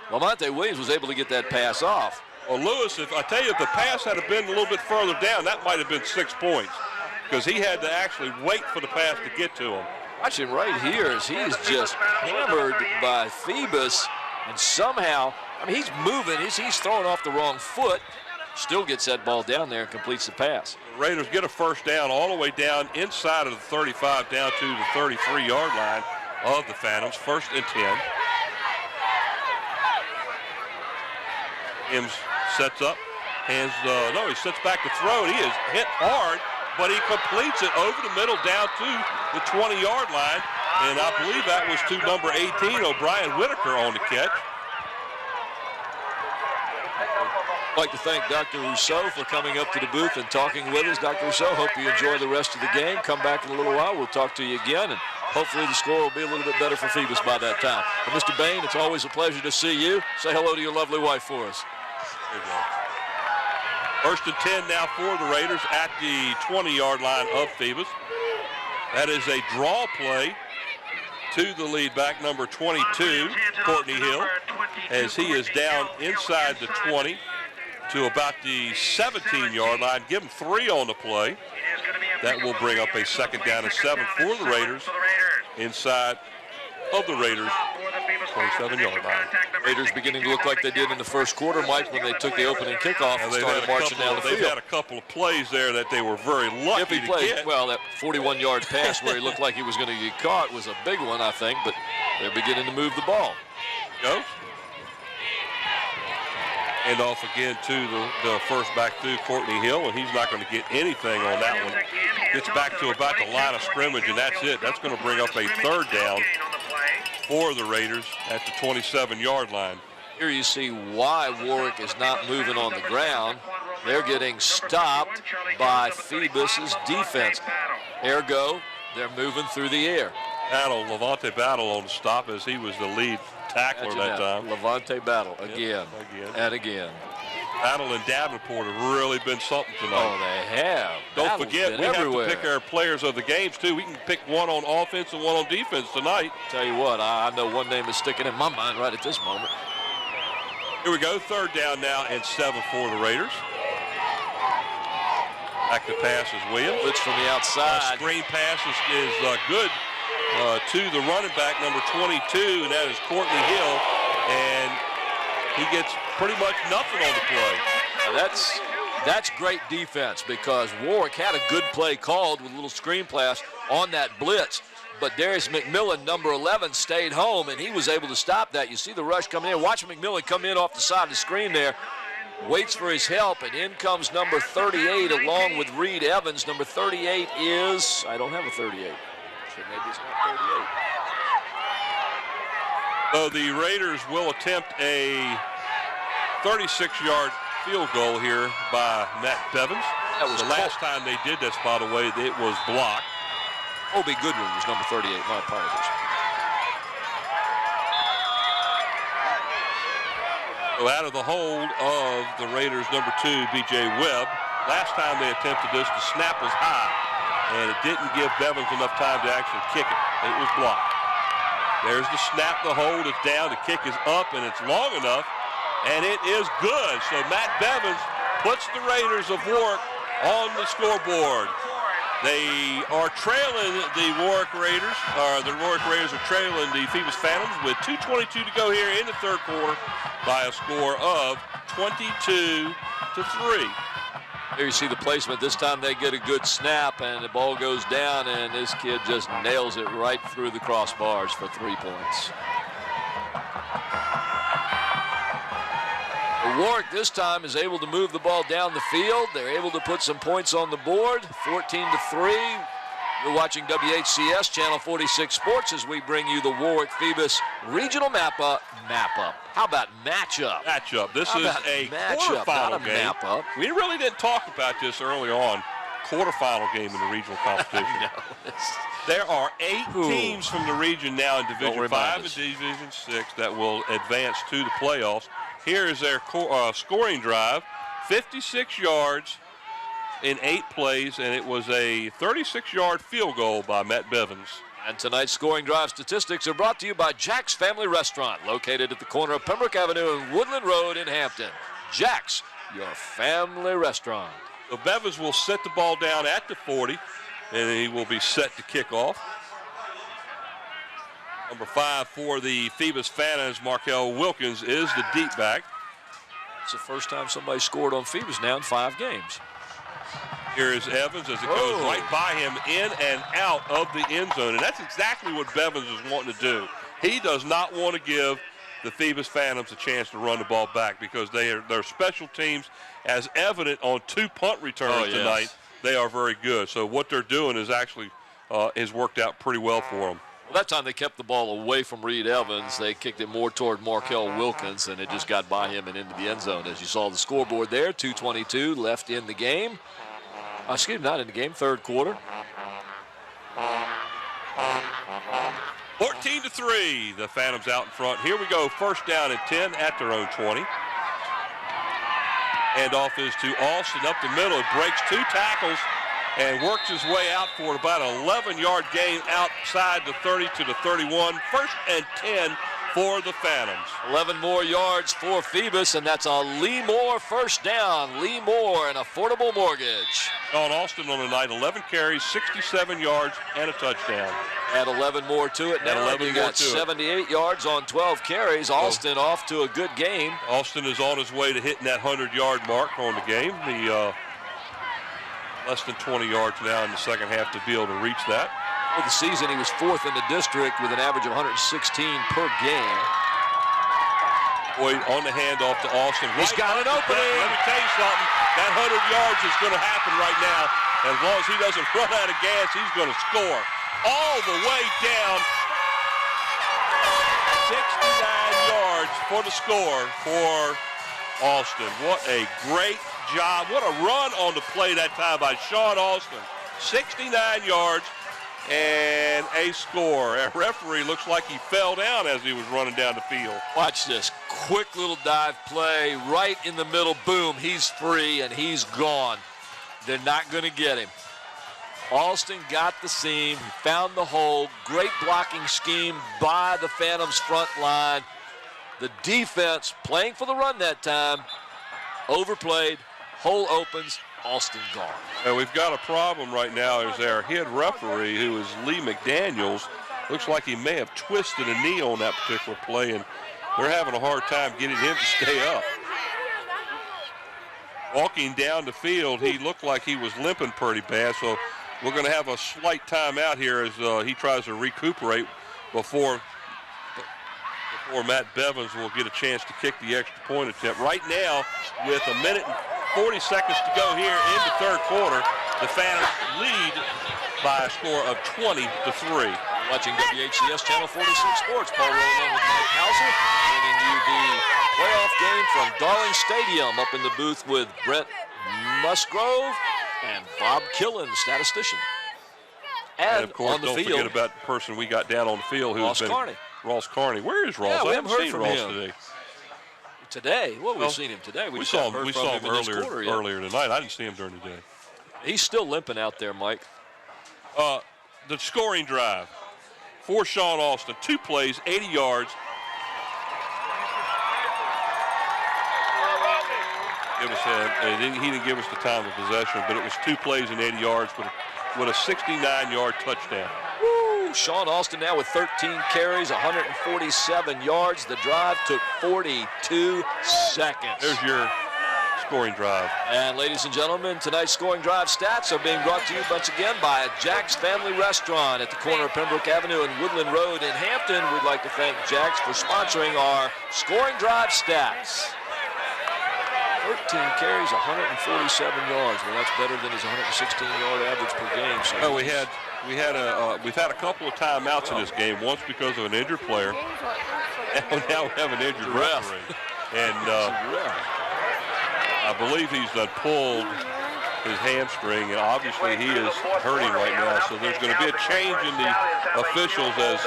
Lamonte Williams was able to get that pass off. Well, Lewis, if the pass had been a little bit further down, that might have been 6 points because he had to actually wait for the pass to get to him. Watch him right here as he's just hammered by Phoebus, and somehow, he's moving. He's throwing off the wrong foot. Still gets that ball down there and completes the pass. The Raiders get a 1st down all the way down inside of the 35 down to the 33-yard line of the Phantoms. 1st and 10. Williams sets up, he sets back to throw. He is hit hard but he completes it over the middle down to the 20-yard line. And I believe that was to number 18, O'Brien Whitaker, on the catch. I'd like to thank Dr. Rousseau for coming up to the booth and talking with us. Dr. Rousseau, hope you enjoy the rest of the game. Come back in a little while. We'll talk to you again, and hopefully the score will be a little bit better for Phoebus by that time. But Mr. Bain, it's always a pleasure to see you. Say hello to your lovely wife for us. There you go. 1st and 10 now for the Raiders at the 20-yard line of Phoebus. That is a draw play to the lead back, number 22, Courtney Hill, as he is down inside the 20 to about the 17-yard line. Give him 3 on the play. That will bring up a 2nd down and 7 for the Raiders inside of the Raiders' 27-yard line. Raiders beginning to look like they did in the first quarter, Mike, when they took the opening kickoff and started marching down the field. They've had a couple of plays there that they were very lucky to get. Well, that 41-yard pass where he looked like he was going to get caught was a big one, I think, but they're beginning to move the ball. Go. And off again to the first back through, Courtney Hill, and he's not going to get anything on that one. Gets back to about the line of scrimmage, and that's it. That's going to bring up a 3rd down for the Raiders at the 27-yard line. Here you see why Warwick is not moving on the ground. They're getting stopped by Phoebus's defense. Ergo, they're moving through the air. Levante Battle on the stop as he was the lead tackler that time. Levante Battle again and again. Battle and Davenport have really been something tonight. Oh, they have. Don't forget, we have to pick our players of the games, too. We can pick one on offense and one on defense tonight. Tell you what, I know one name is sticking in my mind right at this moment. Here we go, 3rd down now and 7 for the Raiders. Back to pass is Williams. Blitz from the outside. Screen pass is good to the running back, number 22, and that is Courtney Hill. And he gets pretty much nothing on the play. Now that's great defense because Warwick had a good play called with a little screen pass on that blitz. But Darius McMillan, number 11, stayed home, and he was able to stop that. You see the rush coming in. Watch McMillan come in off the side of the screen there. Waits for his help, and in comes number 38 along with Reed Evans. Number 38 is, I don't have a 38. So maybe it's not 38. So the Raiders will attempt a 36-yard field goal here by Matt Bevins. That was the last time they did this, by the way, it was blocked. Obi Goodwin was number 38. My apologies. So out of the hold of the Raiders, number 2, B.J. Webb. Last time they attempted this, the snap was high, and it didn't give Bevins enough time to actually kick it. It was blocked. There's the snap, the hold is down, the kick is up, and it's long enough, and it is good. So Matt Bevins puts the Raiders of Warwick on the scoreboard. They are trailing the Warwick Raiders. The Warwick Raiders are trailing the Phoebus Phantoms with 2:22 to go here in the 3rd quarter by a score of 22-3. There you see the placement. This time they get a good snap, and the ball goes down, and this kid just nails it right through the crossbars for 3 points. Warwick this time is able to move the ball down the field. They're able to put some points on the board, 14-3. You're watching WHCS Channel 46 Sports as we bring you the Warwick Phoebus Regional Map-Up. How about matchup? Matchup. This is a quarterfinal game. Map-up. We really didn't talk about this early on. Quarterfinal game in the regional competition. There are 8 teams from the region now in Division 5 and Division 6 that will advance to the playoffs. Here is their scoring drive, 56 yards in 8 plays, and it was a 36-yard field goal by Matt Bevins. And tonight's scoring drive statistics are brought to you by Jack's Family Restaurant, located at the corner of Pembroke Avenue and Woodland Road in Hampton. Jack's, your family restaurant. So Bevins will set the ball down at the 40, and he will be set to kick off. Number 5 for the Phoebus Phantoms, Markel Wilkins, is the deep back. It's the first time somebody scored on Phoebus now in 5 games. Here is Evans as it goes right by him in and out of the end zone. And that's exactly what Bevins is wanting to do. He does not want to give the Phoebus Phantoms a chance to run the ball back because they're special teams, as evident on 2 punt returns tonight. they are very good. So what they're doing is actually has worked out pretty well for them. Well, that time they kept the ball away from Reed Evans. They kicked it more toward Markel Wilkins, and it just got by him and into the end zone. As you saw the scoreboard there, 2:22 left in the game. Excuse me, not in the game, third quarter. 14-3, the Phantoms out in front. Here we go, first down and 10 at their own 20. Handoff is to Alston up the middle. It breaks 2 tackles and works his way out for about an 11-yard gain outside the 30 to the 31. First and 10 for the Phantoms. 11 more yards for Phoebus, and that's a Lee Moore first down. Lee Moore, an affordable mortgage. On Alston on the night, 11 carries, 67 yards, and a touchdown. Add 11 more to it now. You got 78 yards on 12 carries. Alston off to a good game. Alston is on his way to hitting that 100-yard mark on the game. The less than 20 yards now in the second half to be able to reach that. For the season, he was 4th in the district with an average of 116 per game. Boyd on the handoff to Alston. He's got an opening. Let me tell you something. That 100 yards is going to happen right now. As long as he doesn't run out of gas, he's going to score. All the way down. 69 yards for the score for Alston. What a great job. What a run on the play that time by Sean Alston. 69 yards and a score. A referee looks like he fell down as he was running down the field. Watch this. Quick little dive play right in the middle. Boom. He's free and he's gone. They're not going to get him. Alston got the seam, found the hole. Great blocking scheme by the Phantoms front line. The defense playing for the run that time. Overplayed. Hole opens. Alston gone. And we've got a problem right now. Is our head referee, who is Lee McDaniels. Looks like he may have twisted a knee on that particular play, and they're having a hard time getting him to stay up. Walking down the field, he looked like he was limping pretty bad, so we're going to have a slight timeout here as he tries to recuperate before Matt Bevins will get a chance to kick the extra point attempt. Right now, with a minute and 40 seconds to go here in the third quarter, the Phantoms lead by a score of 20-3. Watching WHCS Channel 46 Sports, Paul Roland with Mike Hauser, bringing you the playoff game from Darling Stadium. Up in the booth with Brent Musgrove and Bob Killen, statistician. And of course, on the don't field, forget about the person we got down on the field who's been Carney. Ross Carney. Where is Ross? Yeah, we I haven't haven't heard seen from Ross him today. Today? Well, we've seen him today. We saw him earlier tonight. I didn't see him during the day. He's still limping out there, Mike. The scoring drive for Sean Alston. 2 plays, 80 yards. He didn't give us the time of possession, but it was 2 plays and 80 yards with a 69-yard touchdown. Woo! Sean Alston now with 13 carries, 147 yards. The drive took 42 seconds. There's your scoring drive. And ladies and gentlemen, tonight's scoring drive stats are being brought to you once again by Jack's Family Restaurant at the corner of Pembroke Avenue and Woodland Road in Hampton. We'd like to thank Jack's for sponsoring our scoring drive stats. 13 carries, 147 yards. Well, that's better than his 116-yard average per game. So we've had a couple of timeouts in this game. Once because of an injured player, and now we have an injured referee. And I believe he's pulled his hamstring, and obviously he is hurting right now. So there's going to be a change in the officials, as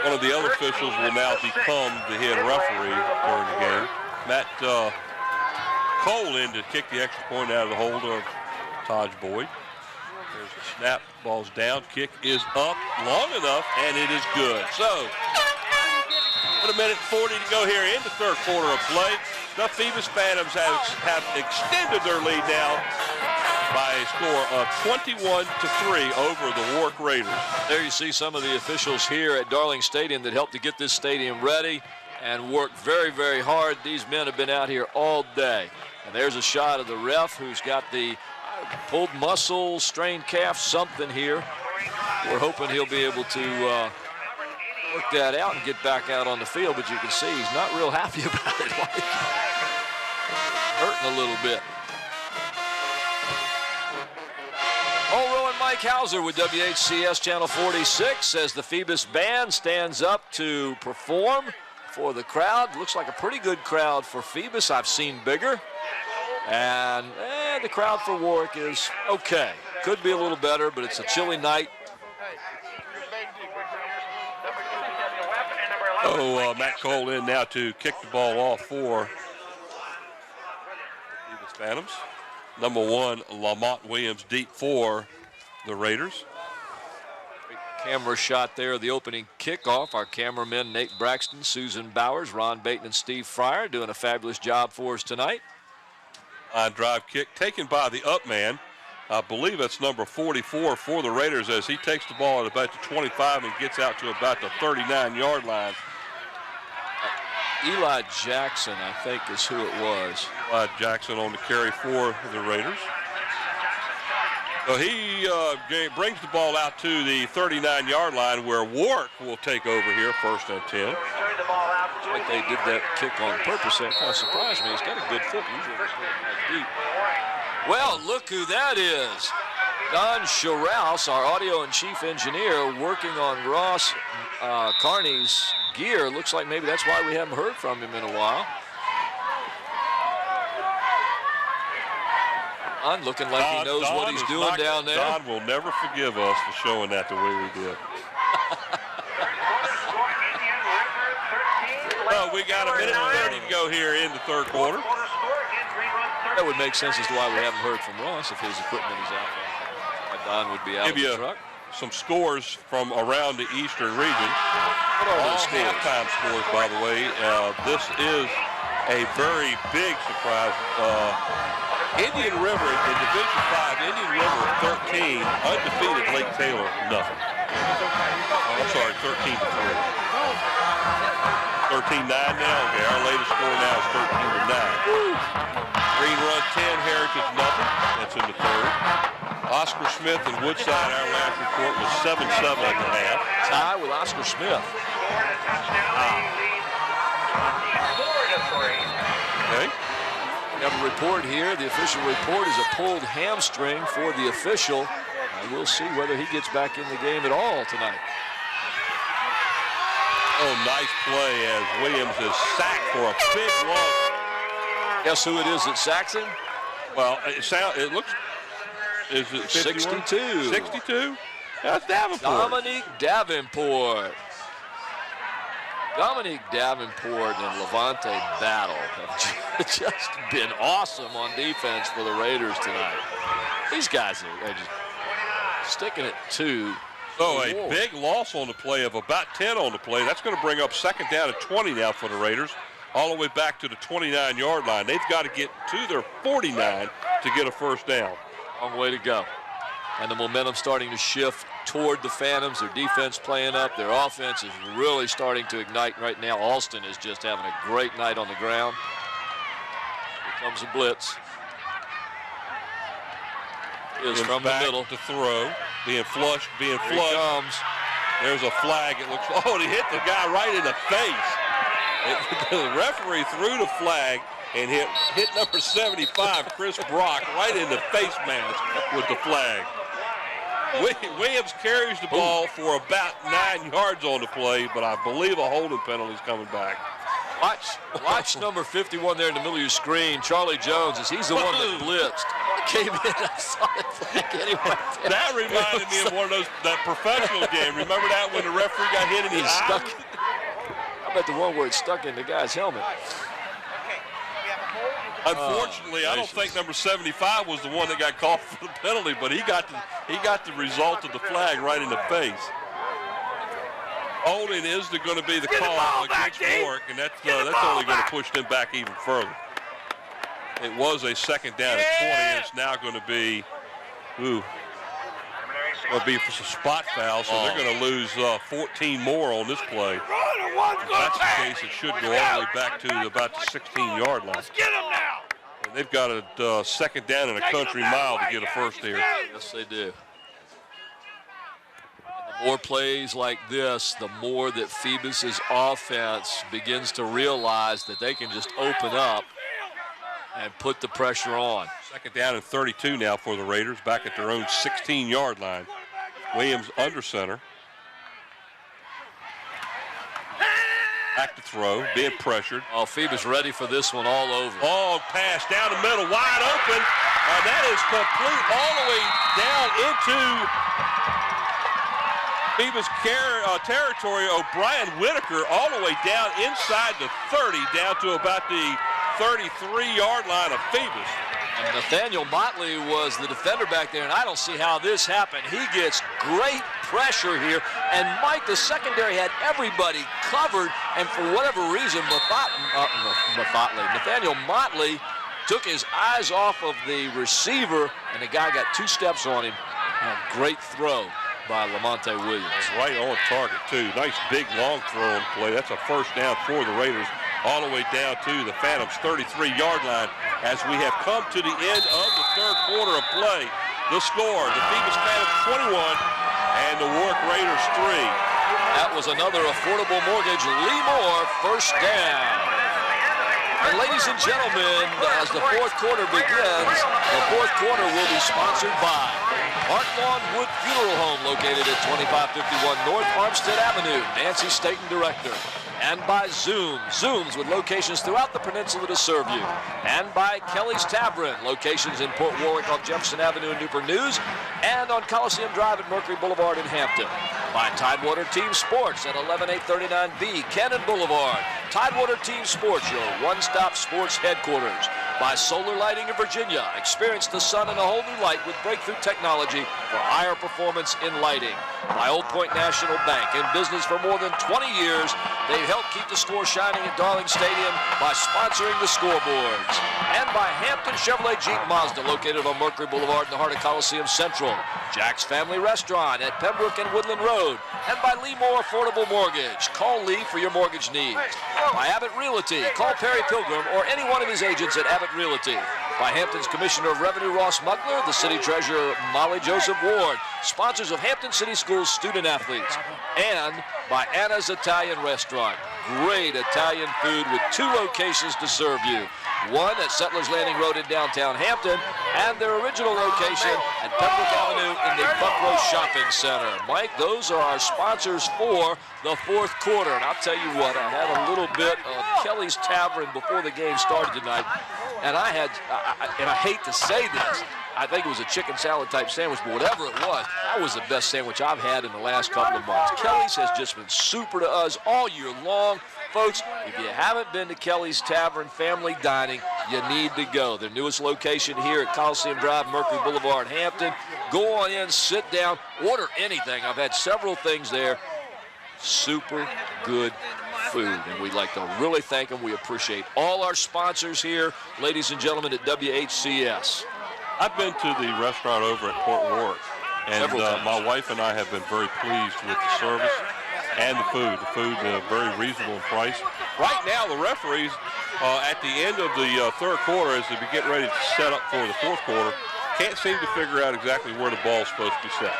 one of the other officials will now become the head referee during the game. Matt Cole in to kick the extra point out of the hold of Taj Boyd. There's the snap, ball's down, kick is up long enough, and it is good. So, with a minute 40 to go here in the third quarter of play, the Phoebus Phantoms have extended their lead now by a score of 21-3 over the Warwick Raiders. There you see some of the officials here at Darling Stadium that helped to get this stadium ready and worked very, very hard. These men have been out here all day. And there's a shot of the ref who's got the pulled muscle, strained calf, something here. We're hoping he'll be able to work that out and get back out on the field, but you can see he's not real happy about it. Hurting a little bit. Mike Hauser with WHCS Channel 46 as the Phoebus band stands up to perform for the crowd. Looks like a pretty good crowd for Phoebus. I've seen bigger. And the crowd for Warwick is okay. Could be a little better, but it's a chilly night. Oh, Matt Cole in now to kick the ball off for the Phoebus Phantoms. Number 1, Lamont Williams deep for the Raiders. Great camera shot there, the opening kickoff. Our cameramen Nate Braxton, Susan Bowers, Ron Baton, and Steve Fryer doing a fabulous job for us tonight. On drive kick taken by the up man. I believe that's number 44 for the Raiders as he takes the ball at about the 25 and gets out to about the 39-yard line. Eli Jackson, I think, is who it was. Eli Jackson on the carry for the Raiders. So he brings the ball out to the 39-yard line where Warwick will take over here, 1st and 10. Looks like they did that kick on purpose. That kind of surprised me. He's got a good foot. Usually deep. Well, look who that is. Don Scharouse, our audio and chief engineer, working on Ross Carney's gear. Looks like maybe that's why we haven't heard from him in a while. Don looking like he knows what he's doing down there. Don will never forgive us for showing that the way we did. Well, we got a minute and 30 to go here in the 3rd quarter. That would make sense as to why we haven't heard from Ross if his equipment is out there. Don would be out of the truck. Some scores from around the Eastern region. What are those scores? Halftime scores, by the way. This is a very big surprise. Indian River in Division 5, Indian River 13, undefeated Lake Taylor, nothing. I'm sorry, 13-3. 13-9 now. Okay, our latest score now is 13-9. Green Run 10, Heritage nothing. That's in the 3rd. Oscar Smith and Woodside, our last report was 7-7 at the half. Tie with Oscar Smith. Okay. We have a report here. The official report is a pulled hamstring for the official. We'll see whether he gets back in the game at all tonight. Oh, nice play as Williams is sacked for a big loss. Guess who it is that sacks him? Well, it looks. Is it 51? 62. 62? That's Davenport. Dominique Davenport. Dominique Davenport and Levante Battle have just been awesome on defense for the Raiders tonight. These guys are just sticking it to. So a big loss on the play of about 10 on the play. That's going to bring up 2nd down and 20 now for the Raiders, all the way back to the 29-yard line. They've got to get to their 49 to get a 1st down. Long way to go. And the momentum starting to shift toward the Phantoms. Their defense playing up. Their offense is really starting to ignite right now. Alston is just having a great night on the ground. Here comes a blitz. Is from the middle. To throw. Being flushed. Here he comes. There's a flag. It looks. Oh, he hit the guy right in the face. The referee threw the flag and hit number 75, Chris Brock, right in the face mask with the flag. Williams carries the ball for about 9 yards on the play, but I believe a holding penalty is coming back. Watch number 51 there in the middle of your screen, Charlie Jones, as he's the one that blitzed. Came in, I saw the flag anyway. That reminded me of one of those, that professional game. Remember that when the referee got hit in the eye? Stuck. I bet the one where it stuck in the guy's helmet. Unfortunately, I don't think number 75 was the one that got called for the penalty, but he got the result of the flag right in the face. Holding is going to be the call against Warwick, and that's only going to push them back even further. It was a 2nd down at 20, and it's now going to be, for some spot foul, so they're going to lose 14 more on this play. If that's the case, it should go all the way back to about the 16-yard line. Let's get him now. And they've got a 2nd down and a country mile to get a 1st here. Yes, they do. And the more plays like this, the more that Phoebus's offense begins to realize that they can just open up and put the pressure on. Second down and 32 now for the Raiders, back at their own 16-yard line. Williams under center. Back to throw, being pressured. Oh, Phoebus ready for this one all over. Long pass down the middle, wide open. And that is complete all the way down into Phoebus territory. O'Brien Whitaker all the way down inside the 30, down to about the 33-yard line of Phoebus. And Nathaniel Motley was the defender back there, and I don't see how this happened. He gets great pressure here, and Mike, the secondary had everybody covered, and for whatever reason, Nathaniel Motley took his eyes off of the receiver, and the guy got 2 steps on him. A great throw by Lamonte Williams. Right on target, too. Nice big long throw on play. That's a first down for the Raiders, all the way down to the Phantoms' 33-yard line as we have come to the end of the third quarter of play. The score, the Phoebus Phantoms 21 and the Warwick Raiders 3. That was another Affordable Mortgage Lee Moore first down. And ladies and gentlemen, as the fourth quarter begins, the fourth quarter will be sponsored by Park Lawn Wood Funeral Home, located at 2551 North Armstead Avenue, Nancy Staten, director. And by Zooms with locations throughout the peninsula to serve you. And by Kelly's Tavern, locations in Port Warwick on Jefferson Avenue in Newport News, and on Coliseum Drive at Mercury Boulevard in Hampton. By Tidewater Team Sports at 11839B Cannon Boulevard. Tidewater Team Sports, your one-stop sports headquarters. By Solar Lighting in Virginia. Experience the sun in a whole new light with breakthrough technology for higher performance in lighting. By Old Point National Bank, in business for more than 20 years. They've helped keep the score shining at Darling Stadium by sponsoring the scoreboards. And by Hampton Chevrolet Jeep Mazda, located on Mercury Boulevard in the heart of Coliseum Central. Jack's Family Restaurant at Pembroke and Woodland Road. And by Lee Moore Affordable Mortgage. Call Lee for your mortgage needs. By Abbott Realty. Call Perry Pilgrim or any one of his agents at Abbott Realty. By Hampton's Commissioner of Revenue Ross Mugler, the City Treasurer Molly Joseph Ward, sponsors of Hampton City Schools student athletes. And by Anna's Italian Restaurant. Great Italian food with 2 locations to serve you. One at Settlers Landing Road in downtown Hampton, and their original location at Pembroke Avenue in the Buckrow Shopping Center. Mike, those are our sponsors for the fourth quarter. And I'll tell you what, I had a little bit of Kelly's Tavern before the game started tonight, and I hate to say this, I think it was a chicken salad type sandwich, but whatever it was, that was the best sandwich I've had in the last couple of months. Kelly's has just been super to us all year long. Folks, if you haven't been to Kelly's Tavern Family Dining, you need to go. Their newest location here at Coliseum Drive, Mercury Boulevard, Hampton. Go on in, sit down, order anything. I've had several things there. Super good food, and we'd like to really thank them. We appreciate all our sponsors here, ladies and gentlemen, at WHCS. I've been to the restaurant over at Port Warwick, and my wife and I have been very pleased with the service and the food. The food very reasonable in price. Right now, the referees at the end of the third quarter, as they get ready to set up for the fourth quarter, can't seem to figure out exactly where the ball's supposed to be set.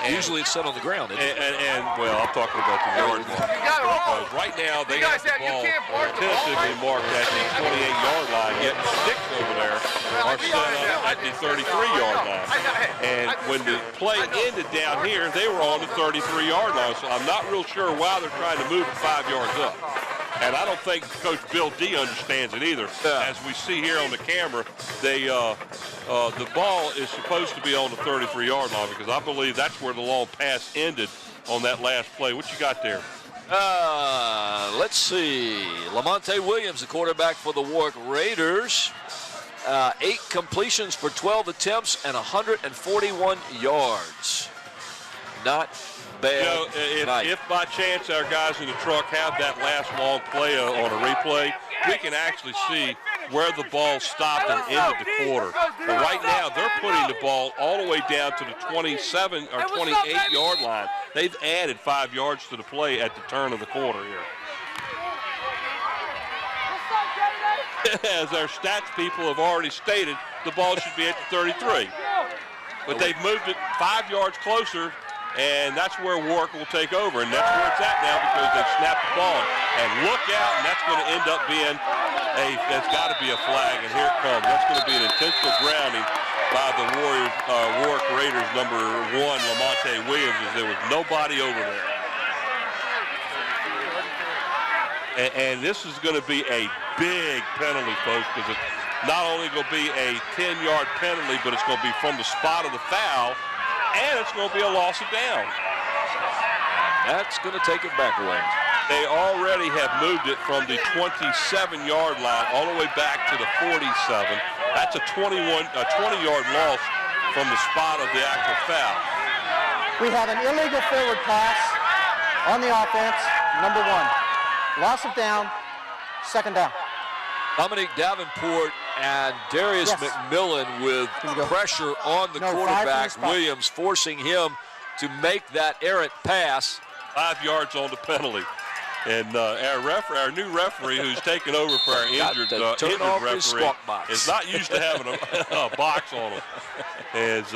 Usually it's set on the ground. And well, I'm talking about the yard mark. Because right now they have the ball tentatively marked at the 28-yard line, yet the sticks over there are set up at the 33-yard line. And when the play ended down here, they were on the 33-yard line. So I'm not real sure why they're trying to move it 5 yards up. And I don't think Coach Bill D understands it either. As we see here on the camera, the ball is supposed to be on the 33-yard line, because I believe that's where the long pass ended on that last play. What you got there? Let's see. Lamonte Williams, the quarterback for the Warwick Raiders. 8 completions for 12 attempts and 141 yards. Not bad. You know, if by chance our guys in the truck have that last long play on a replay, we can actually see where the ball stopped and ended the quarter. But right now, they're putting the ball all the way down to the 27 or 28-yard line. They've added 5 yards to the play at the turn of the quarter here. As our stats people have already stated, the ball should be at the 33. But they've moved it 5 yards closer, and that's where Warwick will take over, and that's where it's at now, because they've snapped the ball. And look out, and that's going to end up being That's got to be a flag, and here it comes. That's going to be an intentional grounding by the Warwick Raiders number 1, Lamonte Williams, as there was nobody over there. And this is going to be a big penalty, folks, because it's not only going to be a 10-yard penalty, but it's going to be from the spot of the foul, and it's going to be a loss of down. That's going to take it back away. They already have moved it from the 27-yard line all the way back to the 47. That's a 20-yard loss from the spot of the actual foul. We have an illegal forward pass on the offense, number 1. Loss of down, second down. Dominique Davenport and Darius McMillan with pressure on the quarterback, Williams, forcing him to make that errant pass. 5 yards on the penalty. And our new referee, who's taken over for our injured referee, is not used to having a box on him. As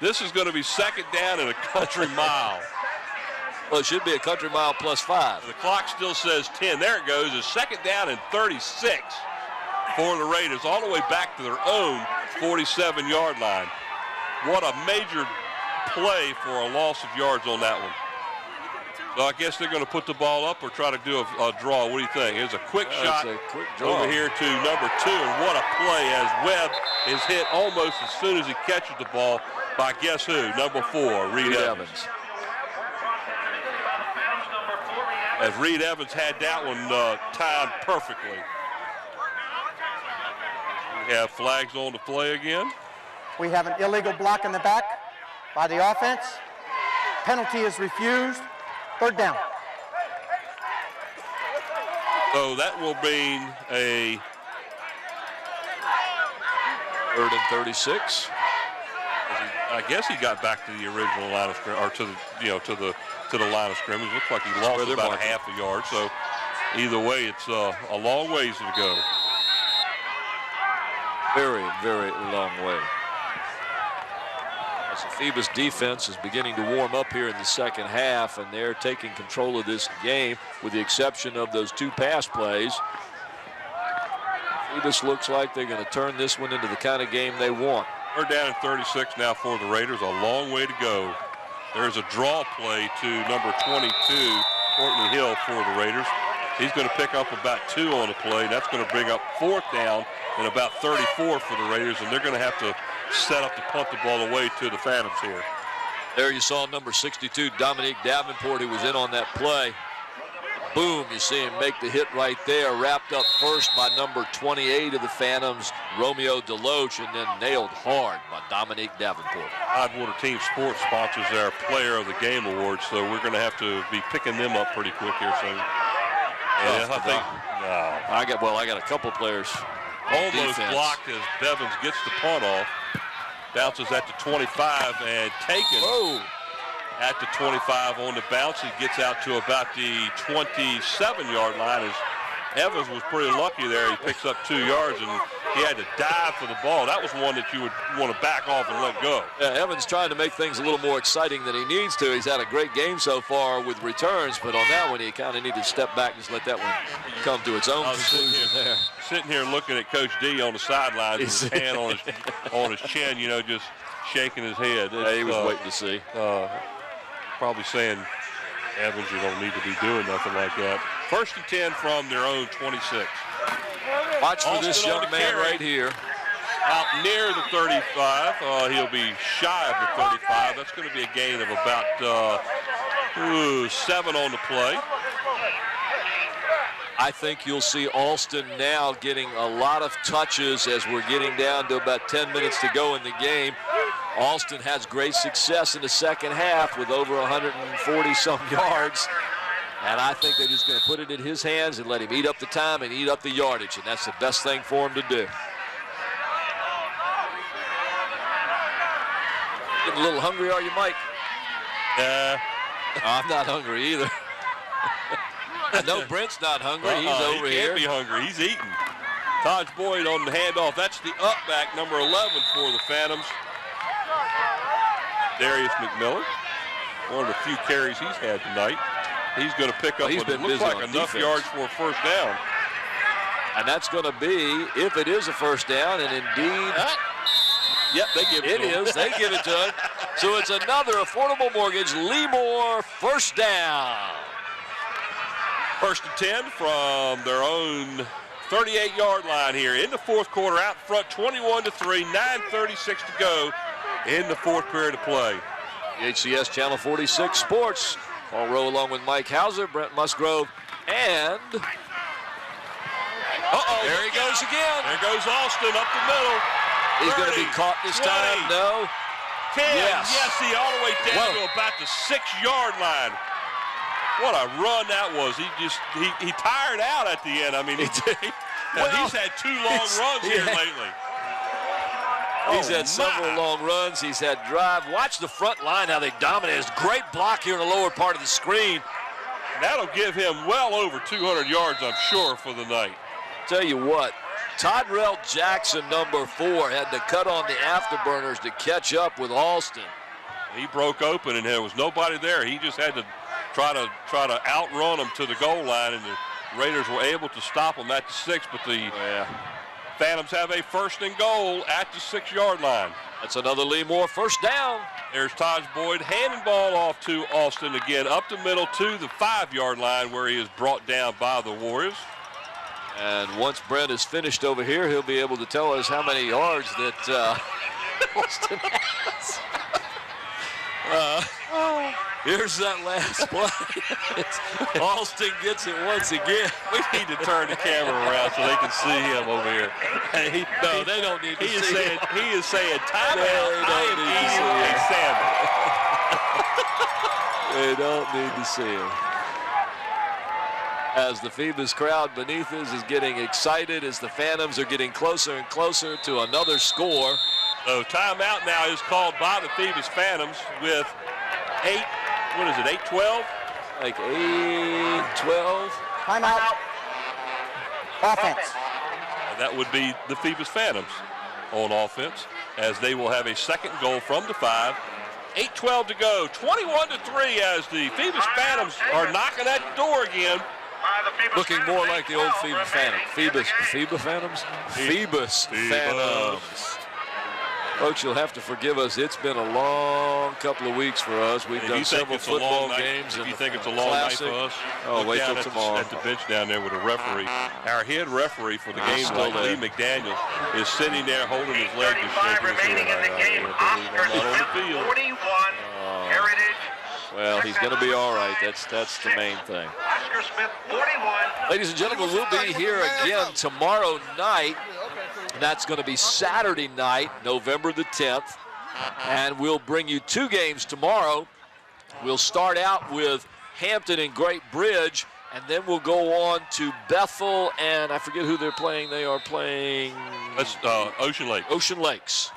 this is going to be second down and a country mile. Well, it should be a country mile plus 5. The clock still says 10. There it goes. It's second down and 36 for the Raiders, all the way back to their own 47-yard line. What a major play for a loss of yards on that one. So I guess they're going to put the ball up or try to do a draw. What do you think? Here's a quick shot over here to number 2, and what a play as Webb is hit almost as soon as he catches the ball by guess who? Number 4, Reed Evans. As Reed Evans had that one timed perfectly. We have flags on the play again. We have an illegal block in the back by the offense. Penalty is refused. Third down. So that will mean a 3rd and 36. I guess he got back to the original line of scrimmage, or to the line of scrimmage. Looks like he lost about a half a yard. So either way, it's a long ways to go. Very, very long way. The Phoebus defense is beginning to warm up here in the second half, and they're taking control of this game with the exception of those 2 pass plays. Phoebus looks like they're going to turn this one into the kind of game they want. We're down at 36 now for the Raiders. A long way to go. There's a draw play to number 22, Courtney Hill, for the Raiders. He's going to pick up about 2 on the play. That's going to bring up 4th down and about 34 for the Raiders, and they're going to have to set up to punt the ball away to the Phantoms here. There you saw number 62, Dominique Davenport, who was in on that play. Boom, you see him make the hit right there, wrapped up first by number 28 of the Phantoms, Romeo Deloach, and then nailed hard by Dominique Davenport. Tidewater Team Sports sponsors our Player of the Game Awards, so we're going to have to be picking them up pretty quick here soon. Yeah, I think. No. I got a couple players. Almost blocked as Bevins gets the punt off. Bounces at the 25 and taken at the 25 on the bounce. He gets out to about the 27-yard line. As Evans was pretty lucky there. He picks up 2 yards, and he had to dive for the ball. That was one that you would want to back off and let go. Yeah, Evans trying to make things a little more exciting than he needs to. He's had a great game so far with returns, but on that one, he kind of needed to step back and just let that one come to its own conclusion there. Sitting here looking at Coach D on the sidelines with his hand on his chin, just shaking his head. He was waiting to see. Probably saying, Evans, you don't need to be doing nothing like that. 1st and 10 from their own 26. Watch for this young man right here. Out near the 35. He'll be shy of the 35. That's going to be a gain of about 7 on the play. I think you'll see Alston now getting a lot of touches as we're getting down to about 10 minutes to go in the game. Alston has great success in the second half with over 140-some yards. And I think they're just going to put it in his hands and let him eat up the time and eat up the yardage. And that's the best thing for him to do. Getting a little hungry, are you, Mike? I'm not hungry either. I know Brent's not hungry. He's over here. He can't be hungry. He's eating. Taj Boyd on the handoff. That's the up back, number 11 for the Phantoms. Darius McMillan, one of the few carries he's had tonight. He's going to pick up what looks like enough yards for a 1st down. And that's going to be, if it is a first down, and indeed, yep, they give it to him. is. They give it to him. So it's another Affordable Mortgage Leemore first down. 1st and 10 from their own 38-yard line here in the fourth quarter. Out front, 21-3, 9:36 to go in the fourth period of play. HCS Channel 46 Sports. Paul Rowe along with Mike Hauser, Brent Musgrove, and there he goes again. There goes Alston up the middle. He's going to be caught this 20, time. No. 10. Yes. He all the way down to about the 6-yard line. What a run that was. He tired out at the end. I mean, he's had 2 long runs here lately. He's had several long runs. He's had drive. Watch the front line, how they dominate. It's great block here in the lower part of the screen. That'll give him well over 200 yards, I'm sure, for the night. Tell you what, Todrell Jackson, number 4, had to cut on the afterburners to catch up with Alston. He broke open, and there was nobody there. He just had to try to outrun him to the goal line, and the Raiders were able to stop him at the 6, but the Phantoms have a 1st and goal at the 6-yard line. That's another Leemore first down. There's Taj Boyd handing ball off to Alston again, up the middle to the 5-yard line where he is brought down by the Warriors. And once Brent is finished over here, he'll be able to tell us how many yards that Alston has. Here's that last play. Alston gets it once again. We need to turn the camera around so they can see him over here. They don't need to see him. He is saying, time out. They don't need to see him. As the Phoebus crowd beneath us is getting excited as the Phantoms are getting closer and closer to another score. So timeout now is called by the Phoebus Phantoms with 8:12? Like 8:12. Timeout. Offense. And that would be the Phoebus Phantoms on offense, as they will have a 2nd goal from the 5. 8:12 to go. 21-3 as the Phoebus Phantoms are knocking at the door again. Looking more like the old Phoebus Phantoms. Phoebus Phantoms? Phoebus Phantoms. Folks, you'll have to forgive us. It's been a long couple of weeks for us. We've done several football games. If you think it's a long night for us, wait till tomorrow. At the bench down there with a referee. Our head referee for the game tonight, Lee McDaniel, is sitting there holding his leg and shaking his head. I'm not on the field. 41, Heritage. Well, he's going to be all right. That's the main thing. Oscar Smith, 41. Ladies and gentlemen, we'll be here again tomorrow night. And that's going to be Saturday night, November the 10th. And we'll bring you 2 games tomorrow. We'll start out with Hampton and Great Bridge, and then we'll go on to Bethel, and I forget who they're playing. They are playing... That's Ocean Lake. Ocean Lakes.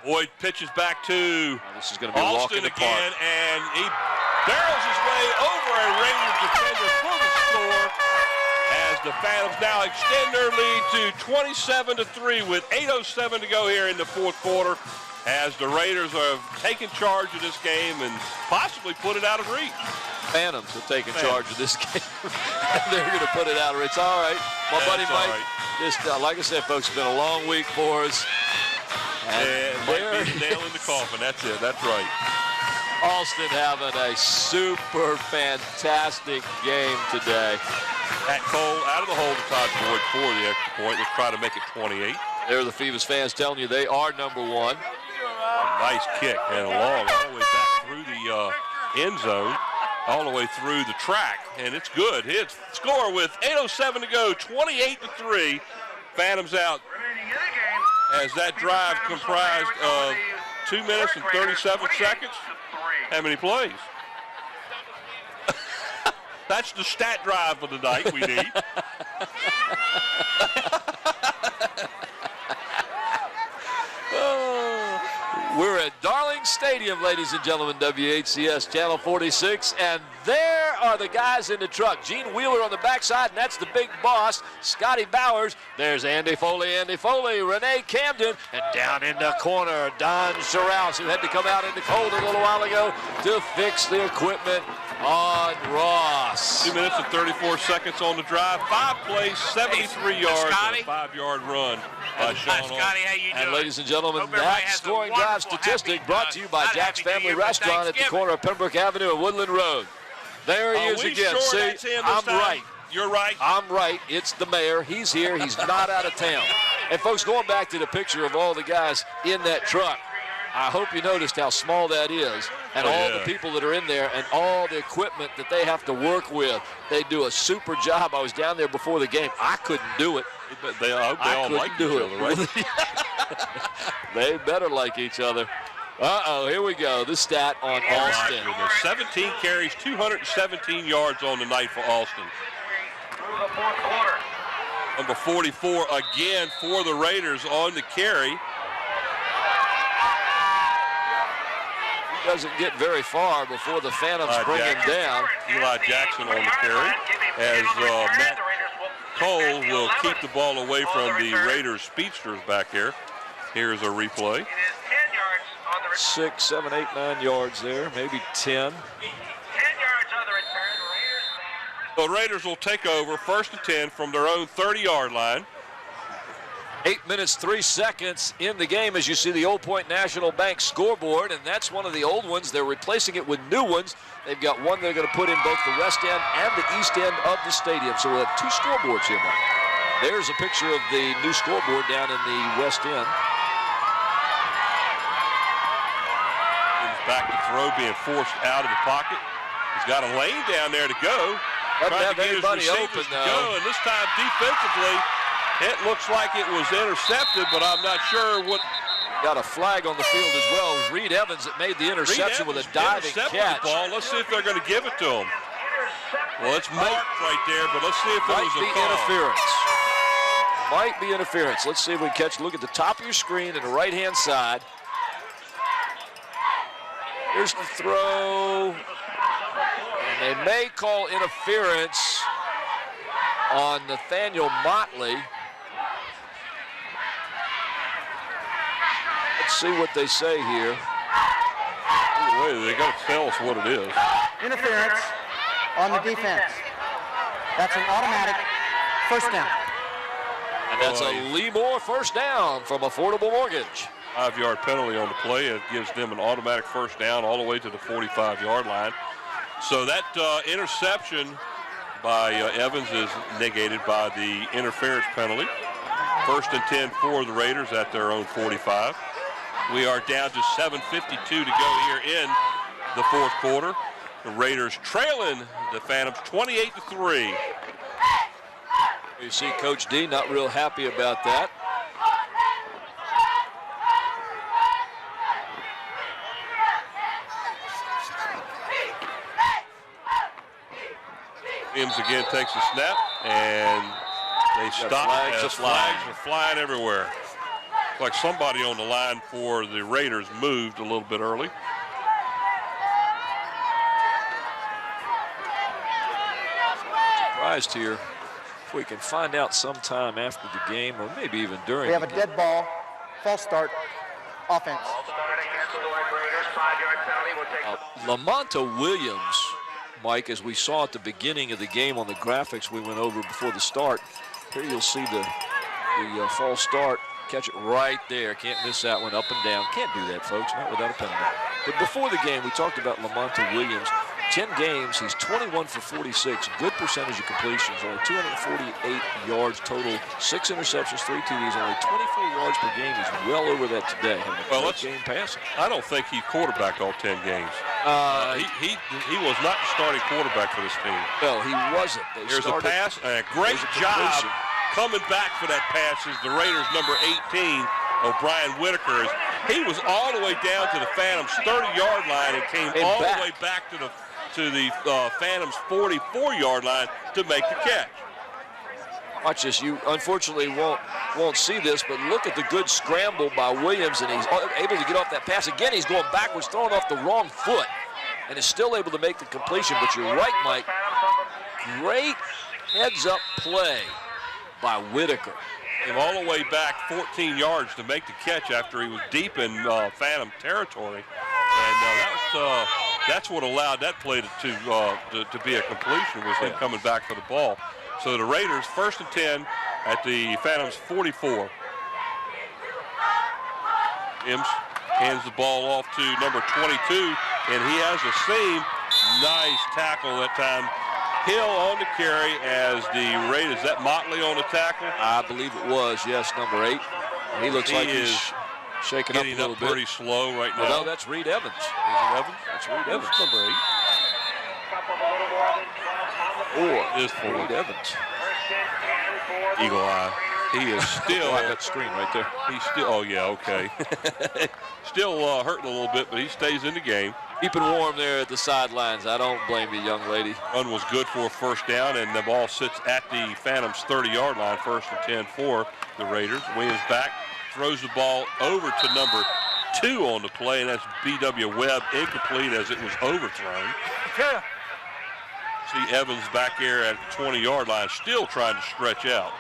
Boyd pitches back to this is going to be a walk in the again, park. and he barrels his way over a Raiders defender for the score, as the Phantoms now extend their lead to 27-3 with 8:07 to go here in the fourth quarter, as the Raiders are taking charge of this game and possibly put it out of reach. Phantoms are taking charge of this game. They're going to put it out of reach. It's all right. My buddy Mike, just like I said, folks, it's been a long week for us. And might be the nail in the coffin. That's it. That's right. Alston having a super fantastic game today. Pat Cole out of the hole to Todd Boyd for the extra point. Let's try to make it 28. There are the Phoebus fans telling you they are number 1. A nice kick and long all the way back through the end zone, all the way through the track, and it's good. Hits score with 8:07 to go, 28-3. Phantoms out. As that drive comprised of 2 minutes and 37 seconds. How many plays? That's the stat drive for the night we need. We're at Darling Stadium, ladies and gentlemen, WHCS Channel 46, and there are the guys in the truck. Gene Wheeler on the backside, and that's the big boss, Scotty Bowers. There's Andy Foley, Renee Camden, and down in the corner, Don Sherrouse, who had to come out in the cold a little while ago to fix the equipment. on Ross. 2 minutes and 34 seconds on the drive. 5 plays, 73 yards, and a 5-yard run by Sean Austin. How you doing? And ladies and gentlemen, Hope everybody that has a scoring drive wonderful, statistic happy, brought to you by not Jack's happy New Family Year, but Restaurant at the Thanksgiving. corner of Pembroke Avenue and Woodland Road. There he is we again. sure See, that's him this I'm time? right. You're right. I'm right. It's the mayor. He's here. He's not out of town. And folks, going back to the picture of all the guys in that truck, I hope you noticed how small that is and all the people that are in there and all the equipment that they have to work with. They do a super job. I was down there before the game. I couldn't do it. I hope they all like each other, right? They better like each other. Uh-oh, here we go. The stat on Austin. 17 carries, 217 yards on the night for Austin. Number 44 again for the Raiders on the carry. He doesn't get very far before the Phantoms bring him down. Eli Jackson on the carry as Matt Cole will keep the ball away from the Raiders speedsters back here. Here's a replay. 6, 7, 8, 9 yards there, maybe 10. The Raiders will take over 1st and 10 from their own 30-yard line. 8 minutes, 3 seconds in the game as you see the Old Point National Bank scoreboard, and that's one of the old ones. They're replacing it with new ones. They've got one they're going to put in both the west end and the east end of the stadium. So we'll have 2 scoreboards here, Mike. There's a picture of the new scoreboard down in the west end. Back to throw, being forced out of the pocket. He's got a lane down there to go. Doesn't have Trying to get his anybody receivers open, to though. go, and this time defensively, it looks like it was intercepted, but I'm not sure what. Got a flag on the field as well. It was Reed Evans that made the interception with a diving catch. The ball. Let's see if they're going to give it to him. Well, it's marked right there, but let's see if it was a call. Interference. Might be interference. Let's see if we can catch a look at the top of your screen in the right-hand side. Here's the throw. And they may call interference on Nathaniel Motley. Let's see what they say here. Wait, they got to tell us what it is. Interference on the defense. That's an automatic first down. And that's a Lee Moore first down from Affordable Mortgage. 5-yard penalty on the play. It gives them an automatic first down all the way to the 45-yard line. So that interception by Evans is negated by the interference penalty. 1st and 10 for the Raiders at their own 45. We are down to 7:52 to go here in the 4th quarter. The Raiders trailing the Phantoms 28-3. You see Coach D not real happy about that. Williams again takes a snap, and they stop as flags are flying everywhere. It's like somebody on the line for the Raiders moved a little bit early. Surprised here if we can find out sometime after the game or maybe even during. We have a dead ball, false start, offense. Lamonta Williams, Mike, as we saw at the beginning of the game on the graphics we went over before the start, here you'll see the false start. Catch it right there. Can't miss that one up and down. Can't do that, folks, not without a penalty. But before the game, we talked about Lamonta Williams. 10 games, he's 21 for 46. Good percentage of completions, only 248 yards total, 6 interceptions, 3 TDs, only 24 yards per game. He's well over that today. Having a great game passing. I don't think he quarterbacked all 10 games. He was not the starting quarterback for this team. No, he wasn't. There's a pass, and a great job coming back for that pass is the Raiders' number 18, O'Brien Whitaker. He was all the way down to the Phantoms' 30-yard line and came all the way back to the Phantoms' 44-yard line to make the catch. Watch this. You unfortunately won't see this, but look at the good scramble by Williams, and he's able to get off that pass. Again, he's going backwards, throwing off the wrong foot, and is still able to make the completion. But you're right, Mike. Great heads-up play by Whitaker. Came all the way back 14 yards to make the catch after he was deep in Phantom territory. And that was that's what allowed that play to be a completion, was him coming back for the ball. So the Raiders, 1st and 10 at the Phantoms 44. Mims hands the ball off to number 22, and he has a seam. Nice tackle that time. Hill on the carry as the Raiders. Is that Motley on the tackle? I believe it was, yes, number 8. He looks like he's shaking up a little bit. Pretty slow right now. No, that's Reed Evans. Is it Evans? That's Reed Evans. That's number 8. Is for Reed Evans. Eagle eye. He is still. I got screen right there. He's still. Oh yeah, okay. Still hurting a little bit, but he stays in the game. Keeping warm there at the sidelines. I don't blame you, young lady. Run was good for a first down, and the ball sits at the Phantoms' 30-yard line. 1st and 10 for the Raiders. Williams back, throws the ball over to number 2 on the play, and that's B.W. Webb, incomplete as it was overthrown. See Evans back there at the 20-yard line, still trying to stretch out.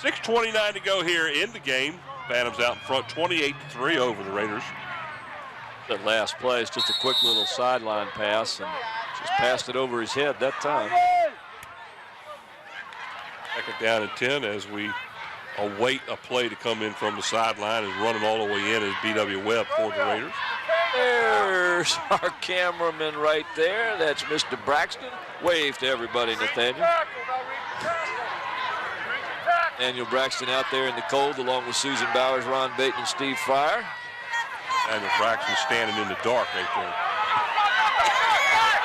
6:29 to go here in the game. Phantoms out in front, 28-3 over the Raiders. That last play is just a quick little sideline pass, and just passed it over his head that time. 2nd down and 10 as we await a play to come in from the sideline, and running all the way in is B.W. Webb for the Raiders. There's our cameraman right there. That's Mr. Braxton. Wave to everybody, Nathaniel. Daniel Braxton out there in the cold along with Susan Bowers, Ron Baton, and Steve Fryer. Daniel Braxton standing in the dark right there.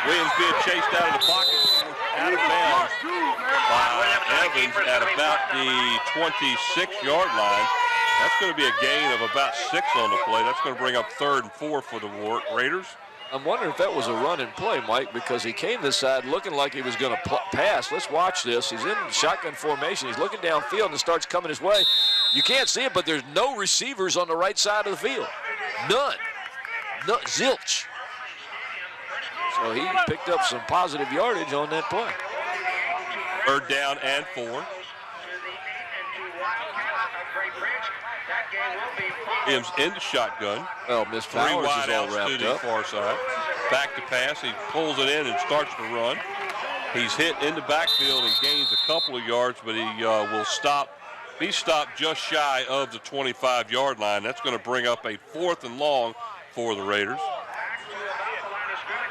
Williams being chased out of the pocket, out of bounds by Evans at about the 26-yard line. That's going to be a gain of about 6 on the play. That's going to bring up 3rd and 4 for the Raiders. I'm wondering if that was a run and play, Mike, because he came this side looking like he was going to pass. Let's watch this. He's in shotgun formation. He's looking downfield and it starts coming his way. You can't see it, but there's no receivers on the right side of the field. None. No, zilch. So he picked up some positive yardage on that play. 3rd down and 4. Williams in the shotgun. Well, Miss 3 Powers wide is all outs to wrapped the up. far side. Back to pass. He pulls it in and starts to run. He's hit in the backfield and gains a couple of yards, but he will stop. He's stopped just shy of the 25-yard line. That's going to bring up a 4th and long for the Raiders.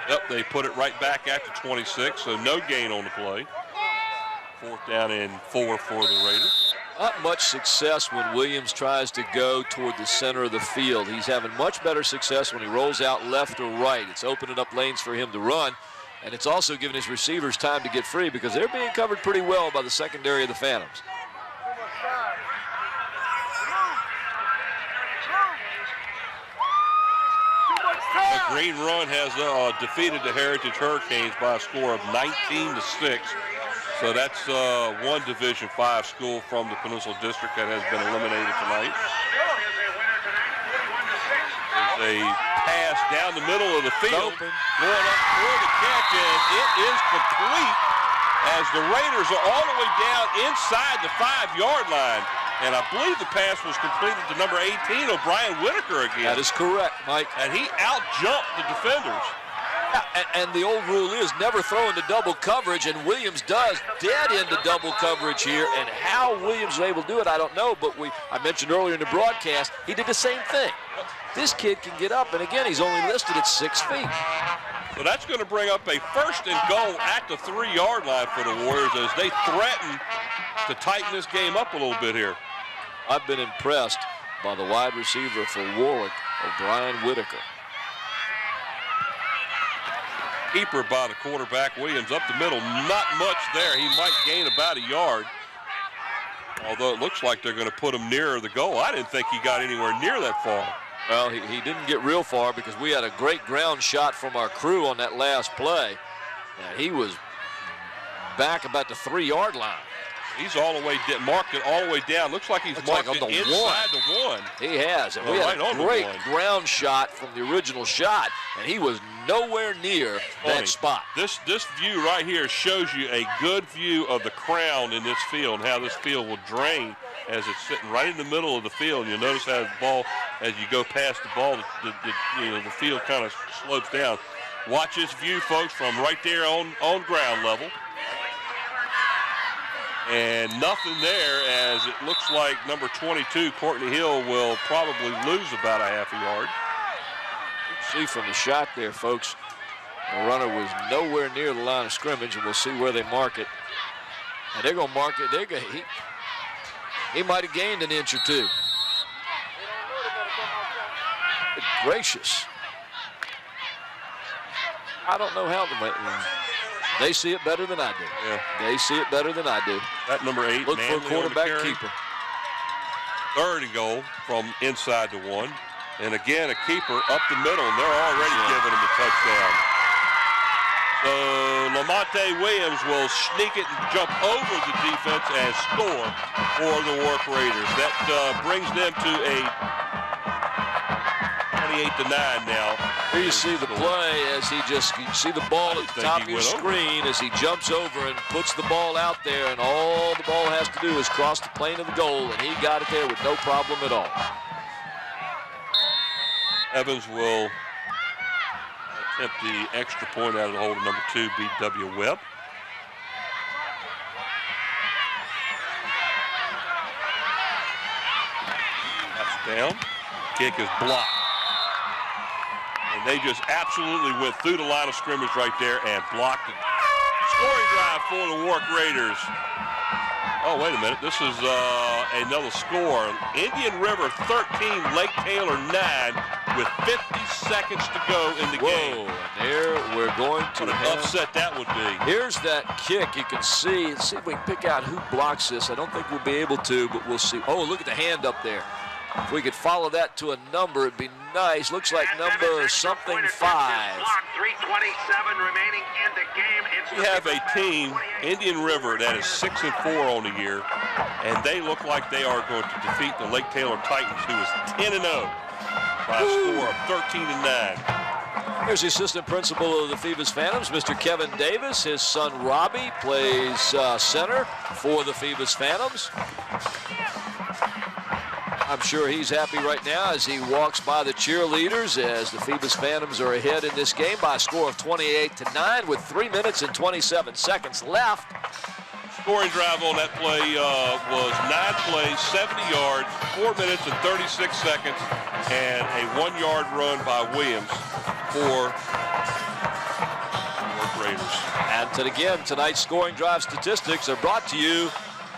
Yep, they put it right back at the 26, so no gain on the play. 4th down and 4 for the Raiders. Not much success when Williams tries to go toward the center of the field. He's having much better success when he rolls out left or right. It's opening up lanes for him to run, and it's also giving his receivers time to get free because they're being covered pretty well by the secondary of the Phantoms. The Green Run has defeated the Heritage Hurricanes by a score of 19-6. So that's one Division V school from the Peninsula District that has been eliminated tonight. There's a pass down the middle of the field, going up for the catch, and it is complete as the Raiders are all the way down inside the 5-yard line. And I believe the pass was completed to number 18, O'Brien Whitaker again. That is correct, Mike. And he out-jumped the defenders. And the old rule is never throw into double coverage, and Williams does dead into double coverage here. And how Williams is able to do it, I don't know, but I mentioned earlier in the broadcast, he did the same thing. This kid can get up, and again, he's only listed at 6 feet. So that's going to bring up a 1st and goal at the 3-yard line for the Warriors as they threaten to tighten this game up a little bit here. I've been impressed by the wide receiver for Warwick, O'Brien Whitaker. Keeper by the quarterback, Williams up the middle. Not much there. He might gain about a yard. Although it looks like they're going to put him nearer the goal. I didn't think he got anywhere near that far. Well, he didn't get real far because we had a great ground shot from our crew on that last play. And he was back about the 3-yard line. He's all the way marked it all the way down. Looks like he's marked it inside the one. He has. And we had a great ground shot from the original shot, and he was nowhere near that spot. This view right here shows you a good view of the crown in this field and how this field will drain as it's sitting right in the middle of the field. You'll notice how the ball, as you go past the ball, the field kind of slopes down. Watch this view, folks, from right there on ground level. And nothing there, as it looks like number 22, Courtney Hill, will probably lose about a half a yard. See from the shot there, folks, the runner was nowhere near the line of scrimmage, and we'll see where they mark it. And they're going to mark it. He might have gained an inch or two. Good gracious. I don't know how they see it better than I do. Yeah. They see it better than I do. That number 8, look for a quarterback keeper. 3rd and goal from inside the 1. And again, a keeper up the middle, and they're already giving him the touchdown. So Lamonte Williams will sneak it and jump over the defense and score for the Warwick Raiders. That brings them to a 28-9 now. Here you see the play as you see the ball at the top of your screen as he jumps over and puts the ball out there, and all the ball has to do is cross the plane of the goal, and he got it there with no problem at all. Evans will attempt the extra point out of the hold of number 2, B.W. Webb. That's down. Kick is blocked. And they just absolutely went through the line of scrimmage right there and blocked it. Scoring drive for the Warwick Raiders. Oh, wait a minute. This is another score. Indian River 13, Lake Taylor 9 with 50 seconds to go in the game. And there we're going to what an upset that would be. Here's that kick. You can see if we can pick out who blocks this. I don't think we'll be able to, but we'll see. Oh, look at the hand up there. If we could follow that to a number, it'd be nice. Looks like number something 5. 3:27 remaining in the game. We have a team, Indian River, that is 6-4 on the year, and they look like they are going to defeat the Lake Taylor Titans, who is 10-0 by a score of 13-9. Here's the assistant principal of the Phoebus Phantoms, Mr. Kevin Davis. His son Robbie plays center for the Phoebus Phantoms. I'm sure he's happy right now as he walks by the cheerleaders as the Phoebus Phantoms are ahead in this game by a score of 28-9 with 3 minutes and 27 seconds left. Scoring drive on that play was 9 plays, 70 yards, 4 minutes and 36 seconds, and a 1-yard run by Williams for the Warwick Raiders. And again, tonight's scoring drive statistics are brought to you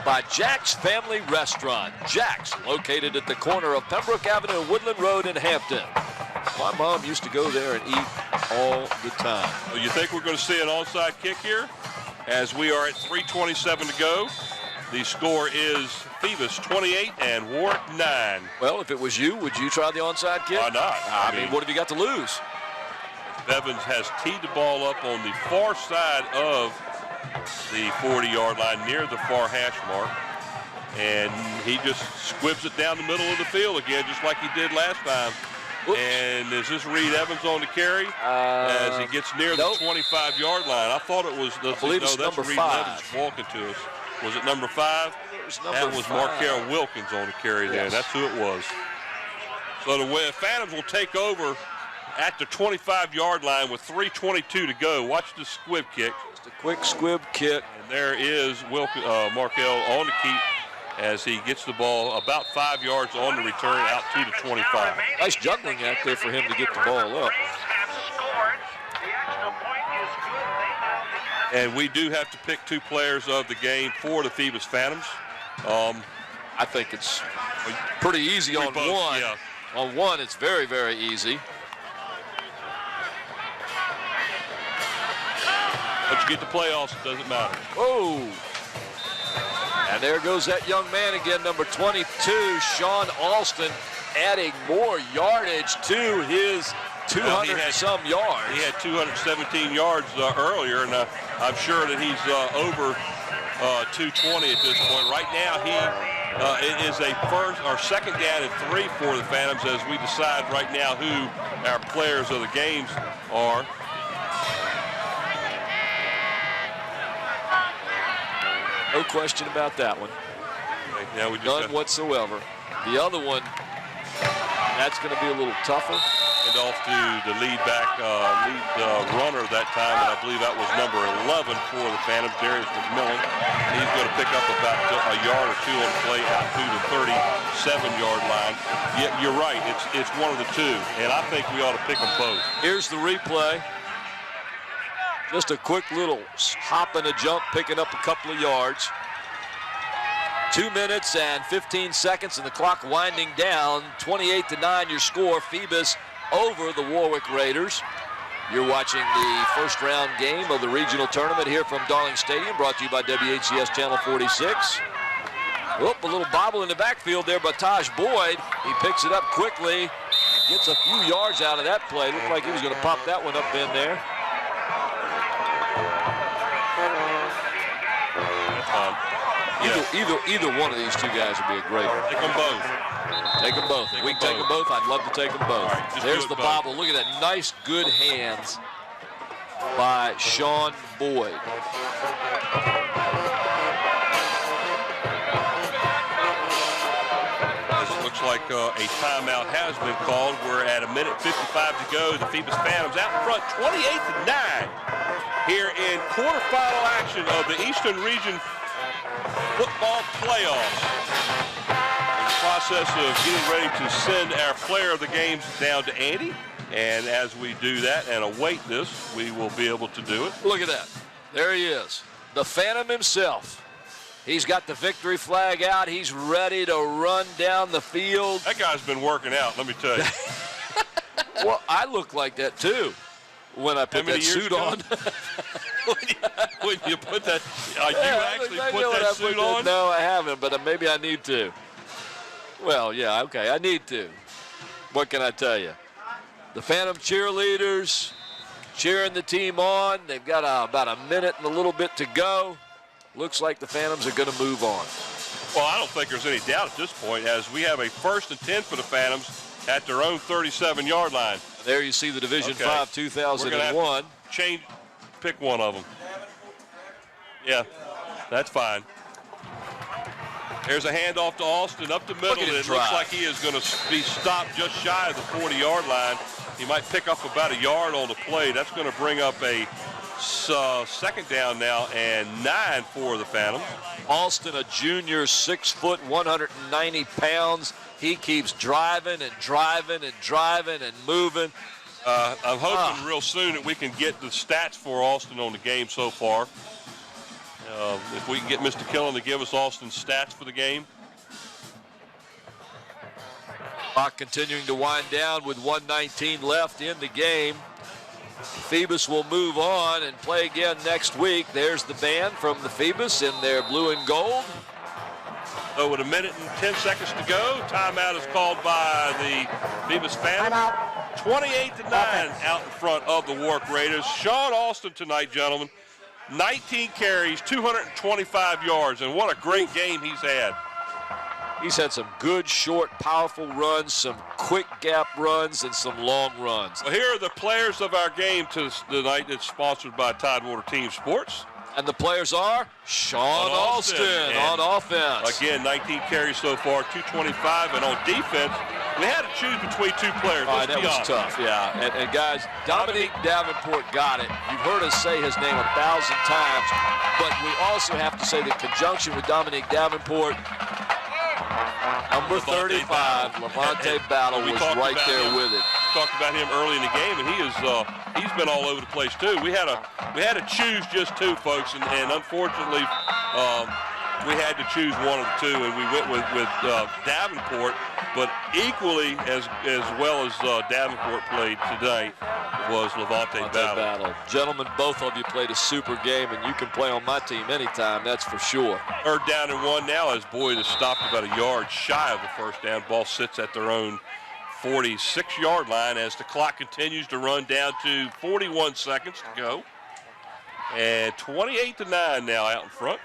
by Jack's Family Restaurant. Jack's, located at the corner of Pembroke Avenue and Woodland Road in Hampton. My mom used to go there and eat all the time. Well, you think we're going to see an onside kick here? As we are at 3:27 to go. The score is Phoebus 28 and Warwick 9. Well, if it was you, would you try the onside kick? Why not? I mean, what have you got to lose? Evans has teed the ball up on the far side of the 40-yard line near the far hash mark, and he just squibs it down the middle of the field again, just like he did last time. Oops. And is this Reed Evans on the carry as he gets near the 25-yard line? I thought it was. I believe it's that's number Reed 5. Evans walking to us. Was it number 5? That was Markel Wilkins on the carry there. That's who it was. So the Phantoms will take over at the 25-yard line with 3:22 to go. Watch the squib kick. Just a quick squib kick. And there is Markel on the keep as he gets the ball about 5 yards on the return out to the 25. Nice juggling out there for him to get the ball up. And we do have to pick 2 players of the game for the Phoebus Phantoms. I think it's pretty easy on both, one. Yeah. On one, it's very, very easy. Once you get the playoffs, it doesn't matter. Oh. And there goes that young man again, number 22, Sean Alston, adding more yardage to his 200-some yards. He had 217 yards earlier, and I'm sure that he's over 2:20 at this point. Right now, it is a first or second down and 3 for the Phantoms as we decide right now who our players of the games are. No question about that one. Okay, now we just none whatsoever. The other one, that's going to be a little tougher. And off to the lead runner that time, and I believe that was number 11 for the Phantoms, Darius McMillan. He's going to pick up about a yard or two on the play out to the 37-yard line. Yeah, you're right. It's one of the two, and I think we ought to pick them both. Here's the replay. Just a quick little hop and a jump, picking up a couple of yards. 2 minutes and 15 seconds, and the clock winding down. 28-9 your score. Phoebus over the Warwick Raiders. You're watching the first round game of the regional tournament here from Darling Stadium, brought to you by WHCS Channel 46. Whoop, a little bobble in the backfield there by Taj Boyd. He picks it up quickly and gets a few yards out of that play. Looked like he was going to pop that one up in there. Either one of these two guys would be a great one. Take them both. Take them both. If we can take them both, I'd love to take them both. Right, there's the bobble. Look at that nice, good hands by Sean Boyd. This looks like a timeout has been called. We're at 1:55 to go. The Phoebus Phantoms out in front, 28-9, here in quarterfinal action of the Eastern Region football playoffs. In the process of getting ready to send our player of the games down to Andy. And as we do that and await this, we will be able to do it. Look at that. There he is. The Phantom himself. He's got the victory flag out. He's ready to run down the field. That guy's been working out, let me tell you. Well, I look like that too when I put that suit on. When you put that, you actually put that suit on? No, I haven't, but maybe I need to. Well, yeah, okay, I need to. What can I tell you? The Phantom cheerleaders cheering the team on. They've got about a minute and a little bit to go. Looks like the Phantoms are going to move on. Well, I don't think there's any doubt at this point, as we have a 1st and 10 for the Phantoms at their own 37-yard line. There you see the Division 5 2001. Pick one of them. Yeah, that's fine. There's a handoff to Austin up the middle. It looks like he is going to be stopped just shy of the 40-yard line. He might pick up about a yard on the play. That's going to bring up a second down now and 9 for the Phantoms. Austin, a junior, 6 foot, 190 pounds. He keeps driving and driving and driving and moving. I'm hoping real soon that we can get the stats for Austin on the game so far. If we can get Mr. Killen to give us Austin's stats for the game. Clock continuing to wind down with 1:19 left in the game. Phoebus will move on and play again next week. There's the band from the Phoebus in their blue and gold. So with 1 minute and 10 seconds to go, timeout is called by the Phoebus Phantoms. 28-9 out in front of the Warwick Raiders. Sean Austin tonight, gentlemen. 19 carries, 225 yards, and what a great game he's had. He's had some good, short, powerful runs, some quick gap runs, and some long runs. Well, here are the players of our game tonight that's sponsored by Tidewater Team Sports. And the players are Sean Austin on offense. Again, 19 carries so far, 225, and on defense, we had to choose between two players. That was tough, yeah. And guys, Dominique Davenport got it. You've heard us say his name 1,000 times, but we also have to say that conjunction with Dominique Davenport, number 35, Levante Battle, was right there with it. Talked about him early in the game, and he's been all over the place too. We had to choose just two, folks, and unfortunately we had to choose one of the two, and we went with Davenport. But equally as well as Davenport played today was Levante Battle. Gentlemen, both of you played a super game, and you can play on my team anytime, that's for sure. 3rd down and 1 now as Boyd has stopped about a yard shy of the first down. Ball sits at their own 46-yard line as the clock continues to run down to 41 seconds to go. And 28-9 now out in front.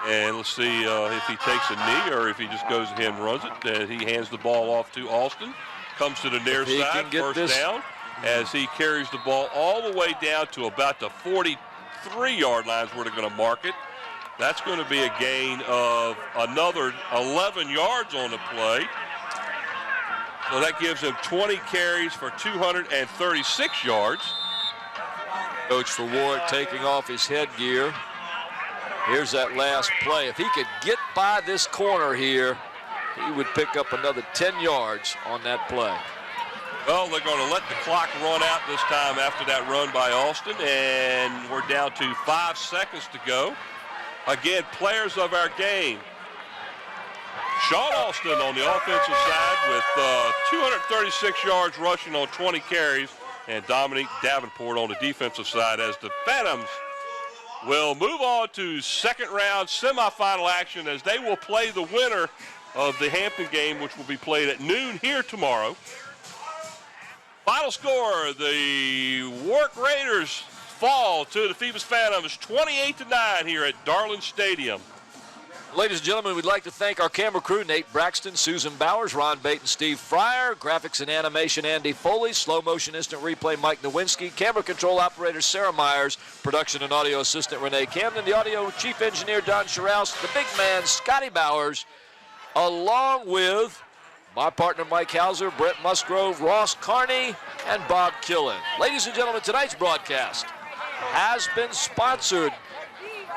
And let's see if he takes a knee or if he just goes ahead and runs it. He hands the ball off to Alston. Comes to the near side, first down, as he carries the ball all the way down to about the 43-yard line is where they're going to mark it. That's going to be a gain of another 11 yards on the play. So that gives him 20 carries for 236 yards. Coach for Warwick taking off his headgear. Here's that last play. If he could get by this corner here, he would pick up another 10 yards on that play. Well, they're going to let the clock run out this time after that run by Alston, and we're down to 5 seconds to go. Again, players of our game. Sean Alston on the offensive side with 236 yards rushing on 20 carries, and Dominique Davenport on the defensive side as the Phantoms will move on to second round semifinal action as they will play the winner of the Hampton game, which will be played at noon here tomorrow. Final score, the Warwick Raiders fall to the Phoebus Phantoms 28-9 here at Darling Stadium. Ladies and gentlemen, we'd like to thank our camera crew, Nate Braxton, Susan Bowers, Ron Bate, and Steve Fryer. Graphics and animation, Andy Foley. Slow motion instant replay, Mike Nowinski. Camera control operator, Sarah Myers. Production and audio assistant, Renee Camden. The audio chief engineer, Don Scharouse. The big man, Scotty Bowers. Along with my partner, Mike Hauser, Brett Musgrove, Ross Carney, and Bob Killen. Ladies and gentlemen, tonight's broadcast has been sponsored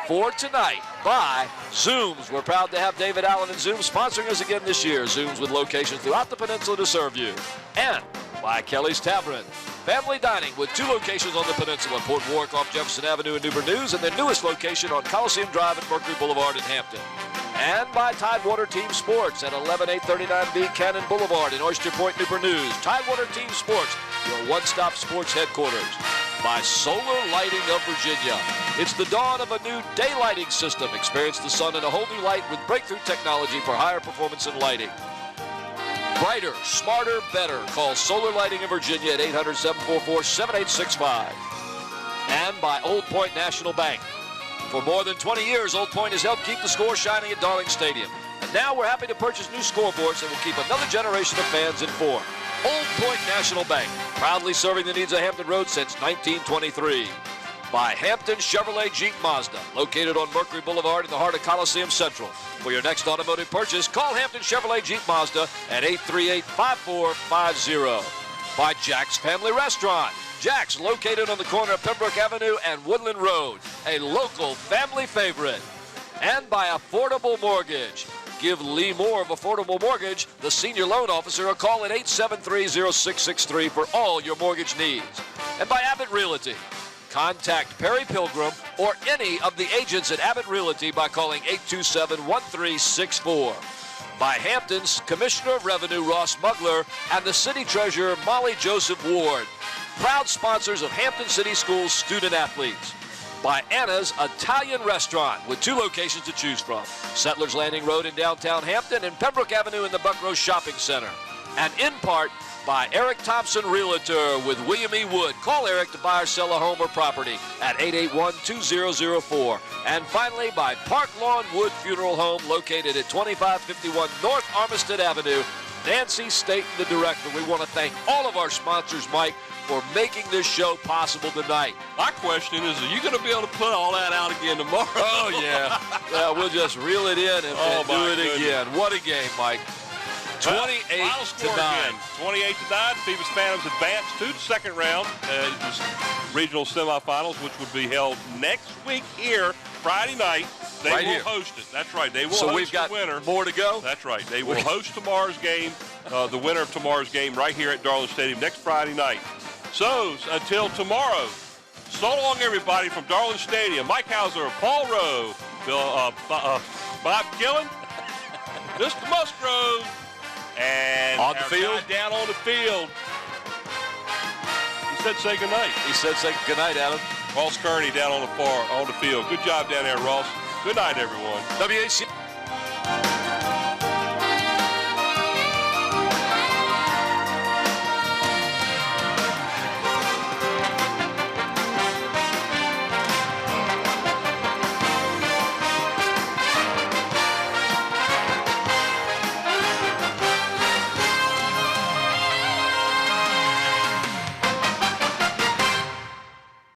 for tonight by Zooms. We're proud to have David Allen and Zooms sponsoring us again this year. Zooms with locations throughout the peninsula to serve you. And by Kelly's Tavern. Family dining with 2 locations on the peninsula, Port Warwick off Jefferson Avenue in Newburgh News, and their newest location on Coliseum Drive and Mercury Boulevard in Hampton. And by Tidewater Team Sports at 11839B Cannon Boulevard in Oyster Point, Newburgh News. Tidewater Team Sports, your one-stop sports headquarters. By Solar Lighting of Virginia. It's the dawn of a new daylighting system. Experience the sun in a whole new light with breakthrough technology for higher performance in lighting. Brighter, smarter, better. Call Solar Lighting of Virginia at 800-744-7865. And by Old Point National Bank. For more than 20 years, Old Point has helped keep the score shining at Darling Stadium. And now we're happy to purchase new scoreboards that will keep another generation of fans informed. Old Point National Bank, proudly serving the needs of Hampton Road since 1923. By Hampton Chevrolet Jeep Mazda, located on Mercury Boulevard in the heart of Coliseum Central. For your next automotive purchase, call Hampton Chevrolet Jeep Mazda at 838-5450. By Jack's Family Restaurant. Jack's, located on the corner of Pembroke Avenue and Woodland Road, a local family favorite. And by Affordable Mortgage. Give Lee Moore of Affordable Mortgage, the senior loan officer, a call at 873-0663 for all your mortgage needs. And by Abbott Realty. Contact Perry Pilgrim or any of the agents at Abbott Realty by calling 827-1364. By Hampton's Commissioner of Revenue, Ross Mugler, and the City Treasurer, Molly Joseph Ward. Proud sponsors of Hampton City Schools student athletes. By Anna's Italian Restaurant with 2 locations to choose from. Settlers Landing Road in downtown Hampton and Pembroke Avenue in the Buckrose Shopping Center. And in part by Eric Thompson Realtor with William E. Wood. Call Eric to buy or sell a home or property at 881-2004. And finally by Park Lawn Wood Funeral Home located at 2551 North Armistead Avenue. Nancy Staten, the director. We want to thank all of our sponsors, Mike, for making this show possible tonight. My question is, are you going to be able to put all that out again tomorrow? Oh, yeah. We'll just reel it in and do it again. What a game, Mike. 28-9. 28-9. Phoebus Phantoms advance to the second round. Regional semifinals, which would be held next week here, Friday night. They will host it. That's right. They will host we've got the winner. More to go? That's right. They will host tomorrow's game, the winner of tomorrow's game right here at Darling Stadium next Friday night. So, until tomorrow, so long, everybody, from Darling Stadium. Mike Hauser, Paul Rowe, Bob Killen, Mr. Musgrove, and on the field, down on the field. He said say goodnight. He said say goodnight, Adam. Ross Kearney down on the field. Good job down there, Ross. Good night, everyone. WAC.